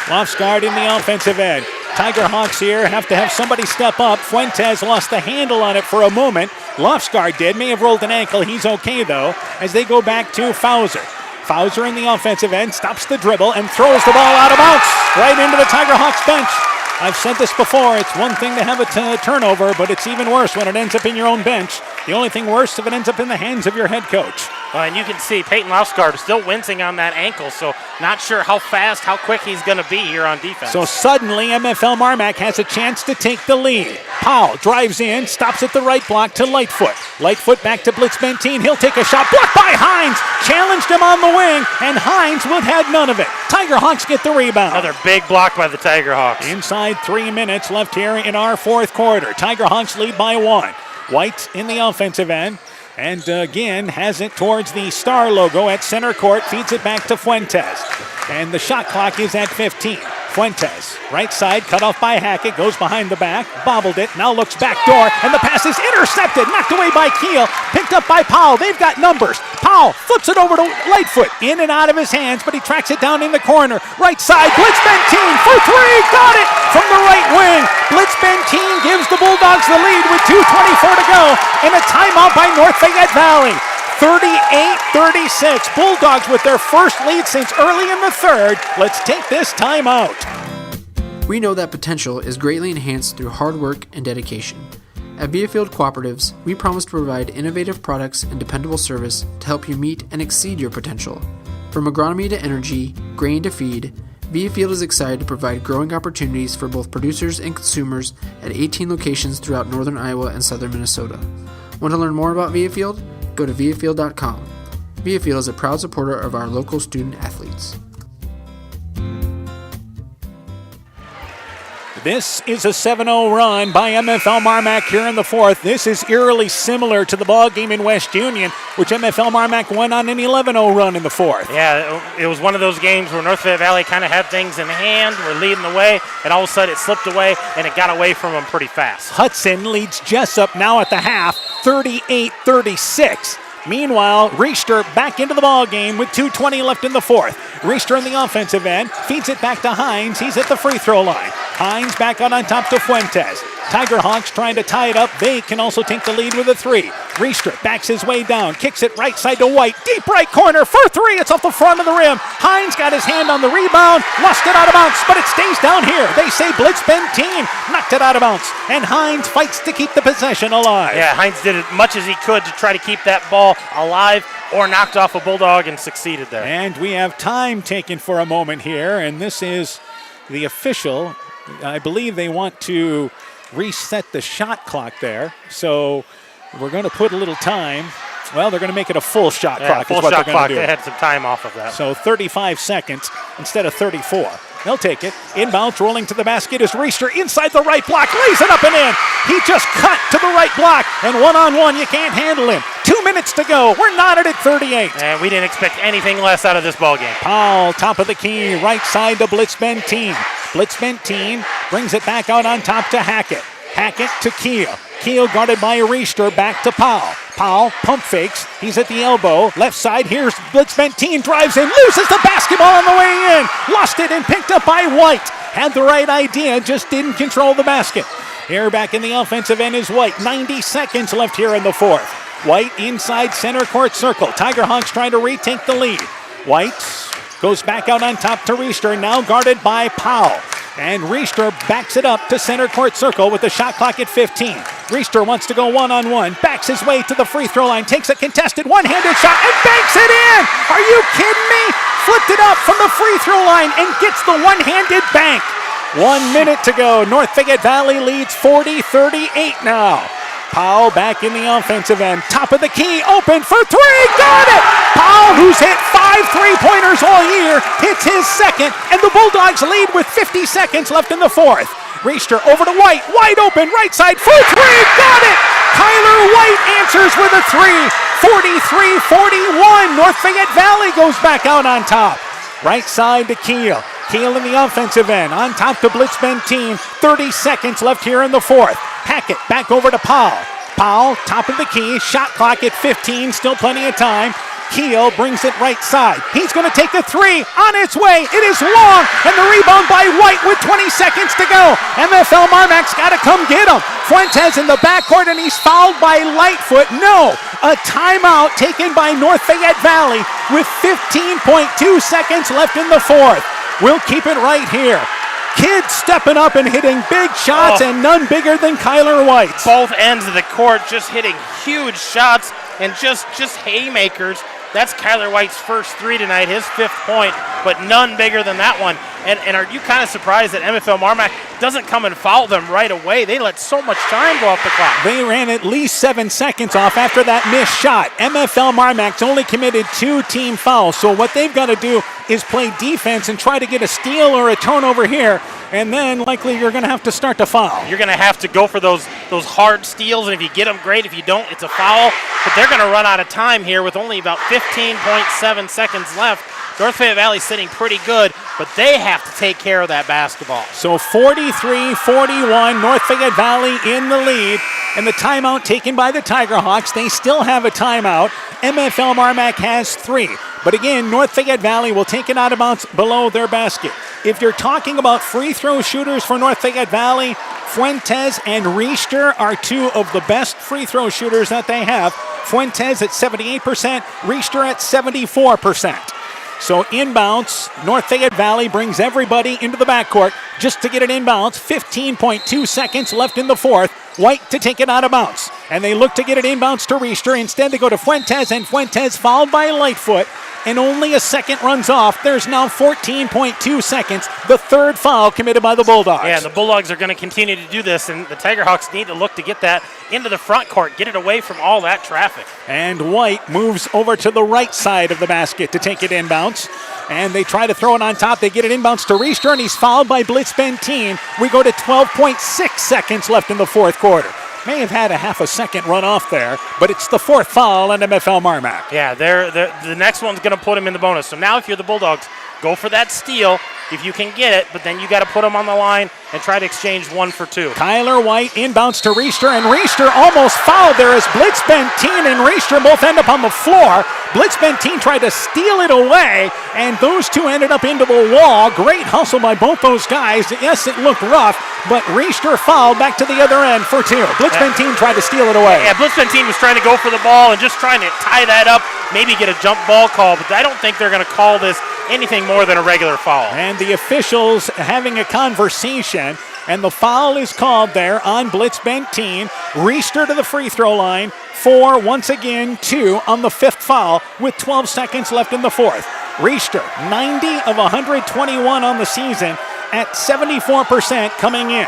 Lofsgaard in the offensive end. Tiger Hawks here have to have somebody step up. Fuentes lost the handle on it for a moment. Lofsgaard did, may have rolled an ankle. He's okay, though, as they go back to Fowler. Fowler in the offensive end, stops the dribble, and throws the ball out of bounds right into the Tiger Hawks bench. I've said this before, it's one thing to have a turnover, but it's even worse when it ends up in your own bench. The only thing worse if it ends up in the hands of your head coach. And you can see Peyton Lofsgaard is still wincing on that ankle, so not sure how fast, how quick he's going to be here on defense. So suddenly MFL MarMac has a chance to take the lead. Powell drives in, stops at the right block to Lightfoot. Lightfoot back to Blitz Benteen. He'll take a shot. Blocked by Hines. Challenged him on the wing, and Hines would have none of it. Tiger Hawks get the rebound. Another big block by the Tiger Hawks. Inside 3 minutes left here in our fourth quarter. Tiger Hawks lead by 1. White in the offensive end. And again, has it towards the star logo at center court, feeds it back to Fuentes. And the shot clock is at 15. Fuentes, right side, cut off by Hackett, goes behind the back, bobbled it, now looks back door, and the pass is intercepted, knocked away by Keel, picked up by Powell. They've got numbers. Powell flips it over to Lightfoot, in and out of his hands, but he tracks it down in the corner. Right side, Blitz Benteen for 3, got it from the right wing. Blitz Benteen gives the Bulldogs the lead with 2:24 to go, and a timeout by North Fayette Valley. 38-36. Bulldogs with their first lead since early in the third. Let's take this time out. We know that potential is greatly enhanced through hard work and dedication. At Viafield Cooperatives, we promise to provide innovative products and dependable service to help you meet and exceed your potential. From agronomy to energy, grain to feed, Viafield is excited to provide growing opportunities for both producers and consumers at 18 locations throughout northern Iowa and southern Minnesota. Want to learn more about Viafield? Go to viafield.com. Viafield is a proud supporter of our local student athletes. This is a 7-0 run by MFL MarMac here in the fourth. This is eerily similar to the ball game in West Union, which MFL MarMac went on an 11-0 run in the fourth. Yeah, it was one of those games where North Fayette Valley kind of had things in hand, were leading the way, and all of a sudden it slipped away, and it got away from them pretty fast. Hudson leads Jessup now at the half, 38-36. Meanwhile, Riester back into the ball game with 2:20 left in the fourth. Riester in the offensive end, feeds it back to Hines. He's at the free throw line. Hines back out on top to Fuentes. Tiger Hawks trying to tie it up. They can also take the lead with a 3. Riester backs his way down, kicks it right side to White. Deep right corner for 3. It's off the front of the rim. Hines got his hand on the rebound, lost it out of bounds, but it stays down here. They say blitz Ben team knocked it out of bounds, and Hines fights to keep the possession alive. Yeah, Hines did as much as he could to try to keep that ball alive or knocked off a Bulldog and succeeded there. And we have time taken for a moment here, and this is the official. I believe they want to reset the shot clock there, so we're going to put a little time. Well, they're going to make it a full shot clock. Full is what shot they're going clock. to do. They had some time off of that. So 35 seconds instead of 34. They'll take it. Inbounds, rolling to the basket is Riester inside the right block, lays it up and in. He just cut to the right block, and one-on-one, you can't handle him. 2 minutes to go. We're knotted at 38. And we didn't expect anything less out of this ballgame. Powell, top of the key, right side to Blitz Benteen. Blitz Benteen brings it back out on top to Hackett. Hackett to Keel. Keel guarded by Riester, back to Powell. Powell pump fakes. He's at the elbow. Left side, here's Blitz Benteen, drives in, loses the basketball on the way in. Lost it and picked up by White. Had the right idea, just didn't control the basket. Here back in the offensive end is White. 90 seconds left here in the fourth. White inside center court circle. Tiger Hawks trying to retake the lead. White goes back out on top to Riester, now guarded by Powell. And Riester backs it up to center court circle with the shot clock at 15. Riester wants to go one-on-one, backs his way to the free throw line, takes a contested one-handed shot and banks it in! Are you kidding me? Flipped it up from the free throw line and gets the one-handed bank. 1 minute to go. North Fayette Valley leads 40-38 now. Powell back in the offensive end. Top of the key, open for 3. Got it! Powell, who's hit 5 3-pointers all year, hits his second, and the Bulldogs lead with 50 seconds left in the fourth. Riester over to White, wide open, right side for 3. Got it! Kyler White answers with a 3. 43-41. North Fayette Valley goes back out on top. Right side to Keel. Keel in the offensive end. On top to Blitz Benteen. 30 seconds left here in the fourth. Hackett back over to Powell. Powell, top of the key. Shot clock at 15. Still plenty of time. Keel brings it right side. He's going to take a 3 on its way. It is long, and the rebound by White with 20 seconds to go. MFL MarMac's got to come get him. Fuentes in the backcourt, and he's fouled by Lightfoot. No, a timeout taken by North Fayette Valley with 15.2 seconds left in the fourth. We'll keep it right here. Kids stepping up and hitting big shots, and none bigger than Kyler White. Both ends of the court just hitting huge shots and just haymakers. That's Kyler White's first 3 tonight, his 5th point, but none bigger than that one. And are you kind of surprised that MFL MarMac doesn't come and foul them right away? They let so much time go off the clock. They ran at least 7 seconds off after that missed shot. MFL MarMac's only committed 2 team fouls, so what they've got to do is play defense and try to get a steal or a turnover here, and then likely you're going to have to start to foul. You're going to have to go for those hard steals, and if you get them, great. If you don't, it's a foul. But they're going to run out of time here with only about 15.7 seconds left. North Fayette Valley sitting pretty good, but they have to take care of that basketball. So 43-41, North Fayette Valley in the lead, and the timeout taken by the Tiger Hawks. They still have a timeout. MFL MarMac has 3. But again, North Fayette Valley will take it out of bounds below their basket. If you're talking about free throw shooters for North Fayette Valley, Fuentes and Riester are 2 of the best free throw shooters that they have. Fuentes at 78%, Riester at 74%. So inbounds, North Fayette Valley brings everybody into the backcourt just to get it inbounds. 15.2 seconds left in the fourth. White to take it out of bounds. And they look to get it inbounds to Riester. Instead they go to Fuentes, and Fuentes fouled by Lightfoot. And only a second runs off. There's now 14.2 seconds. The third foul committed by the Bulldogs. Yeah, the Bulldogs are going to continue to do this, and the Tiger Hawks need to look to get that into the front court, get it away from all that traffic. And White moves over to the right side of the basket to take it inbounds. And they try to throw it on top. They get it inbounds to Riester, and he's fouled by Blitz Benteen. We go to 12.6 seconds left in the fourth quarter. May have had a half a second run off there, but it's the 4th foul on MFL MarMac. Yeah, the next one's going to put him in the bonus. So now if you're the Bulldogs, go for that steal if you can get it, but then you got to put them on the line and try to exchange 1 for 2. Kyler White inbounds to Reister, and Reister almost fouled there as Blitz Benteen and Reister both end up on the floor. Blitz Benteen tried to steal it away, and those two ended up into the wall. Great hustle by both those guys. Yes, it looked rough, but Reister fouled back to the other end for 2. Blitz Benteen tried to steal it away. Yeah, Blitz Benteen was trying to go for the ball and just trying to tie that up, maybe get a jump ball call, but I don't think they're going to call this anything more than a regular foul. And the officials having a conversation, and the foul is called there on Blitz Benteen. Reister to the free throw line for, once again, 2 on the 5th foul with 12 seconds left in the 4th. Reister, 90 of 121 on the season at 74% coming in.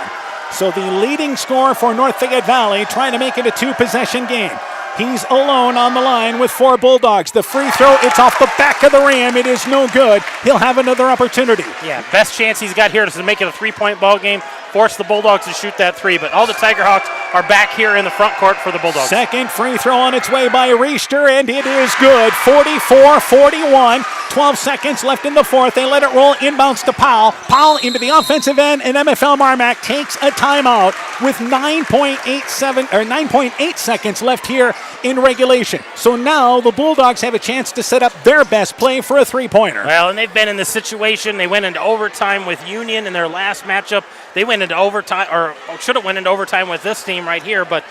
So the leading scorer for North Fayette Valley trying to make it a 2-possession game. He's alone on the line with 4 Bulldogs. The free throw, it's off the back of the rim. It is no good. He'll have another opportunity. Yeah, best chance he's got here is to make it a 3-point ball game, force the Bulldogs to shoot that 3. But all the Tiger Hawks are back here in the front court for the Bulldogs. Second free throw on its way by Reister, and it is good. 44-41. 12 seconds left in the 4th. They let it roll inbounds to Powell. Powell into the offensive end, and MFL MarMac takes a timeout with 9.8 seconds left here in regulation. So now the Bulldogs have a chance to set up their best play for a 3-pointer. Well, and they've been in this situation. They went into overtime with Union in their last matchup. They went into overtime, or should have went into overtime with this team right here, but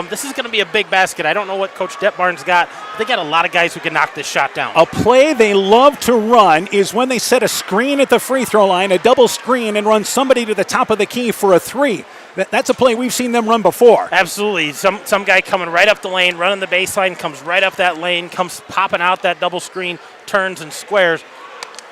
this is going to be a big basket. I don't know what Coach Detbarn's got. They got a lot of guys who can knock this shot down. A play they love to run is when they set a screen at the free throw line, a double screen, and run somebody to the top of the key for a 3. That's a play we've seen them run before. Absolutely. Some guy coming right up the lane, running the baseline, comes right up that lane, comes popping out that double screen, turns and squares.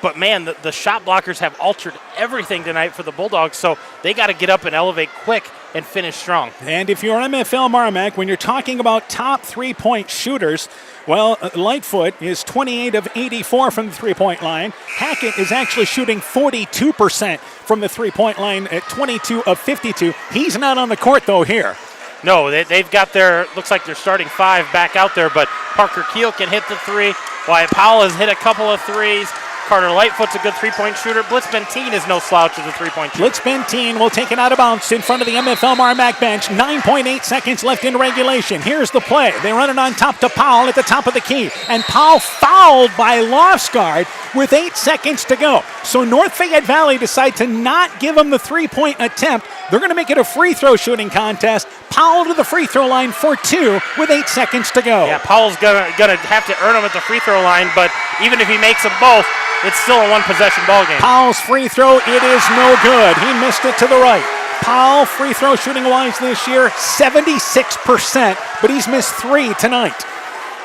But, man, the shot blockers have altered everything tonight for the Bulldogs, so they got to get up and elevate quick and finish strong. And if you're MFL MarMac, when you're talking about top 3-point shooters, well, Lightfoot is 28 of 84 from the 3-point line. Hackett is actually shooting 42% from the 3-point line at 22 of 52. He's not on the court, though, here. No, they've got their, looks like they're starting 5 back out there, but Parker Keel can hit the 3. Wyatt Powell has hit a couple of 3s. Carter Lightfoot's a good 3-point shooter. Blitz Benteen is no slouch as a 3-point shooter. Blitz Benteen will take it out of bounds in front of the MFL MarMac bench. 9.8 seconds left in regulation. Here's the play. They run it on top to Powell at the top of the key. And Powell fouled by Lofsgaard with 8 seconds to go. So North Fayette Valley decide to not give him the 3-point attempt. They're going to make it a free throw shooting contest. Powell to the free throw line for 2 with 8 seconds to go. Yeah, Powell's gonna have to earn them at the free throw line, but even if he makes them both, it's still a 1-possession ball game. Powell's free throw, it is no good. He missed it to the right. Powell, free throw shooting wise this year, 76%, but he's missed 3 tonight.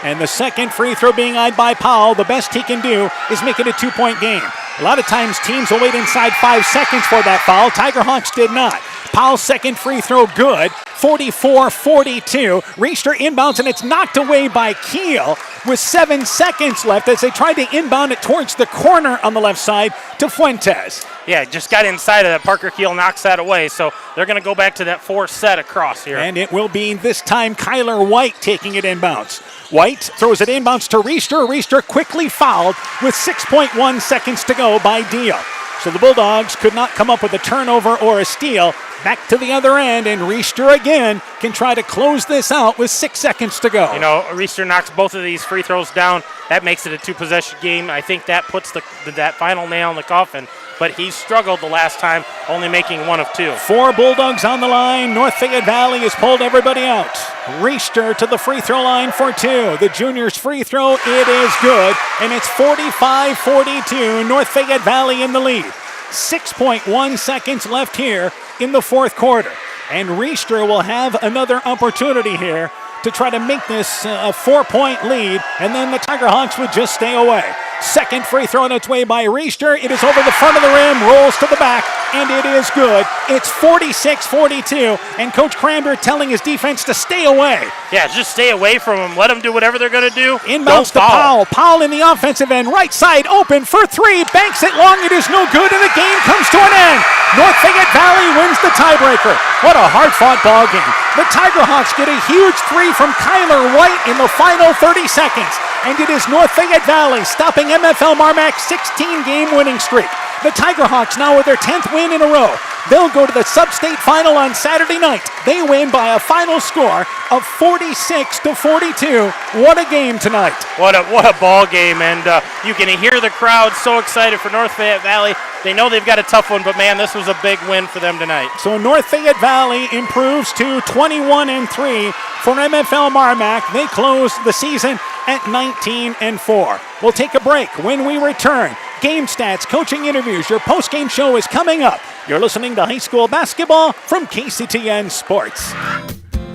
And the second free throw being eyed by Powell, the best he can do is make it a 2-point game. A lot of times teams will wait inside 5 seconds for that foul. Tiger Hawks did not. Powell's second free throw good, 44-42. Reister inbounds, and it's knocked away by Keel with 7 seconds left as they tried to inbound it towards the corner on the left side to Fuentes. Yeah, just got inside of that. Parker Keel knocks that away, so they're going to go back to that 4 set across here. And it will be this time Kyler White taking it inbounds. White throws it inbounds to Reister. Reister quickly fouled with 6.1 seconds to go by Dio. So the Bulldogs could not come up with a turnover or a steal. Back to the other end, and Reister again can try to close this out with 6 seconds to go. You know, Reister knocks both of these free throws down. That makes it a 2-possession game. I think that puts that final nail in the coffin. But he struggled the last time, only making 1 of 2. 4 Bulldogs on the line. North Fayette Valley has pulled everybody out. Reister to the free throw line for 2. The junior's free throw, it is good. And it's 45-42. North Fayette Valley in the lead. 6.1 seconds left here in the 4th quarter. And Reister will have another opportunity here to try to make this a 4-point lead, and then the Tiger Hawks would just stay away. Second free throw on its way by Reister. It is over the front of the rim, rolls to the back, and it is good. It's 46-42, and Coach Crander telling his defense to stay away. Yeah, just stay away from them. Let them do whatever they're going to do. Inbounds to Powell. Powell in the offensive end, right side open for 3. Banks it long. It is no good, and the game comes to an end. North Fayette Valley wins the tiebreaker. What a hard-fought ball game. The Tiger Hawks get a huge 3 from Kyler White in the final 30 seconds. And it is North Fayette Valley stopping MFL MarMac's 16-game winning streak. The Tiger Hawks now with their 10th win win in a row. They'll go to the sub-state final on Saturday night. They win by a final score of 46-42. What a game tonight. What a ball game, and you can hear the crowd so excited for North Fayette Valley. They know they've got a tough one, but man, this was a big win for them tonight. So North Fayette Valley improves to 21-3 for MFL MarMac. They close the season at 19-4. We'll take a break. When we return, game stats, coaching interviews, your post-game show is coming up. You're listening to high school basketball from KCTN Sports.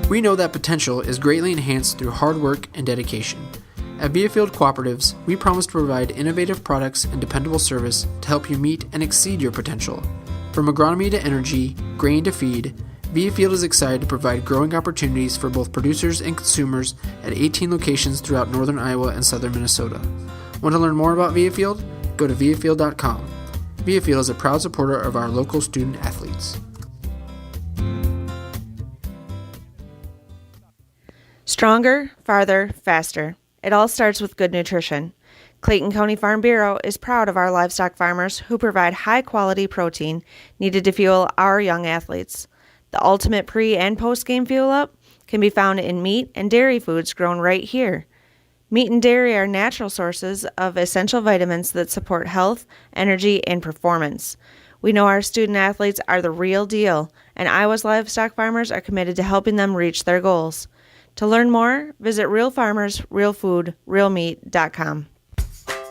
We know that potential is greatly enhanced through hard work and dedication. At Viafield Cooperatives, we promise to provide innovative products and dependable service to help you meet and exceed your potential. From agronomy to energy, grain to feed, Viafield is excited to provide growing opportunities for both producers and consumers at 18 locations throughout northern Iowa and southern Minnesota. Want to learn more about Viafield? Go to viafield.com. Viafield is a proud supporter of our local student athletes. Stronger, farther, faster. It all starts with good nutrition. Clayton County Farm Bureau is proud of our livestock farmers who provide high-quality protein needed to fuel our young athletes. The ultimate pre- and post-game fuel-up can be found in meat and dairy foods grown right here. Meat and dairy are natural sources of essential vitamins that support health, energy, and performance. We know our student athletes are the real deal, and Iowa's livestock farmers are committed to helping them reach their goals. To learn more, visit realfarmersrealfoodrealmeat.com.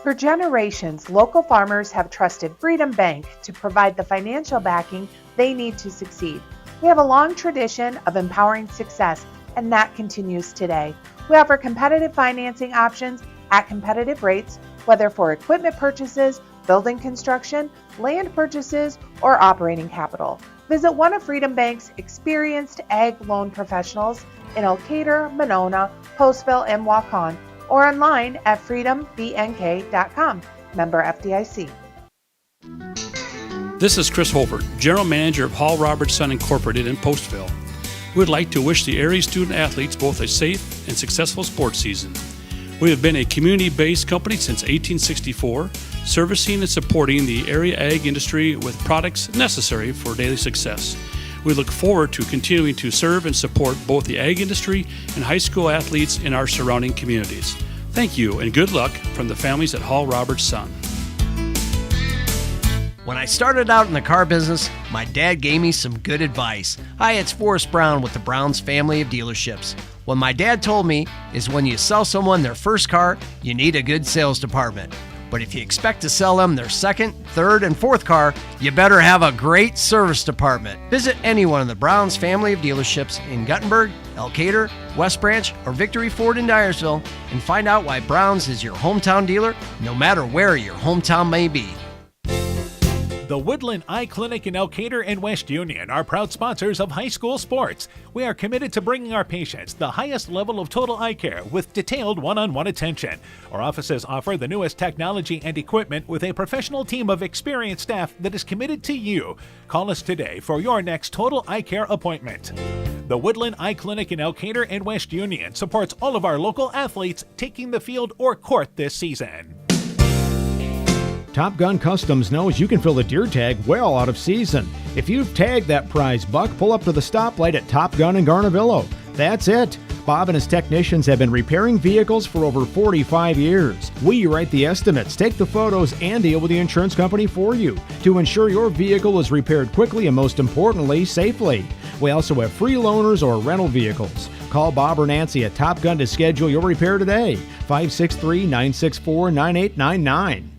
For generations, local farmers have trusted Freedom Bank to provide the financial backing they need to succeed. We have a long tradition of empowering success, and that continues today. We offer competitive financing options at competitive rates, whether for equipment purchases, building construction, land purchases, or operating capital. Visit one of Freedom Bank's experienced ag loan professionals in Elkader, Monona, Postville, and Waukon, or online at freedombnk.com. Member FDIC. This is Chris Holbert, General Manager of Hall Robertson Incorporated in Postville. We would like to wish the area student athletes both a safe and successful sports season. We have been a community-based company since 1864, servicing and supporting the area ag industry with products necessary for daily success. We look forward to continuing to serve and support both the ag industry and high school athletes in our surrounding communities. Thank you and good luck from the families at Hall Roberts Son. When I started out in the car business, my dad gave me some good advice. Hi, it's Forrest Brown with the Browns family of dealerships. What my dad told me is when you sell someone their first car, you need a good sales department. But if you expect to sell them their second, third, and fourth car, you better have a great service department. Visit any one of the Browns family of dealerships in Guttenberg, Elkader, West Branch, or Victory Ford in Dyersville and find out why Browns is your hometown dealer, no matter where your hometown may be. The Woodland Eye Clinic in Elkader and West Union are proud sponsors of high school sports. We are committed to bringing our patients the highest level of total eye care with detailed one-on-one attention. Our offices offer the newest technology and equipment with a professional team of experienced staff that is committed to you. Call us today for your next total eye care appointment. The Woodland Eye Clinic in Elkader and West Union supports all of our local athletes taking the field or court this season. Top Gun Customs knows you can fill the deer tag well out of season. If you've tagged that prize buck, pull up to the stoplight at Top Gun in Garnavillo. That's it. Bob and his technicians have been repairing vehicles for over 45 years. We write the estimates, take the photos, and deal with the insurance company for you to ensure your vehicle is repaired quickly and, most importantly, safely. We also have free loaners or rental vehicles. Call Bob or Nancy at Top Gun to schedule your repair today. 563-964-9899.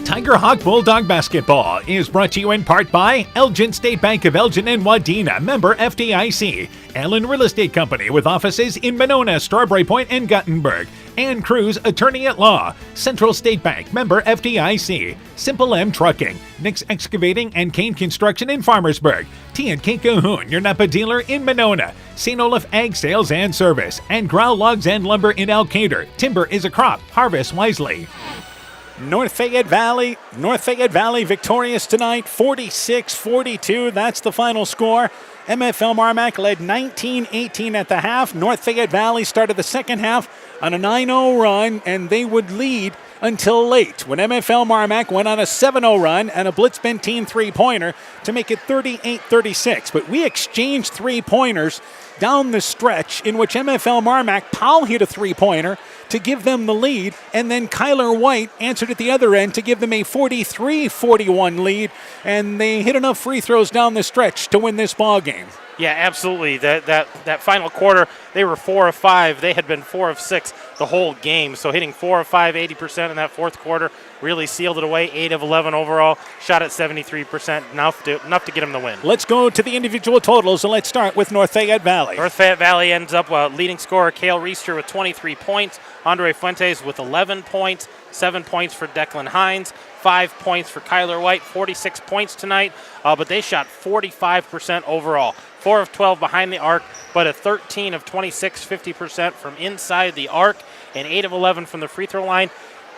Tiger Hawk Bulldog Basketball is brought to you in part by Elgin State Bank of Elgin and Wadena, member FDIC, Allen Real Estate Company with offices in Monona, Strawberry Point, and Guttenberg, Ann Cruz, Attorney at Law, Central State Bank, member FDIC, Simple M Trucking, Nick's Excavating and Kane Construction in Farmersburg, T&K Cahoon, your Napa dealer in Monona, St. Olaf Ag Sales and Service, and Grau Logs and Lumber in Elkader. Timber is a crop. Harvest wisely. North Fayette Valley victorious tonight, 46-42. That's the final score. MFL MarMac led 19-18 at the half. North Fayette Valley started the second half on a 9-0 run, and they would lead until late when MFL MarMac went on a 7-0 run and a Blitz-Benteen three-pointer to make it 38-36. But we exchanged three-pointers down the stretch in which MFL MarMac, Powell hit a three-pointer to give them the lead, and then Kyler White answered at the other end to give them a 43-41 lead, and they hit enough free throws down the stretch to win this ball game. Yeah, absolutely. That final quarter, they were 4 of 5. They had been 4 of 6 the whole game. So hitting 4 of 5, 80% in that fourth quarter really sealed it away. 8 of 11 overall, shot at 73%, enough to get them the win. Let's go to the individual totals, and let's start with North Fayette Valley. North Fayette Valley ends up leading scorer Cale Reister with 23 points, Andre Fuentes with 11 points, 7 points for Declan Hines, 5 points for Kyler White, 46 points tonight, but they shot 45% overall. 4 of 12 behind the arc, but a 13 of 26, 50% from inside the arc, and 8 of 11 from the free throw line.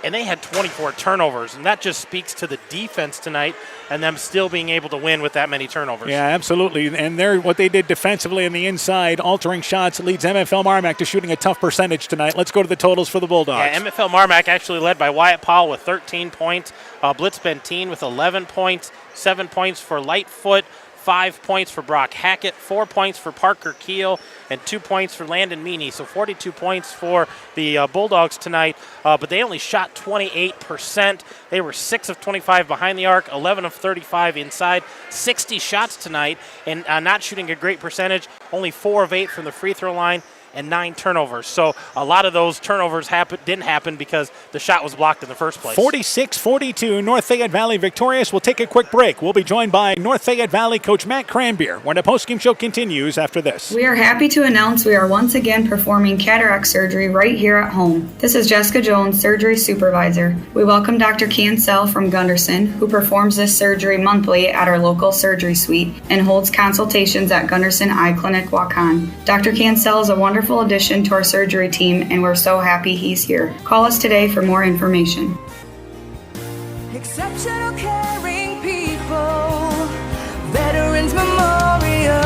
And they had 24 turnovers, and that just speaks to the defense tonight and them still being able to win with that many turnovers. Yeah, absolutely. And what they did defensively on the inside, altering shots, leads MFL MarMac to shooting a tough percentage tonight. Let's go to the totals for the Bulldogs. Yeah, MFL MarMac actually led by Wyatt Powell with 13 points, Blitz-Benteen with 11 points, 7 points for Lightfoot, 5 points for Brock Hackett, 4 points for Parker Keel, and 2 points for Landon Meany. So 42 points for the Bulldogs tonight, but they only shot 28%. They were 6 of 25 behind the arc, 11 of 35 inside, 60 shots tonight, and not shooting a great percentage, only 4 of 8 from the free throw line, and 9 turnovers. So a lot of those turnovers didn't happen because the shot was blocked in the first place. 46-42, North Fayette Valley victorious. We'll take a quick break. We'll be joined by North Fayette Valley coach Matt Cranbeer when the postgame show continues after this. We are happy to announce we are once again performing cataract surgery right here at home. This is Jessica Jones, surgery supervisor. We welcome Dr. Cancel from Gunderson, who performs this surgery monthly at our local surgery suite and holds consultations at Gunderson Eye Clinic, Waukon. Dr. Cancel is a wonderful addition to our surgery team, and we're so happy he's here. Call us today for more information. Exceptional caring people, Veterans Memorial.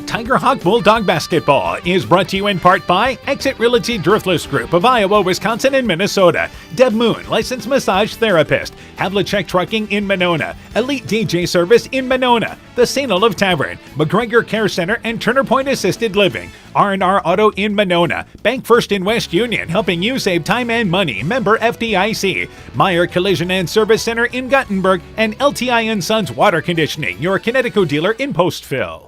Tiger Hawk Bulldog Basketball is brought to you in part by Exit Realty Driftless Group of Iowa, Wisconsin, and Minnesota. Deb Moon, licensed massage therapist. Havlicek Trucking in Monona. Elite DJ Service in Monona. The St. Olaf Tavern. McGregor Care Center and Turner Point Assisted Living. R&R Auto in Monona. Bank First in West Union, helping you save time and money. Member FDIC. Meyer Collision and Service Center in Guttenberg. And LTI & Sons Water Conditioning, your Connecticut dealer in Postville.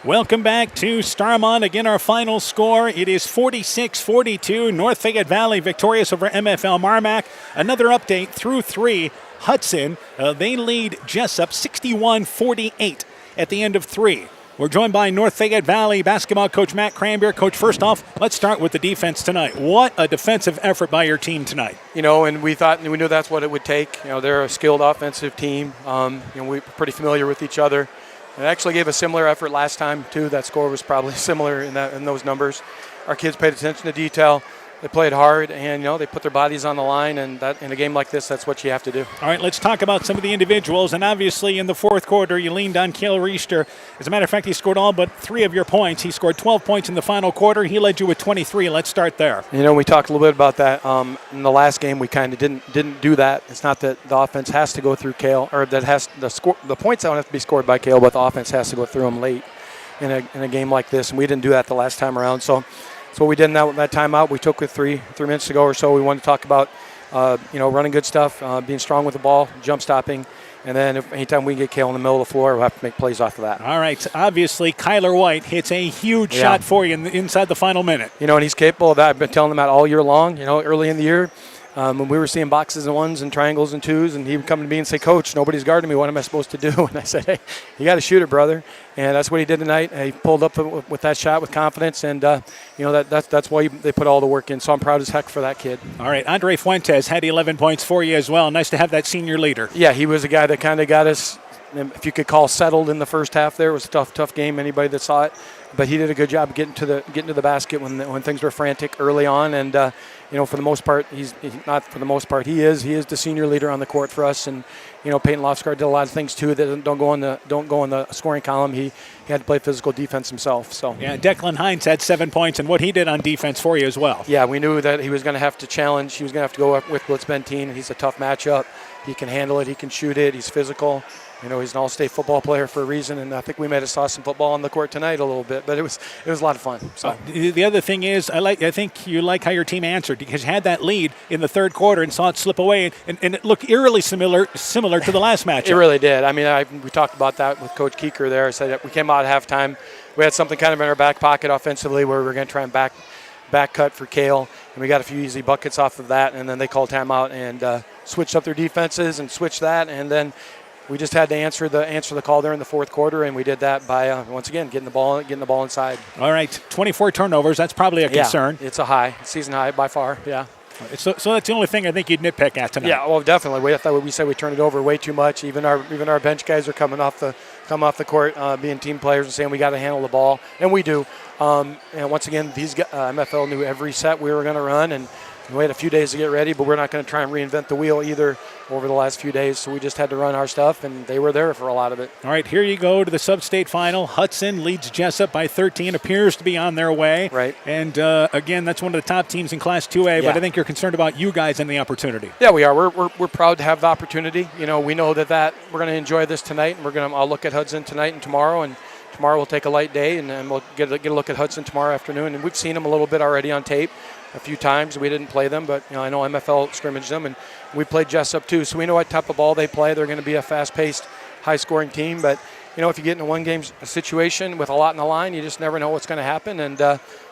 Welcome back to Starmont. Again, our final score, it is 46-42. North Fayette Valley victorious over MFL MarMac. Another update through 3. Hudson, they lead Jessup 61-48 at the end of 3. We're joined by North Fayette Valley basketball coach Matt Cranbeer. Coach, first off, let's start with the defense tonight. What a defensive effort by your team tonight. And we knew that's what it would take. They're a skilled offensive team. We're pretty familiar with each other. It actually gave a similar effort last time, too. That score was probably similar in those numbers. Our kids paid attention to detail. They played hard, and they put their bodies on the line, and that in a game like this, that's what you have to do. All right, let's talk about some of the individuals, and obviously in the fourth quarter, you leaned on Cale Reister. As a matter of fact, he scored all but 3 of your points. He scored 12 points in the final quarter. He led you with 23. Let's start there. We talked a little bit about that in the last game. We kind of didn't do that. It's not that the offense has to go through Cale, or that has the points don't have to be scored by Cale, but the offense has to go through him late in a game like this, and we didn't do that the last time around. So what we did in that timeout, we took with 3 minutes to go or so. We wanted to talk about, running good stuff, being strong with the ball, jump stopping, and then anytime we can get Cale in the middle of the floor, we'll have to make plays off of that. All right. Obviously, Kyler White hits a huge shot for you inside the final minute. And he's capable of that. I've been telling him that all year long. Early in the year, when we were seeing boxes and ones and triangles and twos, and he would come to me and say, "Coach, nobody's guarding me. What am I supposed to do?" And I said, "Hey, you got to shoot it, brother." And that's what he did tonight. He pulled up with that shot with confidence, and that's why they put all the work in. So I'm proud as heck for that kid. All right, Andre Fuentes had 11 points for you as well. Nice to have that senior leader. Yeah, he was a guy that kind of got us, if you could call, settled in the first half. There it was a tough game. Anybody that saw it, but he did a good job getting to the basket when things were frantic early on, and for the most part, he's not for the most part. He is the senior leader on the court for us. And Peyton Lofsgaard did a lot of things too that don't go in the scoring column. He had to play physical defense himself. So yeah, Declan Hines had 7 points, and what he did on defense for you as well. Yeah, we knew that he was going to have to challenge. He was going to have to go up with Blitz Benteen. He's a tough matchup. He can handle it. He can shoot it. He's physical. He's an all-state football player for a reason, and I think we might have saw some football on the court tonight a little bit, but it was a lot of fun. So the other thing is, I think you like how your team answered, because you had that lead in the third quarter and saw it slip away, and it looked eerily similar to the last match. It really did. I mean, we talked about that with Coach Keeker there. I said that we came out at halftime. We had something kind of in our back pocket offensively where we were going to try and back cut for Kale, and we got a few easy buckets off of that, and then they called timeout and switched up their defenses and switched that, and then we just had to answer the call there in the fourth quarter, and we did that by once again getting the ball inside. All right, 24 turnovers. That's probably a concern. Yeah, it's a high, season high by far. Yeah. So that's the only thing I think you'd nitpick at tonight. Yeah, well, definitely. We said we turned it over way too much. Even our bench guys are coming off the court, being team players and saying we got to handle the ball, and we do. And once again, these MFL knew every set we were going to run, and we had a few days to get ready, but we're not going to try and reinvent the wheel either over the last few days. So we just had to run our stuff, and they were there for a lot of it. All right, here you go to the sub-state final. Hudson leads Jessup by 13, appears to be on their way. Right. And, again, that's one of the top teams in Class 2A, but I think you're concerned about you guys and the opportunity. Yeah, we are. We're proud to have the opportunity. We know that we're going to enjoy this tonight, and I'll look at Hudson tonight and tomorrow, and tomorrow we'll take a light day, and then we'll get a look at Hudson tomorrow afternoon. And we've seen them a little bit already on tape. A few times we didn't play them, but I know MFL scrimmaged them, and we played Jessup too, so we know what type of ball they play. They're going to be a fast-paced, high-scoring team, but if you get in a one-game situation with a lot in the line, you just never know what's going to happen, and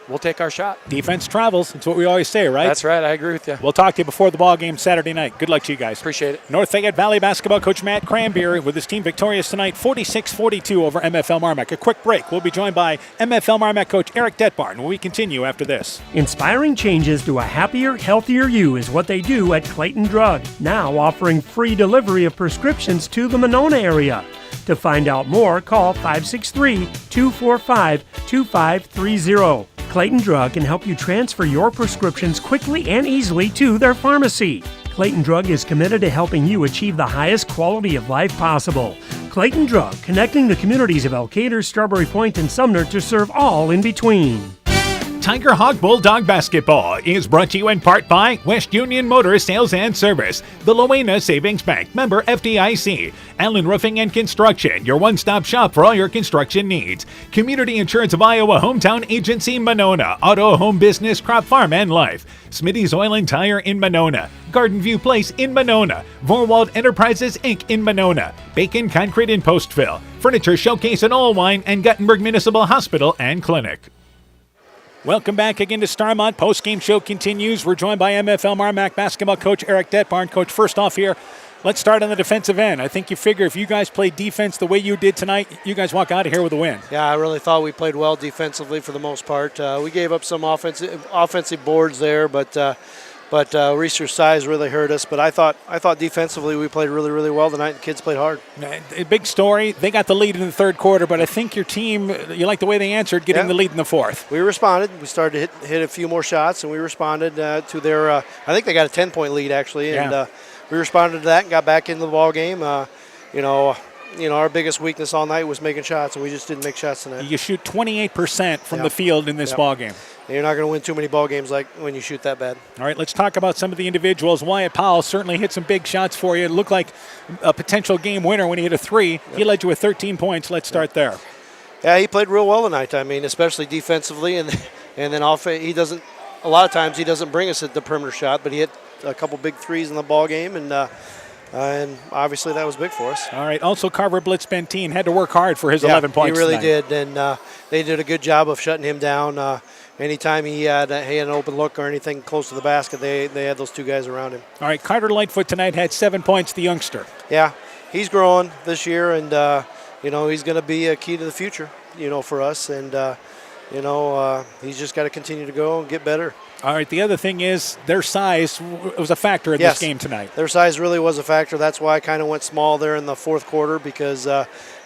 we'll take our shot. Defense travels. That's what we always say, right? That's right. I agree with you. We'll talk to you before the ball game Saturday night. Good luck to you guys. Appreciate it. North Fayette Valley basketball coach Matt Cranberry with his team victorious tonight, 46-42 over MFL MarMac. A quick break. We'll be joined by MFL MarMac coach Eric Detbarn when we continue after this. Inspiring changes to a happier, healthier you is what they do at Clayton Drug, now offering free delivery of prescriptions to the Monona area. To find out more, call 563-245-2530. Clayton Drug can help you transfer your prescriptions quickly and easily to their pharmacy. Clayton Drug is committed to helping you achieve the highest quality of life possible. Clayton Drug, connecting the communities of Elkader, Strawberry Point, and Sumner to serve all in between. Tiger Hawk Bulldog Basketball is brought to you in part by West Union Motor Sales and Service, the Loena Savings Bank, member FDIC, Allen Roofing and Construction, your one-stop shop for all your construction needs, Community Insurance of Iowa Hometown Agency Monona, Auto, Home Business, Crop Farm and Life, Smitty's Oil and Tire in Monona, Garden View Place in Monona, Vorwald Enterprises Inc. in Monona, Bacon Concrete in Postville, Furniture Showcase in Allwine, and Guttenberg Municipal Hospital and Clinic. Welcome back again to Starmont. Post-game show continues. We're joined by MFL MarMac basketball coach Eric Detbarn. Coach, first off here, let's start on the defensive end. I think you figure if you guys play defense the way you did tonight, you guys walk out of here with a win. Yeah, I really thought we played well defensively for the most part. We gave up some offensive boards there, but Reese's size really hurt us. But I thought defensively we played really, really well tonight. The kids played hard. A big story. They got the lead in the third quarter, but I think your team, you like the way they answered, getting the lead in the fourth. We responded. We started to hit a few more shots, and we responded to their I think they got a 10-point lead, actually. And we responded to that and got back into the ball game. Our biggest weakness all night was making shots, and we just didn't make shots tonight. You shoot 28% from the field in this ball game. And you're not going to win too many ball games like when you shoot that bad. All right, let's talk about some of the individuals. Wyatt Powell certainly hit some big shots for you. It looked like a potential game winner when he hit a three. He led you with 13 points. Let's start there. Yeah, he played real well tonight. I mean, especially defensively, and then he doesn't. A lot of times he doesn't bring us at the perimeter shot, but he hit a couple big threes in the ball game, and obviously that was big for us. All right. Also, Carver Blitz Benteen had to work hard for his 11 points. He really tonight. did, and they did a good job of shutting him down. Anytime he had an open look or anything close to the basket, they had those two guys around him. All right. Carter Lightfoot tonight had 7 points. The youngster. Yeah, he's growing this year, and he's going to be a key to the future. For us, and he's just got to continue to go and get better. All right, the other thing is their size was a factor in this game tonight. Their size really was a factor. That's why I kind of went small there in the fourth quarter, because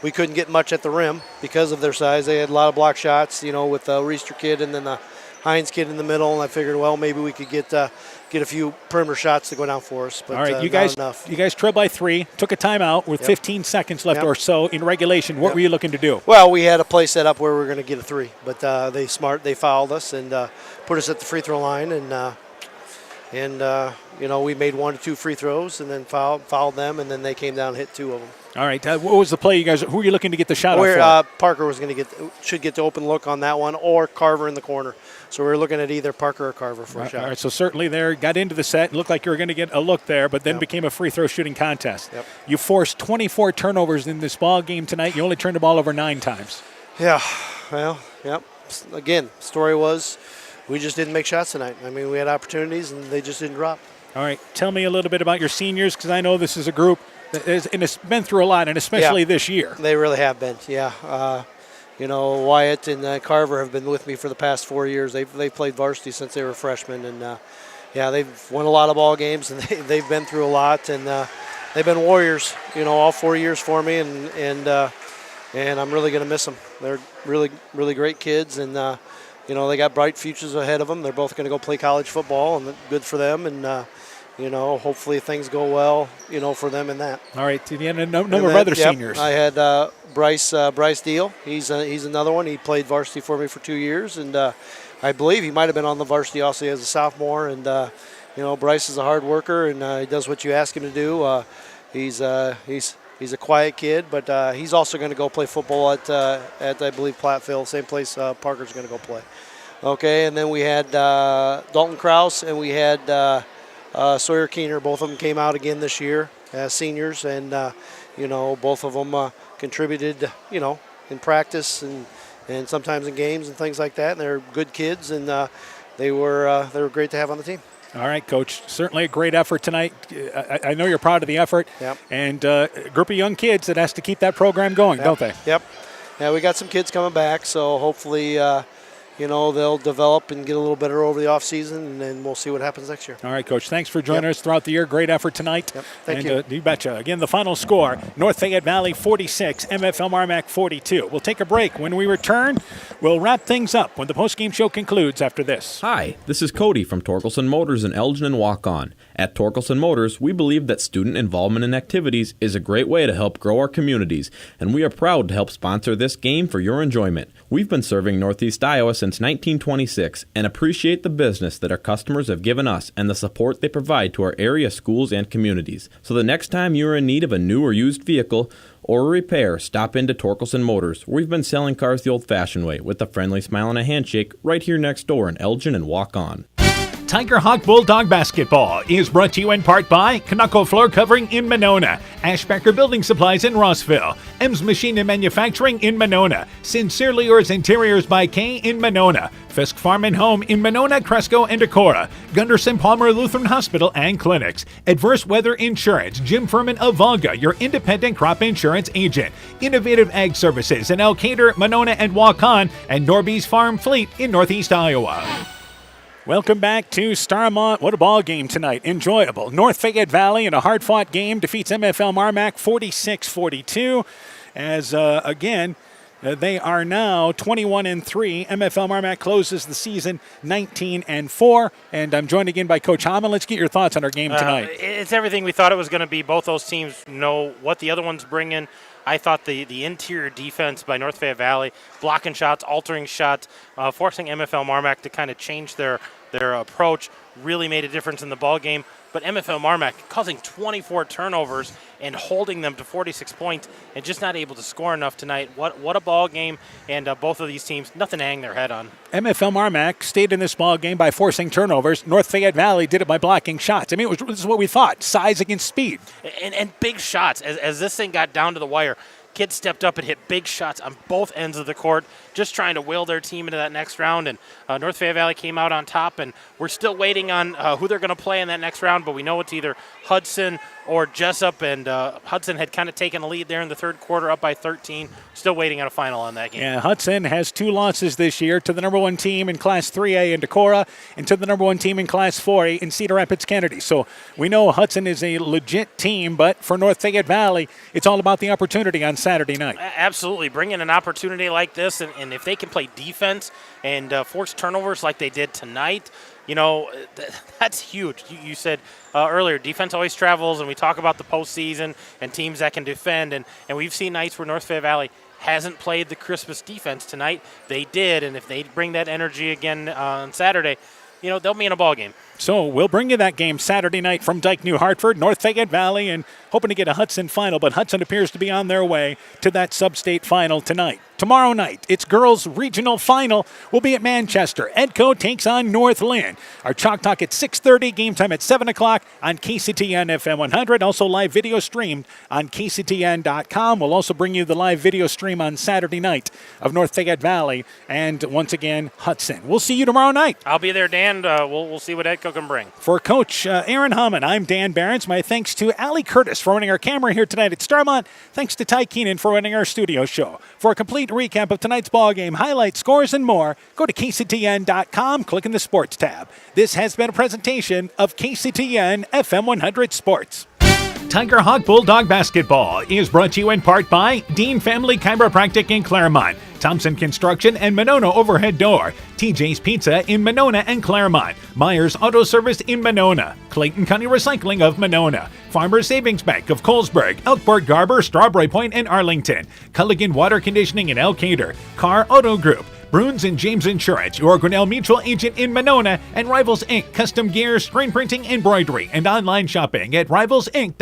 we couldn't get much at the rim because of their size. They had a lot of block shots, with the Reister kid and then the Hines kid in the middle, and I figured, well, maybe we could get a few perimeter shots to go down for us. But all right, you not enough. guys trailed by 3, took a timeout with 15 seconds left or so in regulation. What were you looking to do? Well, we had a play set up where we were going to get a 3, but they fouled us and put us at the free throw line, and we made 1 or 2 free throws and then fouled them, and then they came down and hit 2 of them. All right, what was the play, you guys? Who were you looking to get the shot off for? Parker was should get the open look on that one, or Carver in the corner. So we were looking at either Parker or Carver for a shot. All right, so certainly there, got into the set, looked like you were going to get a look there, but then became a free throw shooting contest. Yep. You forced 24 turnovers in this ball game tonight. You only turned the ball over 9 times. Yeah, well, yep. Again, story was we just didn't make shots tonight. I mean, we had opportunities and they just didn't drop. All right, tell me a little bit about your seniors, because I know this is a group that has been through a lot, and especially this year. They really have been, yeah. Wyatt and Carver have been with me for the past 4 years. They've played varsity since they were freshmen, and they've won a lot of ball games, and they've been through a lot, and they've been warriors, all 4 years for me, and I'm really going to miss them. They're really, really great kids, and they got bright futures ahead of them. They're both going to go play college football, and good for them, and hopefully things go well, for them in that. All right, you had a number of other seniors. I had Bryce Deal. He's another one. He played varsity for me for 2 years, and I believe he might have been on the varsity also as a sophomore. And Bryce is a hard worker, and he does what you ask him to do. He's a quiet kid, but he's also going to go play football at I believe Platteville, same place Parker's going to go play. Okay, and then we had Dalton Krause, and we had Sawyer Keener. Both of them came out again this year as seniors, and both of them contributed, in practice and sometimes in games and things like that. And they're good kids, and they were great to have on the team. All right, Coach. Certainly a great effort tonight. I know you're proud of the effort. Yep. And a group of young kids that has to keep that program going, don't they? Yep. Yeah, we got some kids coming back, so hopefully they'll develop and get a little better over the offseason, and then we'll see what happens next year. All right, Coach. Thanks for joining us throughout the year. Great effort tonight. Yep. Thank you. You betcha. Again, the final score, North Fayette Valley 46, MFL MarMac 42. We'll take a break. When we return, we'll wrap things up when the postgame show concludes after this. Hi, this is Cody from Torkelson Motors in Elgin and Walk-On. At Torkelson Motors, we believe that student involvement in activities is a great way to help grow our communities, and we are proud to help sponsor this game for your enjoyment. We've been serving Northeast Iowa since 1926 and appreciate the business that our customers have given us and the support they provide to our area schools and communities. So the next time you are in need of a new or used vehicle or a repair, stop into Torkelson Motors. We've been selling cars the old-fashioned way with a friendly smile and a handshake right here next door in Elgin and Walk-On. Tiger Hawk Bulldog Basketball is brought to you in part by Knuckle Floor Covering in Monona, Ashbacker Building Supplies in Rossville, M's Machine and Manufacturing in Monona, Sincerely Yours Interiors by Kay in Monona, Fisk Farm and Home in Monona, Cresco, and Decorah, Gunderson Palmer Lutheran Hospital and Clinics, Adverse Weather Insurance, Jim Furman of Volga, your independent crop insurance agent, Innovative Ag Services in Elkader, Monona, and Waukon, and Norby's Farm Fleet in Northeast Iowa. Welcome back to Starmont. What a ball game tonight. Enjoyable. North Fayette Valley in a hard-fought game defeats MFL MarMac 46-42. As, again, they are now 21-3. MFL MarMac closes the season 19-4. And I'm joined again by Coach Hammond. Let's get your thoughts on our game tonight. It's everything we thought it was going to be. Both those teams know what the other one's bringing. I thought the interior defense by North Fayette Valley, blocking shots, altering shots, forcing MFL MarMac to kind of change their approach, really made a difference in the ball game. But MFL MarMac causing 24 turnovers and holding them to 46 points and just not able to score enough tonight. What a ball game, and both of these teams, nothing to hang their head on. MFL MarMac stayed in this ball game by forcing turnovers. North Fayette Valley did it by blocking shots. I mean, this is what we thought, size against speed. And big shots. As this thing got down to the wire, kids stepped up and hit big shots on both ends of the court, just trying to will their team into that next round. And North Fayette Valley came out on top, and we're still waiting on who they're going to play in that next round, but we know it's either Hudson or Jessup, and Hudson had kind of taken a lead there in the third quarter, up by 13. Still waiting on a final on that game. Yeah, Hudson has 2 losses this year to the number 1 team in Class 3A in Decorah and to the number 1 team in Class 4A in Cedar Rapids, Kennedy. So we know Hudson is a legit team, but for North Fayette Valley, it's all about the opportunity on Saturday night. Absolutely. Bringing an opportunity like this in And if they can play defense and force turnovers like they did tonight, you know, that's huge. You said earlier, defense always travels, and we talk about the postseason and teams that can defend. And we've seen nights where North Fayette Valley hasn't played the crispest defense. Tonight they did, and if they bring that energy again on Saturday, you know, they'll be in a ball game. So we'll bring you that game Saturday night from Dike, New Hartford, North Fayette Valley, and hoping to get a Hudson final, but Hudson appears to be on their way to that sub-state final tonight. Tomorrow night, it's girls' regional final. We'll be at Manchester. Edco takes on North Lynn. Our Chalk Talk at 6:30, game time at 7 o'clock on KCTN FM 100. Also live video streamed on KCTN.com. We'll also bring you the live video stream on Saturday night of North Fayette Valley and, once again, Hudson. We'll see you tomorrow night. I'll be there, Dan. We'll see what Edco can bring. For Coach Aaron Hammond, I'm Dan Behrens. My thanks to Allie Curtis for running our camera here tonight at Starmont. Thanks to Ty Keenan for running our studio show. For a complete recap of tonight's ball game, highlights, scores, and more, go to KCTN.com, click in the Sports tab. This has been a presentation of KCTN FM 100 Sports. Tiger Hawk Bulldog Basketball is brought to you in part by Dean Family Chiropractic in Claremont, Thompson Construction and Monona Overhead Door, TJ's Pizza in Monona and Claremont, Myers Auto Service in Monona, Clayton County Recycling of Monona, Farmers Savings Bank of Colesburg, Elkport Garber, Strawberry Point, and Arlington, Culligan Water Conditioning in Elkader, Carr Auto Group, Bruins and James Insurance, your Grinnell Mutual agent in Monona, and Rivals Inc. Custom Gear, Screen Printing, Embroidery, and online shopping at rivalsinc.com.